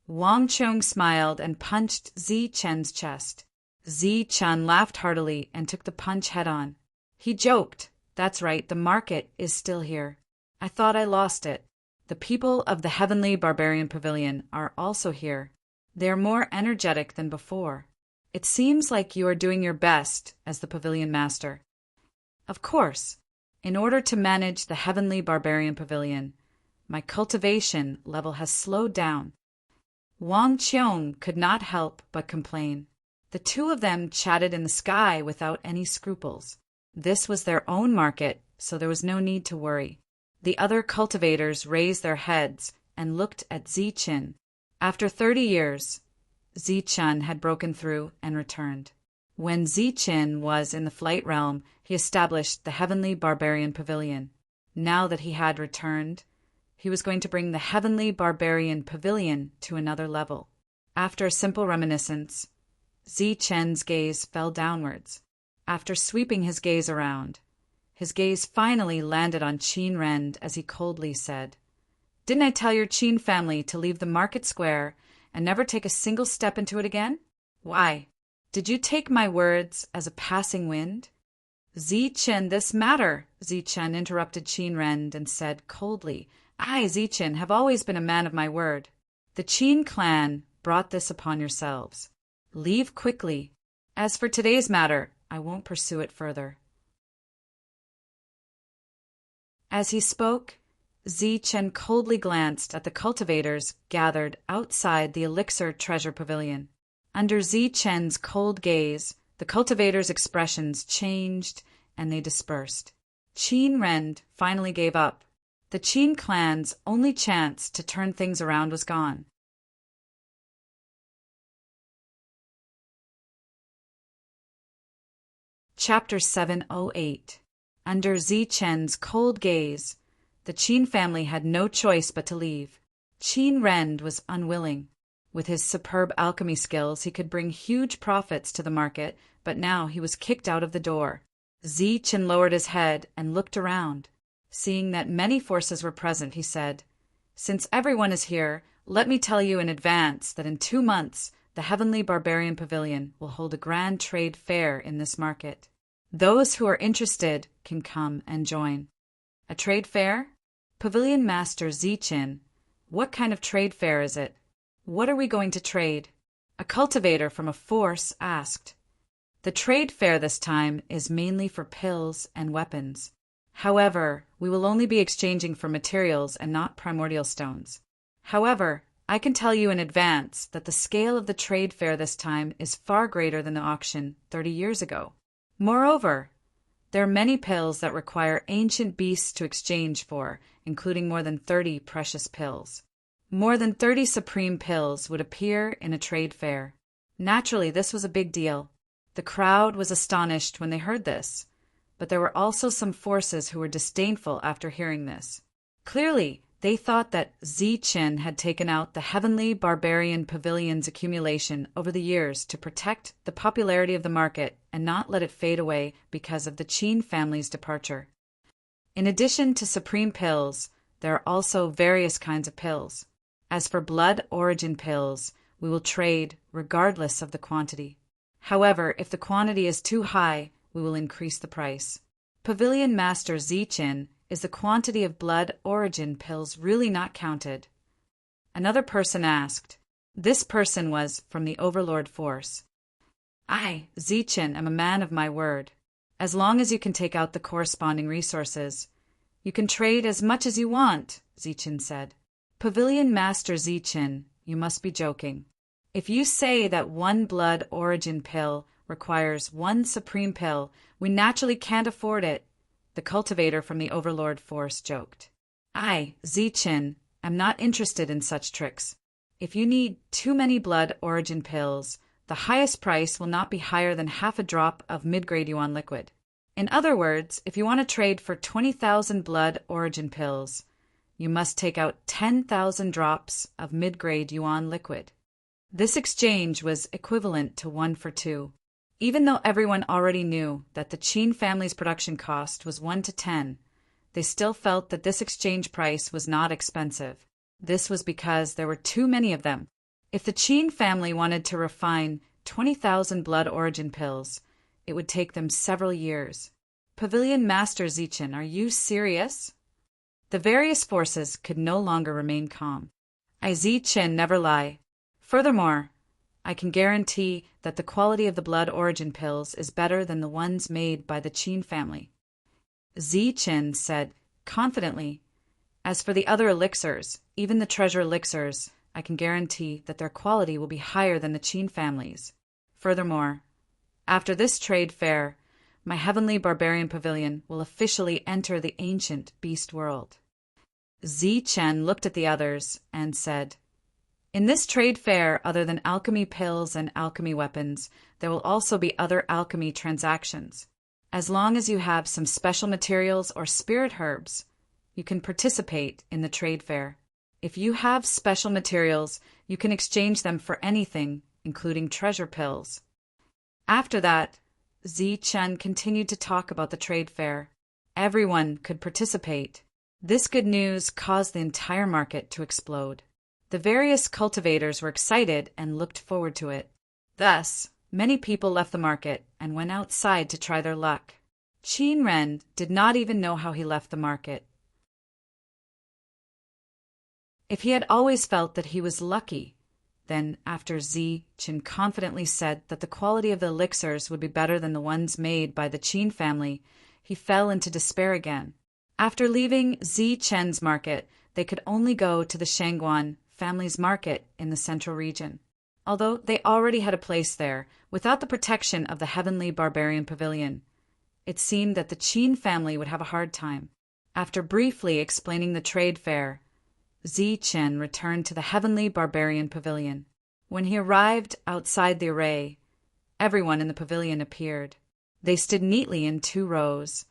Wang Qiong smiled and punched Ziqin's chest. Ziqin laughed heartily and took the punch head-on. He joked, "That's right, the market is still here." I thought I lost it. The people of the Heavenly Barbarian Pavilion are also here. They are more energetic than before. It seems like you are doing your best as the Pavilion Master. Of course, in order to manage the Heavenly Barbarian Pavilion, my cultivation level has slowed down. Wang Qiong could not help but complain. The two of them chatted in the sky without any scruples. This was their own market, so there was no need to worry. The other cultivators raised their heads and looked at Ziqin. After 30 years, Zichun had broken through and returned. When Ziqin was in the flight realm, he established the Heavenly Barbarian Pavilion. Now that he had returned, he was going to bring the Heavenly Barbarian Pavilion to another level. After a simple reminiscence, Ziqin's gaze fell downwards. After sweeping his gaze around, his gaze finally landed on Qin Rend as he coldly said, "Didn't I tell your Qin family to leave the market square and never take a single step into it again? Why, did you take my words as a passing wind?" "Ziqin, this matter," Ziqin interrupted Qin Rend and said coldly, "I, Ziqin, have always been a man of my word. The Qin clan brought this upon yourselves. Leave quickly. As for today's matter, I won't pursue it further." As he spoke, Ziqin coldly glanced at the cultivators gathered outside the Elixir Treasure Pavilion. Under Ziqin's cold gaze, the cultivators' expressions changed and they dispersed. Qin Rend finally gave up. The Qin clan's only chance to turn things around was gone. Chapter 708. Under Ziqin's cold gaze, the Qin family had no choice but to leave. Qin Rend was unwilling. With his superb alchemy skills, he could bring huge profits to the market, but now he was kicked out of the door. Ziqin lowered his head and looked around. Seeing that many forces were present, he said, "Since everyone is here, let me tell you in advance that in 2 months, the Heavenly Barbarian Pavilion will hold a grand trade fair in this market. Those who are interested can come and join." "A trade fair?" "Pavilion Master Ziqin, what kind of trade fair is it? What are we going to trade?" A cultivator from a force asked. "The trade fair this time is mainly for pills and weapons. However, we will only be exchanging for materials and not primordial stones. However, I can tell you in advance that the scale of the trade fair this time is far greater than the auction 30 years ago. Moreover, there are many pills that require ancient beasts to exchange for, including more than 30 precious pills. More than 30 supreme pills would appear in a trade fair." Naturally, this was a big deal. The crowd was astonished when they heard this, but there were also some forces who were disdainful after hearing this. Clearly, they thought that Ziqin had taken out the Heavenly Barbarian Pavilion's accumulation over the years to protect the popularity of the market and not let it fade away because of the Qin family's departure. In addition to supreme pills, there are also various kinds of pills. As for blood origin pills, we will trade regardless of the quantity. However, if the quantity is too high, we will increase the price. Pavilion Master Ziqin, is the quantity of blood origin pills really not counted? Another person asked. This person was from the Overlord Force. "I, Ziqin, am a man of my word. As long as you can take out the corresponding resources, you can trade as much as you want," Ziqin said. "Pavilion Master Ziqin, you must be joking. If you say that 1 blood origin pill requires 1 supreme pill, we naturally can't afford it," the cultivator from the Overlord Force joked. "I, Ziqin, am not interested in such tricks. If you need too many blood origin pills, the highest price will not be higher than half a drop of mid-grade yuan liquid. In other words, if you want to trade for 20,000 blood origin pills, you must take out 10,000 drops of mid-grade yuan liquid." This exchange was equivalent to 1 for 2. Even though everyone already knew that the Qin family's production cost was 1 to 10, they still felt that this exchange price was not expensive. This was because there were too many of them. If the Qin family wanted to refine 20,000 blood origin pills, it would take them several years. "Pavilion Master Ziqin, are you serious?" The various forces could no longer remain calm. I Zichen never lie. Furthermore, I can guarantee that the quality of the blood origin pills is better than the ones made by the Qin family. Zichen said confidently, as for the other elixirs, even the treasure elixirs, I can guarantee that their quality will be higher than the Qin family's. Furthermore, after this trade fair, my heavenly barbarian pavilion will officially enter the ancient beast world. Zichen looked at the others and said, in this trade fair, other than alchemy pills and alchemy weapons, there will also be other alchemy transactions. As long as you have some special materials or spirit herbs, you can participate in the trade fair. If you have special materials, you can exchange them for anything, including treasure pills. After that, Zichen continued to talk about the trade fair. Everyone could participate. This good news caused the entire market to explode. The various cultivators were excited and looked forward to it. Thus, many people left the market and went outside to try their luck. Qin Ren did not even know how he left the market. If he had always felt that he was lucky, then after Zichen confidently said that the quality of the elixirs would be better than the ones made by the Qin family, he fell into despair again. After leaving Zichen's market, they could only go to the Shangguan family's market in the central region. Although they already had a place there, without the protection of the heavenly barbarian pavilion, it seemed that the Qin family would have a hard time. After briefly explaining the trade fair, Zichen returned to the heavenly barbarian pavilion. When he arrived outside the array, everyone in the pavilion appeared. They stood neatly in 2 rows,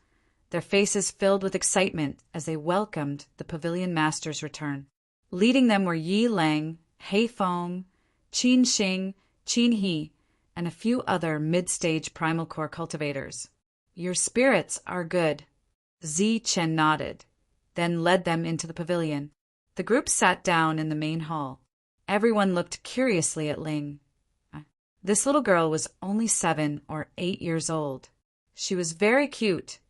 their faces filled with excitement as they welcomed the pavilion master's return. Leading them were Yi Lang, Hei Feng, Qin Xing, Qin He, and a few other mid-stage primal core cultivators. Your spirits are good. Zichen nodded, then led them into the pavilion. The group sat down in the main hall. Everyone looked curiously at Ling. This little girl was only 7 or 8 years old. She was very cute,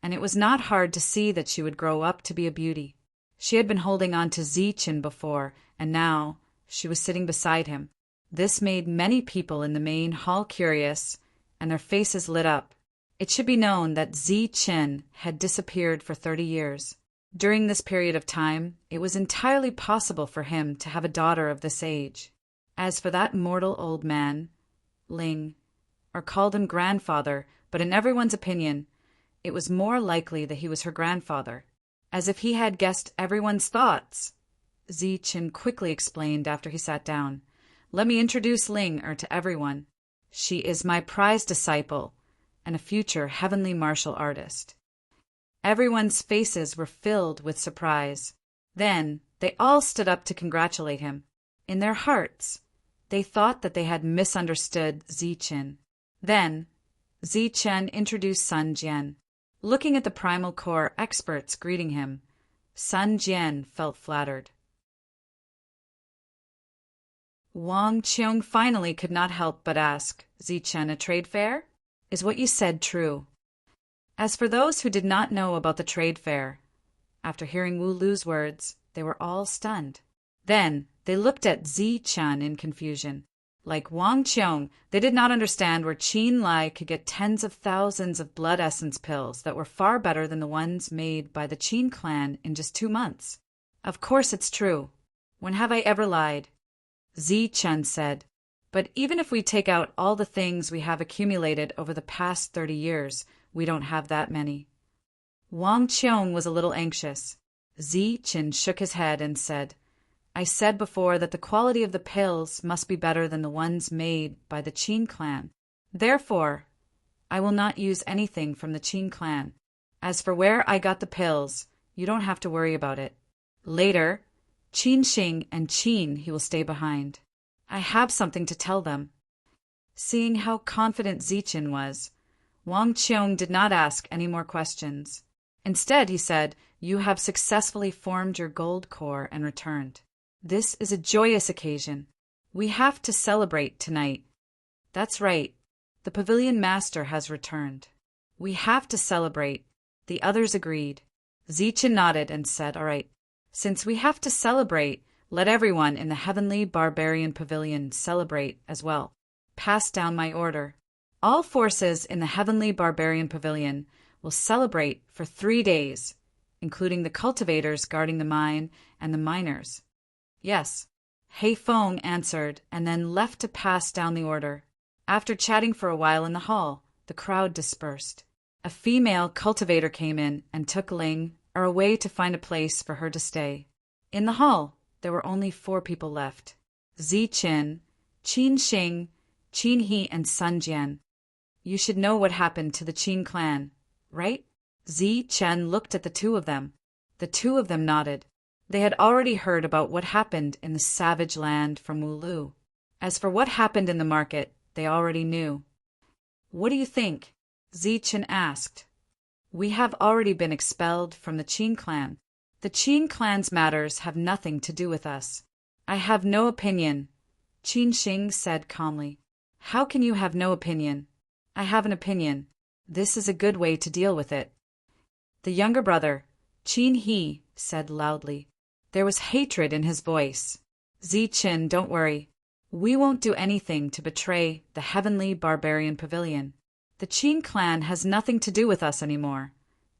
and it was not hard to see that she would grow up to be a beauty. She had been holding on to Zichen before, and now she was sitting beside him. This made many people in the main hall curious, and their faces lit up. It should be known that Zichen had disappeared for 30 years. During this period of time, it was entirely possible for him to have a daughter of this age. As for that mortal old man, Ling, or called him grandfather, but in everyone's opinion, it was more likely that he was her grandfather. As if he had guessed everyone's thoughts, Zichen quickly explained after he sat down, let me introduce Ling to everyone. She is my prized disciple and a future heavenly martial artist. Everyone's faces were filled with surprise. Then they all stood up to congratulate him. In their hearts, they thought that they had misunderstood Zichen. Then, Zichen introduced Sun Jian. Looking at the primal core experts greeting him, Sun Jian felt flattered. Wang Qiong finally could not help but ask, Zichen, a trade fair? Is what you said true? As for those who did not know about the trade fair, after hearing Wu Lu's words, they were all stunned. Then they looked at Zichen in confusion. Like Wang Qiong, they did not understand where Qin Lai could get tens of thousands of blood essence pills that were far better than the ones made by the Qin clan in just 2 months. Of course it's true. When have I ever lied? Zichen said, but even if we take out all the things we have accumulated over the past 30 years, we don't have that many. Wang Qiong was a little anxious. Zichen shook his head and said, I said before that the quality of the pills must be better than the ones made by the Qin clan. Therefore, I will not use anything from the Qin clan. As for where I got the pills, you don't have to worry about it. Later, Qin Xing and Qin he will stay behind. I have something to tell them. Seeing how confident Zichen was, Wang Qiong did not ask any more questions. Instead, he said, you have successfully formed your gold core and returned. This is a joyous occasion. We have to celebrate tonight. That's right. The pavilion master has returned. We have to celebrate. The others agreed. Zichen nodded and said, "All right. Since we have to celebrate, let everyone in the Heavenly Barbarian Pavilion celebrate as well. Pass down my order. All forces in the Heavenly Barbarian Pavilion will celebrate for 3 days, including the cultivators guarding the mine and the miners." "Yes," Hei Feng answered, and then left to pass down the order. After chatting for a while in the hall, the crowd dispersed. A female cultivator came in and took Ling away to find a place for her to stay. In the hall, there were only 4 people left: Zichen, Qin Xing, Qin He, and Sun Jian. "You should know what happened to the Qin clan, right?" Zichen looked at the 2 of them. The 2 of them nodded. They had already heard about what happened in the savage land from Wulu. As for what happened in the market, they already knew. "What do you think?" Zichen asked. "We have already been expelled from the Qin clan. The Qin clan's matters have nothing to do with us." "I have no opinion," Qin Xing said calmly. "How can you have no opinion?" "I have an opinion. This is a good way to deal with it." The younger brother, Qin He, said loudly. There was hatred in his voice. "Zichen, don't worry. We won't do anything to betray the Heavenly Barbarian Pavilion. The Qin clan has nothing to do with us anymore,"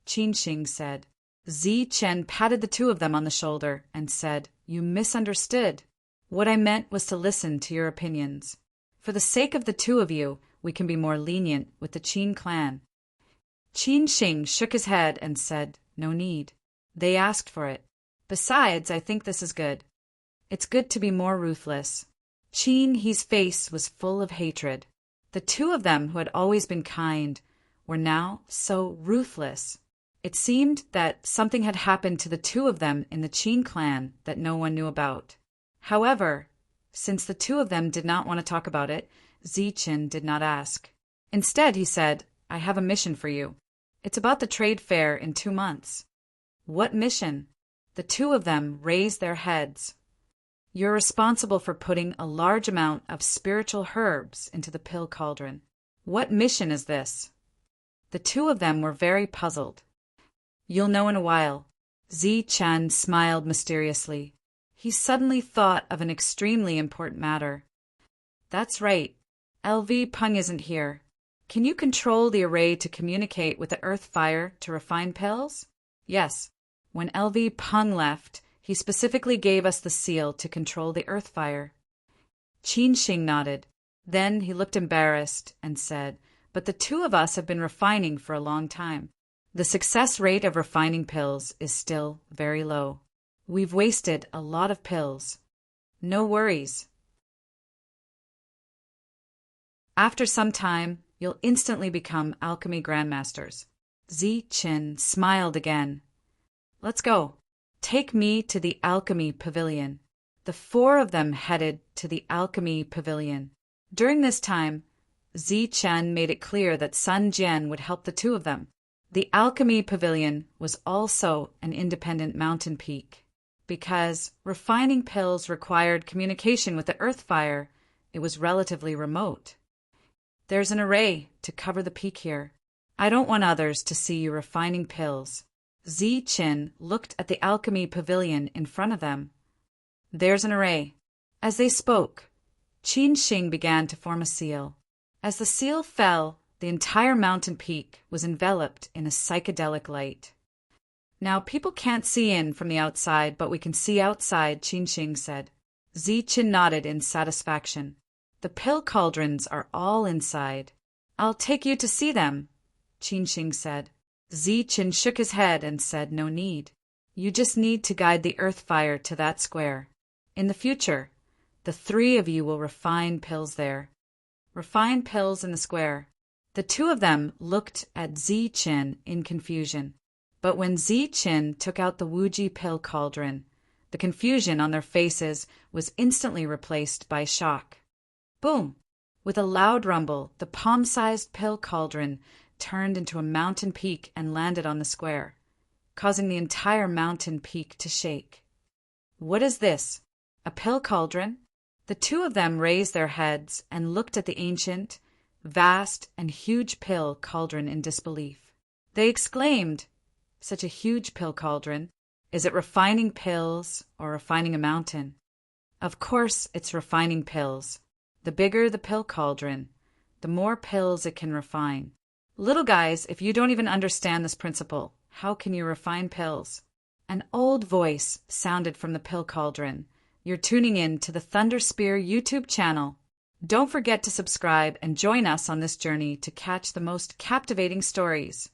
Qin Xing said. Zichen patted the 2 of them on the shoulder and said, "You misunderstood. What I meant was to listen to your opinions. For the sake of the 2 of you, we can be more lenient with the Qin clan." Qin Xing shook his head and said, "No need. They asked for it. Besides, I think this is good. It's good to be more ruthless." Qin He's face was full of hatred. The 2 of them, who had always been kind, were now so ruthless. It seemed that something had happened to the 2 of them in the Qin clan that no one knew about. However, since the 2 of them did not want to talk about it, Zichen did not ask. Instead, he said, "I have a mission for you. It's about the trade fair in 2 months." "What mission?" The 2 of them raised their heads. "You're responsible for putting a large amount of spiritual herbs into the pill cauldron." "What mission is this?" The 2 of them were very puzzled. "You'll know in a while." Zichen smiled mysteriously. He suddenly thought of an extremely important matter. "That's right. LV Peng isn't here. Can you control the array to communicate with the earth fire to refine pills?" "Yes. When LV Peng left, he specifically gave us the seal to control the earth fire." Qin Xing nodded. Then he looked embarrassed and said, "But the 2 of us have been refining for a long time. The success rate of refining pills is still very low. We've wasted a lot of pills." "No worries. After some time, you'll instantly become alchemy grandmasters." Zichen smiled again. "Let's go. Take me to the Alchemy Pavilion." The 4 of them headed to the Alchemy Pavilion. During this time, Zichen made it clear that Sun Jian would help the 2 of them. The Alchemy Pavilion was also an independent mountain peak. Because refining pills required communication with the earth fire, it was relatively remote. "There's an array to cover the peak here. I don't want others to see you refining pills." Zichen looked at the Alchemy Pavilion in front of them. "There's an array." As they spoke, Qin Xing began to form a seal. As the seal fell, the entire mountain peak was enveloped in a psychedelic light. "Now people can't see in from the outside, but we can see outside," Qin Xing said. Zichen nodded in satisfaction. "The pill cauldrons are all inside. I'll take you to see them," Qin Xing said. Zichen shook his head and said, "No need. You just need to guide the earth fire to that square. In the future, the 3 of you will refine pills there." Refine pills in the square. The 2 of them looked at Zichen in confusion. But when Zichen took out the Wuji pill cauldron, the confusion on their faces was instantly replaced by shock. Boom! With a loud rumble, the palm-sized pill cauldron turned into a mountain peak and landed on the square, causing the entire mountain peak to shake. "What is this? A pill cauldron?" The 2 of them raised their heads and looked at the ancient, vast, and huge pill cauldron in disbelief. They exclaimed, such a huge pill cauldron? Is it refining pills or refining a mountain? Of course, it's refining pills. The bigger the pill cauldron, the more pills it can refine. Little guys, if you don't even understand this principle, how can you refine pills? An old voice sounded from the pill cauldron. You're tuning in to the Thunderspear YouTube channel. Don't forget to subscribe and join us on this journey to catch the most captivating stories.